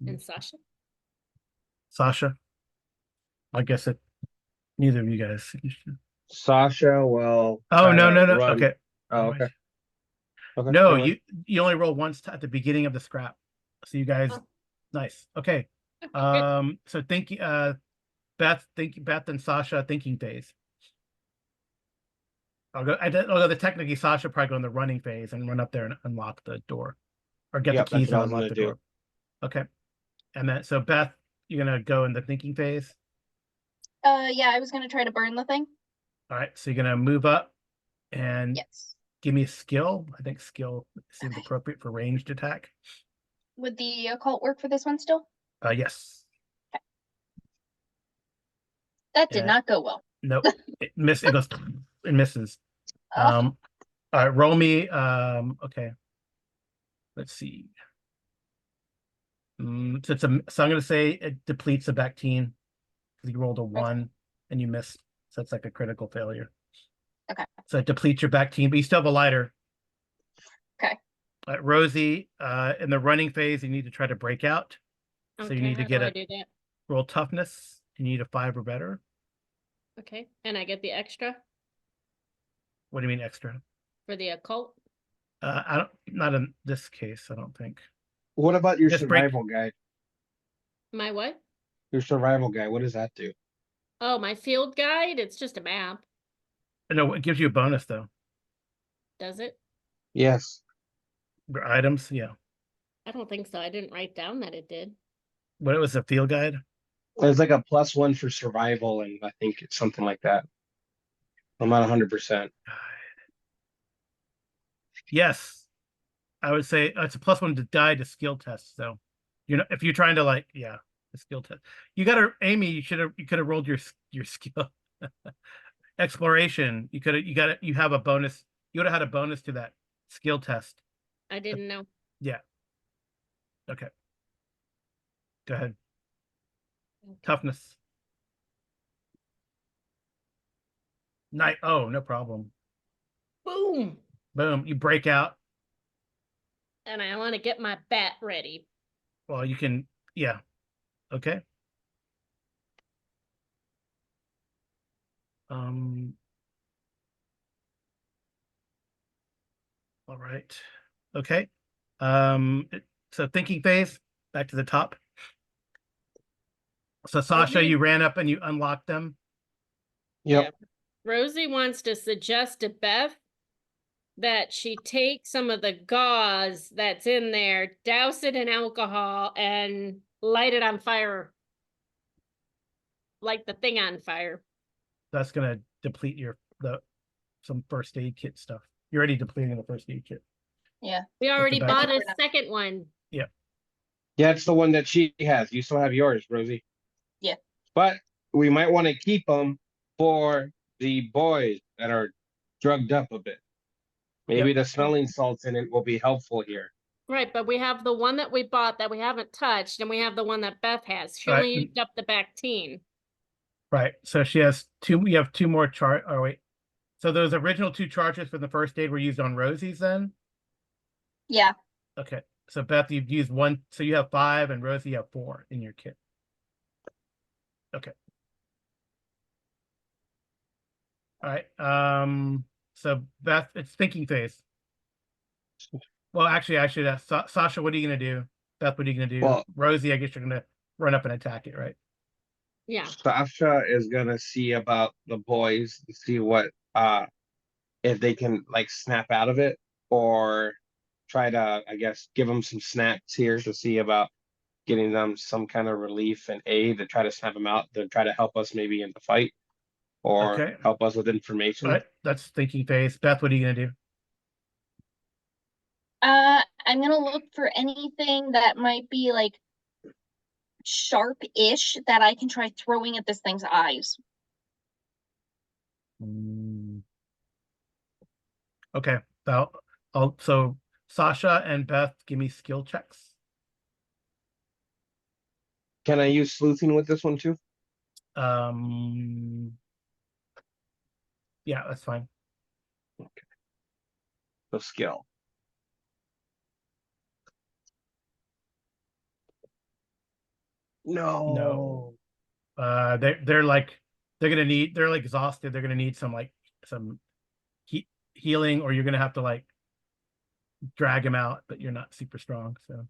And Sasha? Sasha? I guess neither of you guys. Sasha will. Oh, no. Run. Okay. Oh, okay. Okay. No, you only roll once at the beginning of the scrap. So you guys, nice. Okay. Okay, So Beth and Sasha thinking phase. Although technically Sasha probably go in the running phase and run up there and unlock the door, or get the Yep, that's keys what I and was unlock gonna the do. door. Okay. And then so Beth, you're gonna go in the thinking phase. Yeah, I was gonna try to burn the thing. All right, so you're gonna move up and Yes. give me a skill. I think skill seems Okay. appropriate for ranged attack. Would the occult work for this one still? Yes. That did Yeah. not go well. Nope. It goes. It misses. Ugh. All right. Roll me. Okay. Let's see. So so I'm gonna say it depletes the Bactine because you rolled a 1 and you missed. So it's like a critical failure. Okay. So it depletes your Bactine, but you still have a lighter. Okay. Rosie, in the running phase, you need to try to break out. So you Okay, need to how get do I a do that? roll toughness. You need a 5 or better. Okay, and I get the extra What do you mean extra? for the occult? I don't. Not in this case. I don't think. What about your Just break- survival guide? My what? Your survival guide, what does that do? Oh, my field guide? It's just a map. No, it gives you a bonus though. Does it? Yes. Your items, yeah. I don't think so. I didn't write down that it did. What was a field guide? There's like a +1 for survival, and I think it's something like that. I'm not 100%. Yes, I would say it's a +1 to die to skill tests. So, if you're trying to the skill test, you got to Amy. You could have rolled your skill exploration. You have a bonus. You would have had a bonus to that skill test. I didn't know. Yeah. Okay. Go ahead. Toughness. Night. Oh, no problem. Boom. Boom. You break out. And I want to get my bat ready. Well, you can. Yeah. Okay. All right. Okay. So thinking phase, back to the top. So Sasha, Okay. you ran up and you unlocked them. Yep. Rosie wants to suggest to Beth that she take some of the gauze that's in there, douse it in alcohol, and light it on fire. Light the thing on fire. That's gonna deplete some first aid kit stuff. You're already depleting the first aid kit. Yeah. We already back- bought a second one. Yeah, it's the one that she has. You still have yours, Rosie. Yeah. But we might want to keep them for the boys that are drugged up a bit. Maybe the smelling salts in it will be helpful here. Right, but we have the one that we bought that we haven't touched, and we have the one that Beth has. She Right. only used up the Bactine. Right. So she has two. We have 2 more Oh wait. So those original 2 charges for the first aid were used on Rosie's then. Yeah. Okay. So Beth, you've used 1. So you have 5, and Rosie, you have 4 in your kit. Okay. All right. So Beth, it's thinking phase. Well, actually, Sasha, what are you gonna do? Beth, what are you gonna do? Well- Rosie, I guess you're gonna run up and attack it, right? Yeah. Sasha is gonna see about the boys to see what if they can like snap out of it, or try to, I guess, give them some snacks here to see about getting them some kind of relief and aid to try to snap them out, to try to help us maybe in the fight, or Okay. help us with information. All right. That's thinking phase. Beth, what are you gonna do? I'm gonna look for anything that might be like sharp-ish that I can try throwing at this thing's eyes. Okay. So Sasha and Beth, give me skill checks. Can I use sleuthing with this one too? Yeah, that's fine. The skill. No. They're like exhausted. They're gonna need some healing, or you're gonna have to like drag him out, but you're not super strong. So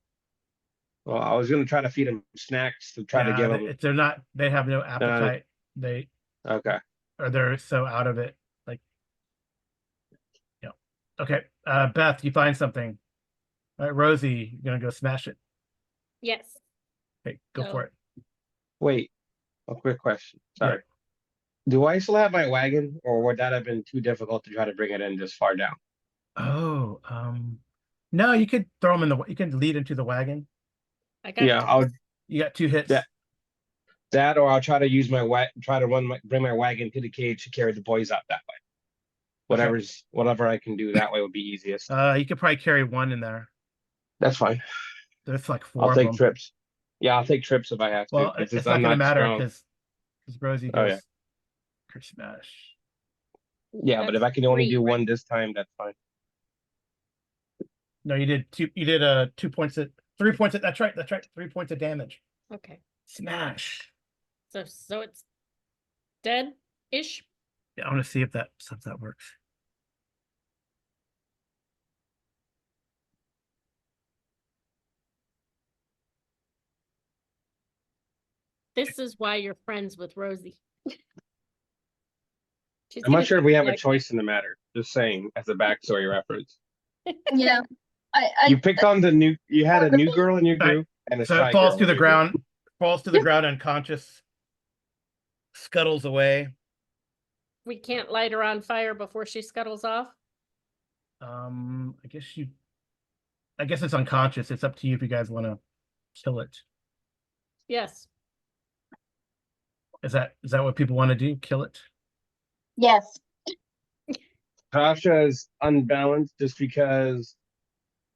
Well, I was gonna try to feed them snacks to try to give them. They have no appetite. Okay. They're so out of it. Like, okay. Beth, you find something. All right, Rosie, you're gonna go smash it. Yes. Okay, go So- for it. Wait, a quick question. Yeah. Sorry. Do I still have my wagon, or would that have been too difficult to try to bring it in this far down? Oh, no, you could throw them in the, you can lead into the wagon. I got Yeah, I'll You got 2 hits. that that, or I'll try to use try to bring my wagon to the cage to carry the boys out that way. Whatever I can do that way would be easiest. You could probably carry 1 in there. That's fine. There's like 4 I'll of take them. trips. Yeah, I'll take trips if I have to. Well, It's it's just not I'm going to not matter strong. because Rosie Oh, goes yeah. smash. Yeah, but if I That's can only 3, do right? 1 this time, that's fine. No, you did 2. You did 2 points at 3 points at. That's right. That's right. 3 points of damage. Okay. Smash. So it's dead-ish. Yeah, I want to see if that works. This is why you're friends with Rosie. She's I'm not gonna sure if treat we you have a like choice in the matter. Just saying, as a backstory reference. that. Yeah. You picked on you had a new girl in your Right. group and a So shy it falls girl to in the your group. ground. Falls to the ground unconscious. Scuttles away. We can't light her on fire before she scuttles off. I guess it's unconscious. It's up to you if you guys want to kill it. Yes. Is that what people want to do? Kill it? Yes. Tasha is unbalanced just because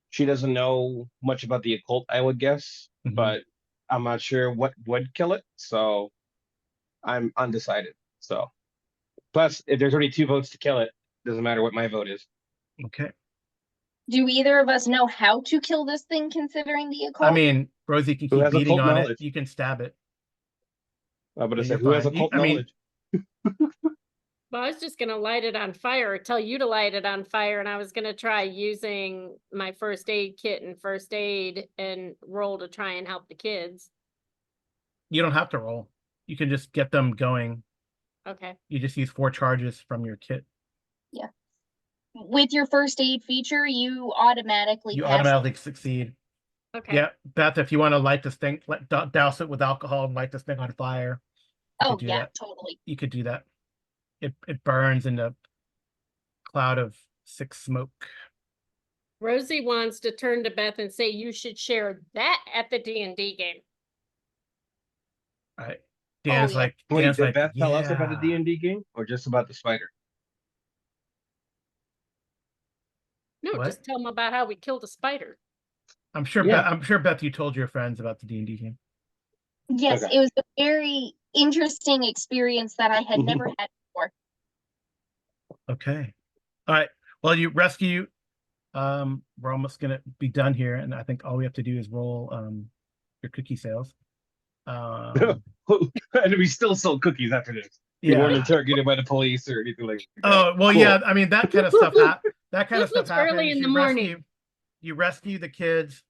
she doesn't know much about the occult, I would guess, Mhm. but I'm not sure what would kill it, so I'm undecided. So, plus, if there's already 2 votes to kill it, doesn't matter what my vote is. Okay. Do either of us know how to kill this thing considering the occult? I mean, Rosie can Who keep has beating occult on it. knowledge? You can stab it. I'm gonna Yeah, say, you're who has fine. occult I mean- knowledge? Well, I was just gonna light it on fire or tell you to light it on fire, and I was gonna try using my first aid kit and first aid and roll to try and help the kids. You don't have to roll. You can just get them going. Okay. You just use 4 charges from your kit. With your first aid feature, you automatically You pass. automatically succeed. Okay. Yeah, Beth, if you want to light this thing, douse it with alcohol and light this thing on fire. You Oh could do yeah, that. totally. You could do that. It burns in a cloud of 6 smoke. Rosie wants to turn to Beth and say you should share that at the D&D game. Right. Dan's yeah. like, Wait, Dan's did like, Beth tell us about the yeah. D&D game, or just about the spider? No, What? just tell them about how we killed a spider. I'm sure Beth, you told your friends about the D&D game. Yes, Okay. it was a very interesting experience that I had never had before. Okay. All right. Well, you rescue. We're almost gonna be done here, and I think all we have to do is roll your cookie sales. And we still sold cookies after this. We Yeah. weren't interrogated by the police or anything like that. Oh, well, Cool. yeah, I mean that kind of stuff that kind of This stuff was early happens. in the morning. You rescue the kids.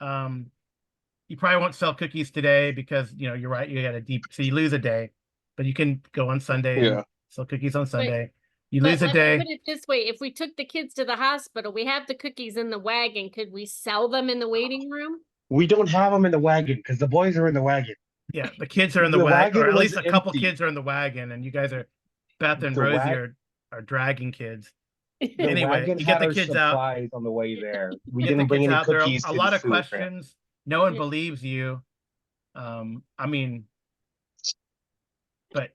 You probably won't sell cookies today because you're right, you got so you lose a day, but you can go on Sunday Yeah. and sell cookies on Sunday. You But lose a let me day. put it this way, if we took the kids to the hospital, we have the cookies in the wagon, could we sell them in the waiting room? We don't have them in the wagon because the boys are in the wagon. Yeah, the kids are in the The wagon, or wagon at least was a couple empty. kids are in the wagon, and you guys are Beth and The Rosie are dragging kids. The Anyway, wagon you get had the our kids out. supplies on the way there. We Get the didn't bring kids any out. There are cookies a to lot the of sewer plant. questions. No one Yeah. believes you. I mean, but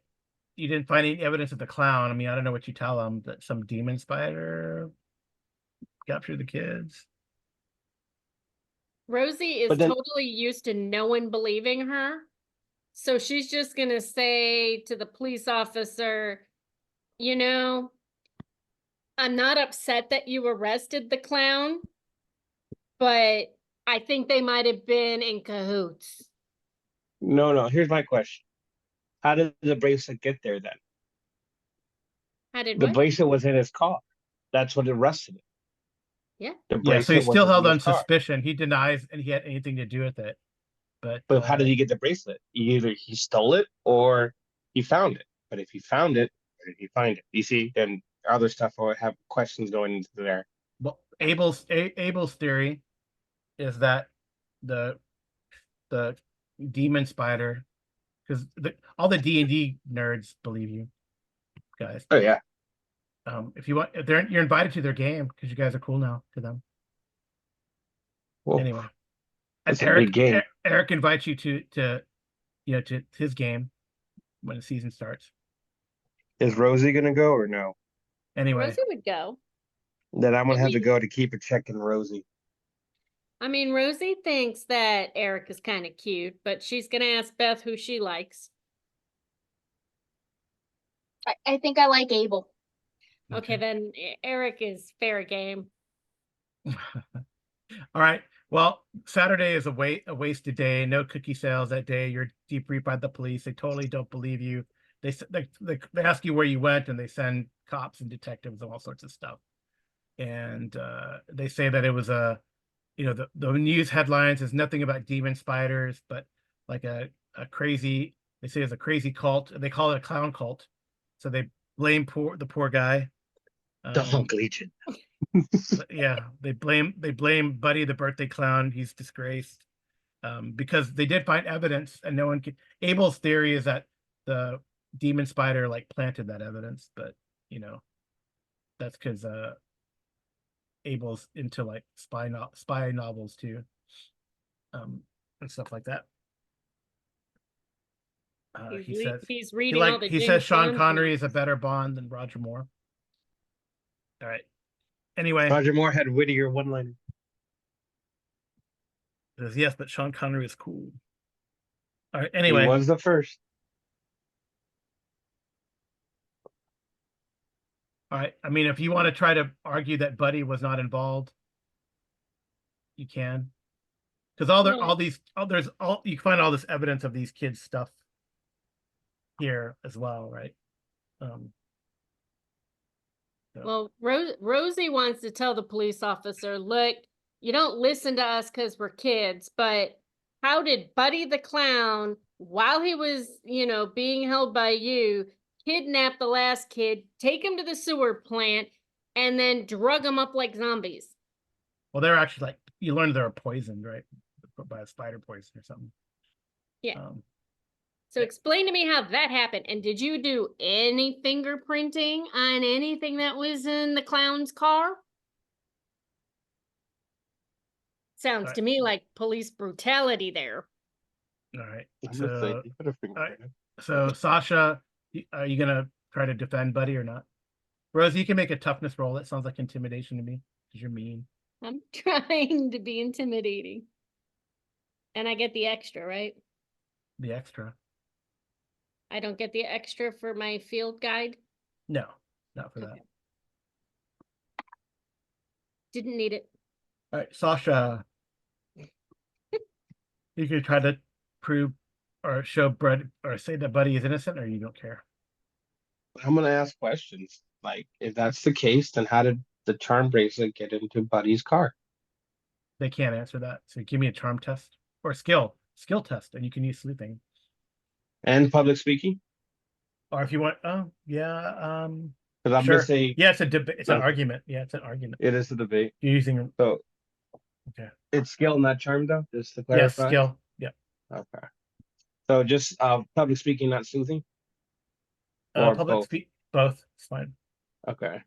you didn't find any evidence of the clown. I mean, I don't know what you tell them, that some demon spider captured the kids. Rosie is But then- totally used to no one believing her. So she's just gonna say to the police officer, I'm not upset that you arrested the clown, but I think they might have been in cahoots. No. Here's my question. How did the bracelet get there then? How did The what? bracelet was in his car. That's what arrested him. Yeah. The Yeah, so he's bracelet still was held in on his car. suspicion. He denies and he had anything to do with it. But How did he get the bracelet? Either he stole it or he found it. But if he found it, where did he find it? You see, then other stuff will have questions going into there. Well, Abel's theory is that the demon spider because all the D&D nerds believe you guys. Oh yeah. If you want, if you're invited to their game because you guys are cool now to them. Well, Anyway, that's a Eric big game. Eric invites you to to his game when the season starts. Is Rosie gonna go or no? Anyway, Rosie would go. Then I'm gonna have to mean- go to keep a check in Rosie. I mean, Rosie thinks that Eric is kind of cute, but she's gonna ask Beth who she likes. I think I like Abel. Okay, then Eric is fair game. All right. Well, Saturday is a wasted day. No cookie sales that day. You're debriefed by the police. They totally don't believe you. They ask you where you went, and they send cops and detectives and all sorts of stuff. And they say that it was the news headlines is nothing about demon spiders, but like a crazy. They say it's a crazy cult. They call it a clown cult. So they blame the poor guy. Dog Legion. Yeah, they blame Buddy the birthday clown. He's disgraced because they did find evidence, and no one can. Abel's theory is that the demon spider like planted that evidence, but that's because Abel's into like spy novels too, and stuff like that. He's reading all the he James says Sean Bond Connery comics. is a better Bond than Roger Moore. All right. Anyway, Roger Moore had wittier one-liner. says yes, but Sean Connery is cool. All right. He Anyway, was the first. all right. I mean, if you want to try to argue that Buddy was not involved, you can, because you find all this evidence of these kids' stuff here as well, right? Well, Rosie wants to tell the police officer, look, you don't listen to us because we're kids, but how did Buddy the clown, while he was, being held by you, kidnap the last kid, take him to the sewer plant, and then drug him up like zombies? Well, they're actually like, you learned they're poisoned, right? By a spider poison or something. Yeah. So explain to me how that happened. And did you do any fingerprinting on anything that was in the clown's car? Sounds to me like police brutality there. All right. I'm gonna say, you put a finger all right. in it. So Sasha, are you gonna try to defend Buddy or not? Rosie, you can make a toughness roll. That sounds like intimidation to me because you're mean. I'm trying to be intimidating. And I get the extra, right? The extra. I don't get the extra for my field guide? No, not for that. Okay. Didn't need it. All right, Sasha. You can try to prove or show Brad or say that Buddy is innocent, or you don't care. I'm gonna ask questions. Like, if that's the case, then how did the charm bracelet get into Buddy's car? They can't answer that. So give me a charm test or skill test, and you can use sleuthing. And public speaking? Or if you want, oh yeah, Because I'm sure. gonna say, Yeah, it's a debate. It's an Okay. argument. Yeah, it's an argument. it is a debate. You're using So okay. it's skill, not charm, though. Just to clarify. Yes, skill. Yeah. Okay. So just public speaking, not sleuthing. Or Public both? speak both. It's fine. Okay.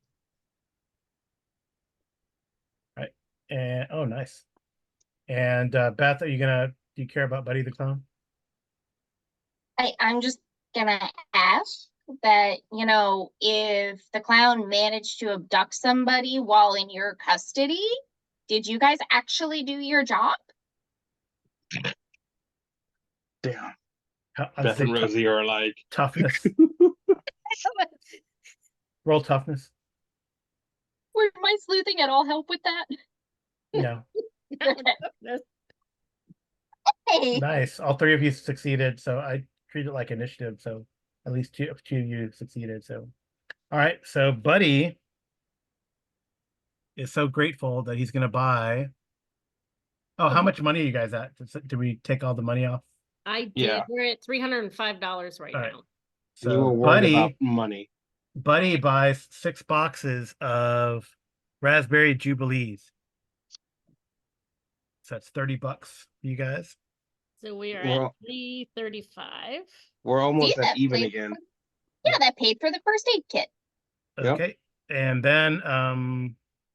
Right. And oh, nice. And Beth, do you care about Buddy the Clown? I'm just gonna ask that, if the clown managed to abduct somebody while in your custody, did you guys actually do your job? Damn. I'd Beth say and Rosie are like toughness. Roll toughness. Would my sleuthing at all help with that? No. Hey, Nice. All three of you succeeded, so I treat it like initiative. So at least two of you succeeded. So all right. So Buddy is so grateful that he's gonna buy. Oh, how much money are you guys at? Did we take all the money off? I did. Yeah. We're at $305 right All right. now. So you were worried about money. Buddy buys 6 boxes of raspberry jubilees. So that's $30 for you guys. So we are We're, at 335. we're almost that at even played- again. Yeah, that paid for the first aid kit. Yep. Okay. And then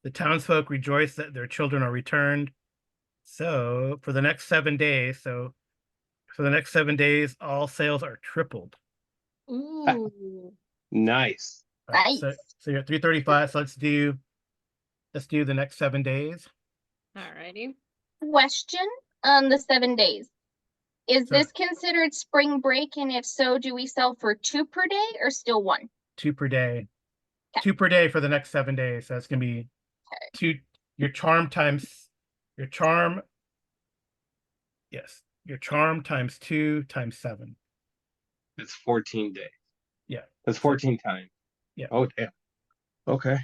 the townsfolk rejoice that their children are returned. So for the next 7 days, all sales are tripled. Ooh. Nice. All right, Nice. so you're at 335. So let's do the next 7 days. Alrighty. Question on the 7 days. Is So- this considered spring break? And if so, do we sell for 2 per day or still 1? 2 per day. Okay. 2 per day for the next 7 days. So that's gonna be your charm times 2 times 7. It's 14 days. Yeah. That's 14 times. Yeah. Oh, damn. Okay.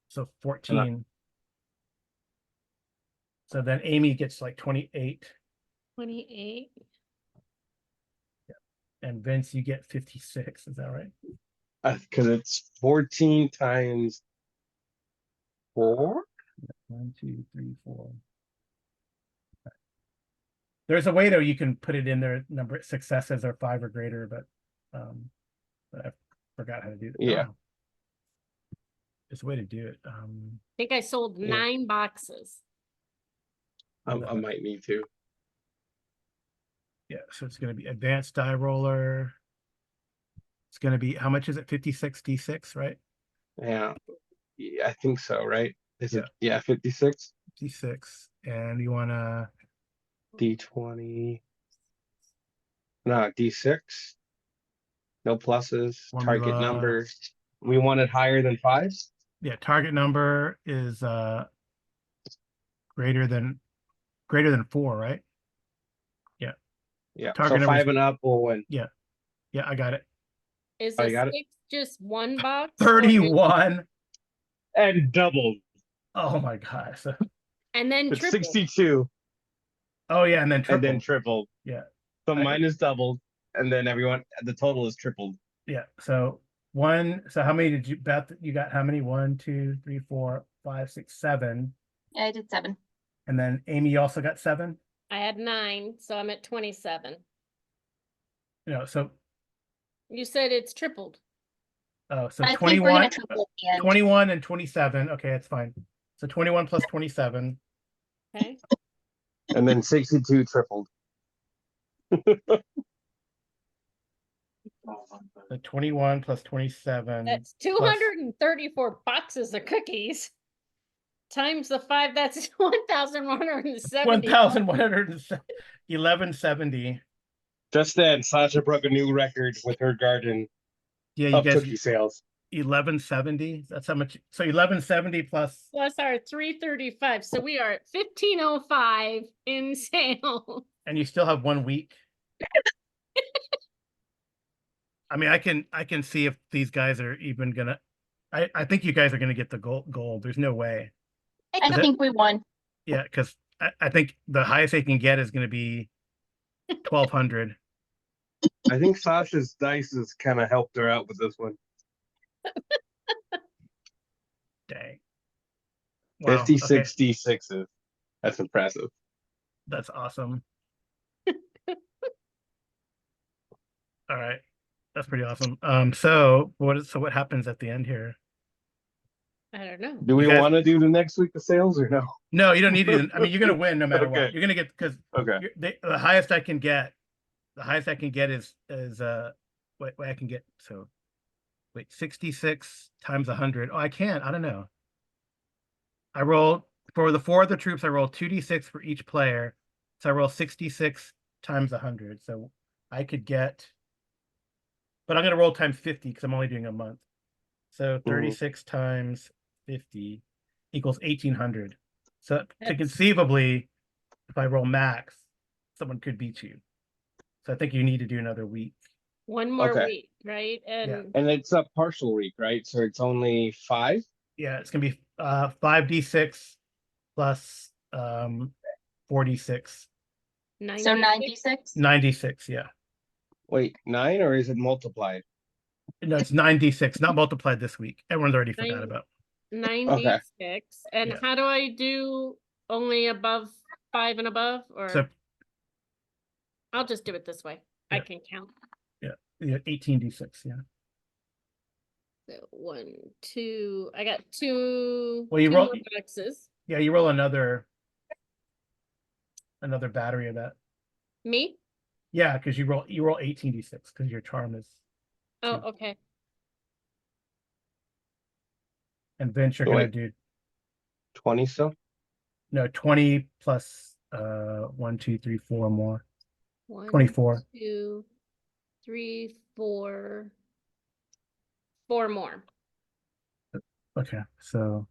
So 14. So then Amy gets like 28, 28. and Vince, you get 56. Is that right? Because it's 14 times 4. 1, 2, 3, 4. There's a way though you can put it in there, number successes are 5 or greater, but I forgot how to do that. Yeah. Oh. There's a way to do it. I think I sold Yeah. 9 boxes. I might need to. Yeah, so it's going to be advanced die roller. It's going to be, how much is it? 56 D6, right? Yeah. I think so, right? Is Yeah. it? Yeah, 56. 56. And you want to, D20. No, D6. No pluses. Target Formula. numbers. We want it higher than 5. yeah, target number is greater than 4, right? Yeah. Target So number is- 5 and up will win. Yeah, I got it. Is Oh, a you got it? 6 just one box? or is- 31. And doubled. Oh my gosh. And then It's triple. 62. Oh yeah, and then And then triple. tripled. Yeah. So Okay. mine is doubled. And then the total is tripled. Yeah. So how many did you bet that you got? How many? 1, 2, 3, 4, 5, 6, 7. I did 7. And then Amy, you also got 7. I had 9, so I'm at 27. So You said it's tripled. so I think we're 21, gonna triple at the end. 21 and 27. Okay, that's fine. So 21 plus 27. Okay. And then 62 tripled. So 21 plus 27. That's 234 boxes of cookies. Times the 5, that's 1,170. 1170. Just then, Sasha broke a new record with her garden Yeah, you of guys cookie sales. 1170. That's how much. So 1170 plus. Plus our 335. So we are at 1,505 in sales. And you still have 1 week. I mean, I can see if these guys are even gonna. I think you guys are gonna get the gold. There's no way. I think we won. Yeah, because I think the highest they can get is gonna be 1,200. I think Sasha's dice has kind of helped her out with this one. Dang. Wow, 56 okay, D6s. That's impressive. that's awesome. All right, that's pretty awesome. So what happens at the end here? I don't know. Do we You guys- want to do the next week of sales or no? No, you don't need to. I mean, you're gonna win no matter what. Okay. You're gonna get because Okay. the highest I can get. The highest I can get is what I can get. So wait, 66 times 100. Oh, I can't. I don't know. I rolled for the 4 other troops. I rolled 2d6 for each player. So I roll 66 times 100. So I could get, but I'm gonna roll times 50 because I'm only doing a month. So 36 times 50 equals 1,800. So to That's- conceivably, if I roll max, someone could beat you. So I think you need to do another week. One more Okay. week, right? And And it's a partial week, right? So it's only 5? Yeah, it's gonna be 5d6 plus 4d6. 96. So 96. 96, yeah. Wait, 9 or is it multiplied? No, it's 9d6, not multiplied this week. Everyone's already forgot Nine- about. 96. And Yeah. how do I do only above 5 and above? Or So I'll just do it this way. I Yeah. can count. Yeah, 18d6, yeah. So 1, 2, I got two, Well, you two roll- more boxes. Yeah, you roll another battery of that. Me? Yeah, because you roll 18d6 because your charm is, Oh, Two. okay. and Vince, you're Oh, gonna wait. do 20 still? no 20 plus 1, 2, 3, 4 more. 1, 24. 2, 3, 4. 4 more. Okay, so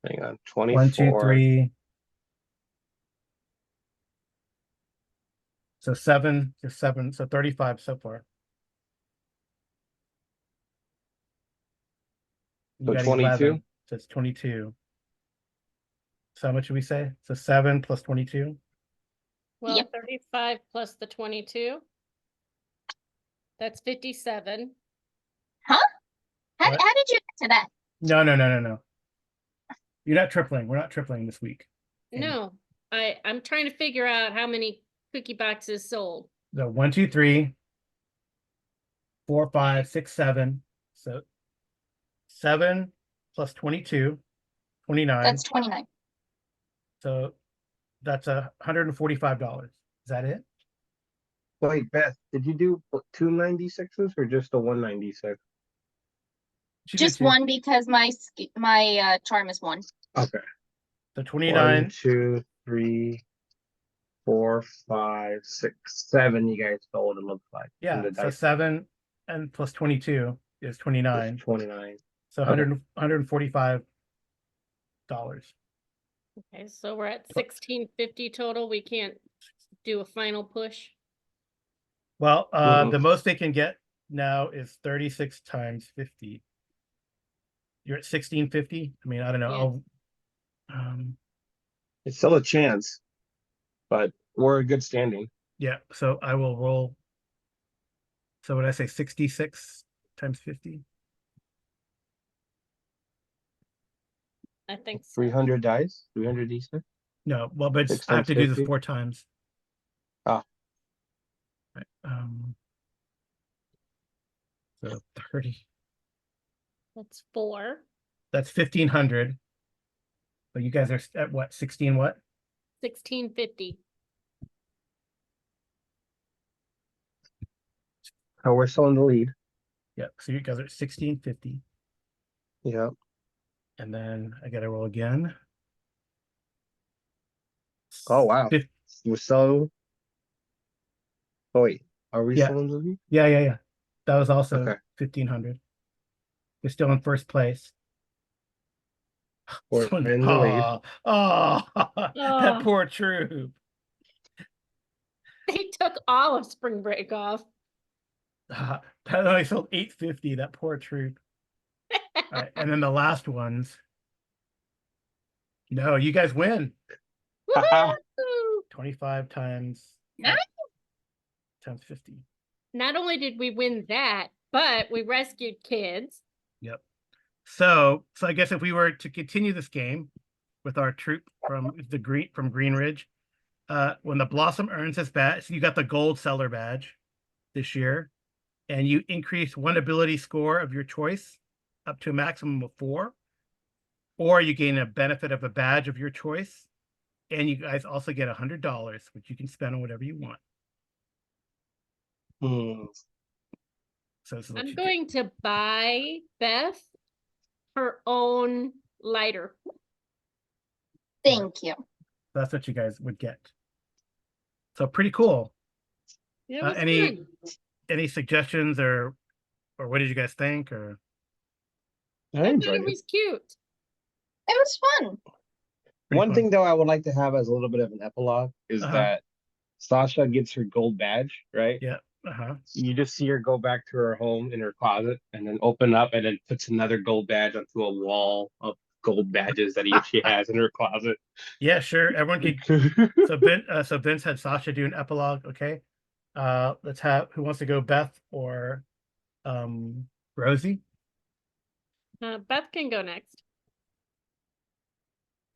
Hang on. 1, 2, 24. 3. So 7, just 7, so 35 so far. You So got 22? 11, so it's 22. So how much did we say? So 7 plus 22. Well, Yep. 35 plus the 22. That's 57. How What? did you get to that? No. You're not tripling. We're not tripling this week. Amy. No, I'm trying to figure out how many cookie boxes sold. So 1, 2, 3, 4, 5, 6, 7. So 7 plus 22, 29. That's 29. So that's $145. Is that it? Wait, Beth, did you do 296s or just the 196? She did Just too. one because my charm is 1. Okay. So 29. 1, 2, 3, 4, 5, 6, 7. You guys sold, it looks like. in Yeah. the So dice 7 and plus 22 is is 29. 29. So Okay. $145. Okay, so we're at 1650 total. We can't do a final push. Well, Mm-mm. the most they can get now is 36 times 50. You're at 1650. I mean, I don't know. Yeah. It's still a chance, but we're a good standing. Yeah. So I will roll. So would I say 66 times 50? I think so. 300 dice, 300 d6. No. Well, but 6 I have times to do this 50. 4 times. Ah. Right. So 30. That's 4. That's 1500. But you guys are at what? 16 what? 1650. Oh, we're still in the lead. Yeah. So you guys are at 1650. Yeah. And then I gotta roll again. Oh, wow. Fif- We're so. Oh, wait. Are we Yeah. still in the lead? Yeah. That was also Okay. 1500. We're still in first place. We're Someone- in the lead. that Oh. poor troop. They took all of spring break off. That only sold 850. That poor troop. All right, and then the last ones. No, you guys win. Woohoo! 25 times Nice. times 50. Not only did we win that, but we rescued kids. Yep. So I guess if we were to continue this game with our troop from Green Ridge, when the Blossom earns this badge, so you got the gold seller badge this year, and you increase one ability score of your choice up to a maximum of 4, or you gain a benefit of a badge of your choice, and you guys also get $100, which you can spend on whatever you want. Hmm. So this is what I'm you get. going to buy Beth her own lighter. Thank you. That's what you guys would get. So pretty cool. It was Any fun. any suggestions or what did you guys think? Or I I thought enjoyed it it. was cute. It was fun. pretty One fun. thing, though, I would like to have as a little bit of an epilogue is Uh-huh. that Sasha gets her gold badge, right? Yeah. Uh-huh. You just see her go back to her home in her closet and then open up and then puts another gold badge onto a wall of gold badges that she has in her closet. Yeah, sure. Everyone could. So Vince had Sasha do an epilogue. Okay. Let's have who wants to go, Beth or Rosie? Beth can go next.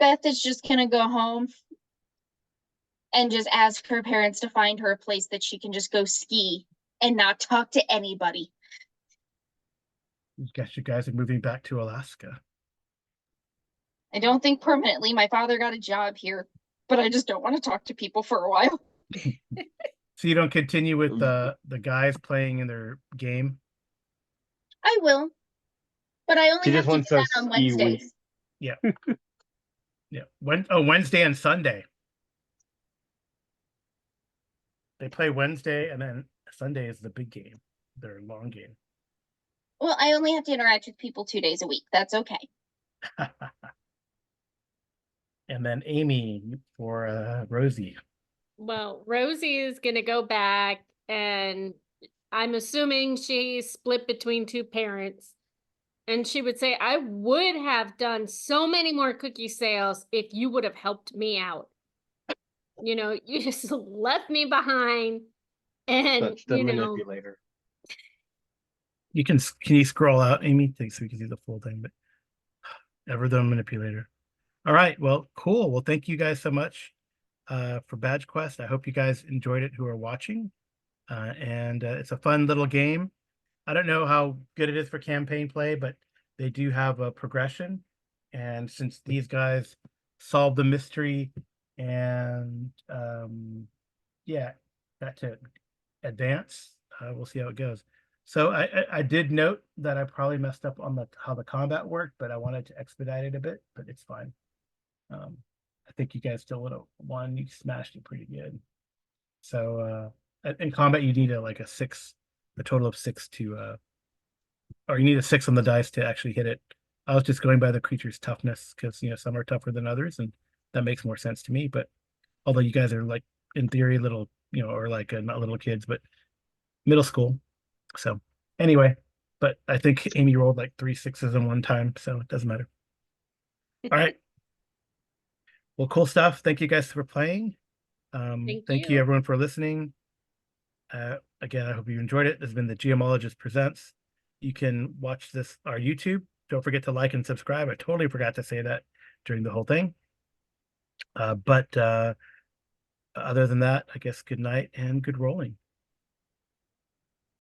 Beth is just gonna go home and just ask her parents to find her a place that she can just go ski and not talk to anybody. I guess you guys are moving back to Alaska. I don't think permanently. My father got a job here, but I just don't want to talk to people for a while. So you don't continue with the guys playing in their game? I will, but I only She have just to do wants a that on ski week. Wednesdays. Yeah. Yeah. Wednesday and Sunday. They play Wednesday and then Sunday is the big game, their long game. Well, I only have to interact with people 2 days a week. That's okay. And then Amy for Rosie. Well, Rosie is gonna go back, and I'm assuming she's split between two parents. And she would say, I would have done so many more cookie sales if you would have helped me out. You know, you just left me behind. And, That's the you know, manipulator. Can you scroll out, Amy, so we can see the full thing, but ever the manipulator. All right, well, cool. Well, thank you guys so much for Badge Quest. I hope you guys enjoyed it who are watching. And it's a fun little game. I don't know how good it is for campaign play, but they do have a progression. And since these guys solved the mystery and yeah, got to advance, we'll see how it goes. So I did note that I probably messed up on how the combat worked, but I wanted to expedite it a bit, but it's fine. I think you guys still would have won. You smashed it pretty good. So in combat, you need a total of 6 to or you need a 6 on the dice to actually hit it. I was just going by the creature's toughness because some are tougher than others, and that makes more sense to me. But although you guys are like in theory little, or like not little kids, but middle school. So anyway, but I think Amy rolled like 3 6s in one time, so it doesn't matter. All right. Well, cool stuff. Thank you guys for playing. Thank you everyone for listening. Again, I hope you enjoyed it. This has been the Geomologist Presents. You can watch this our YouTube. Don't forget to like and subscribe. I totally forgot to say that during the whole thing. But other than that, I guess good night and good rolling.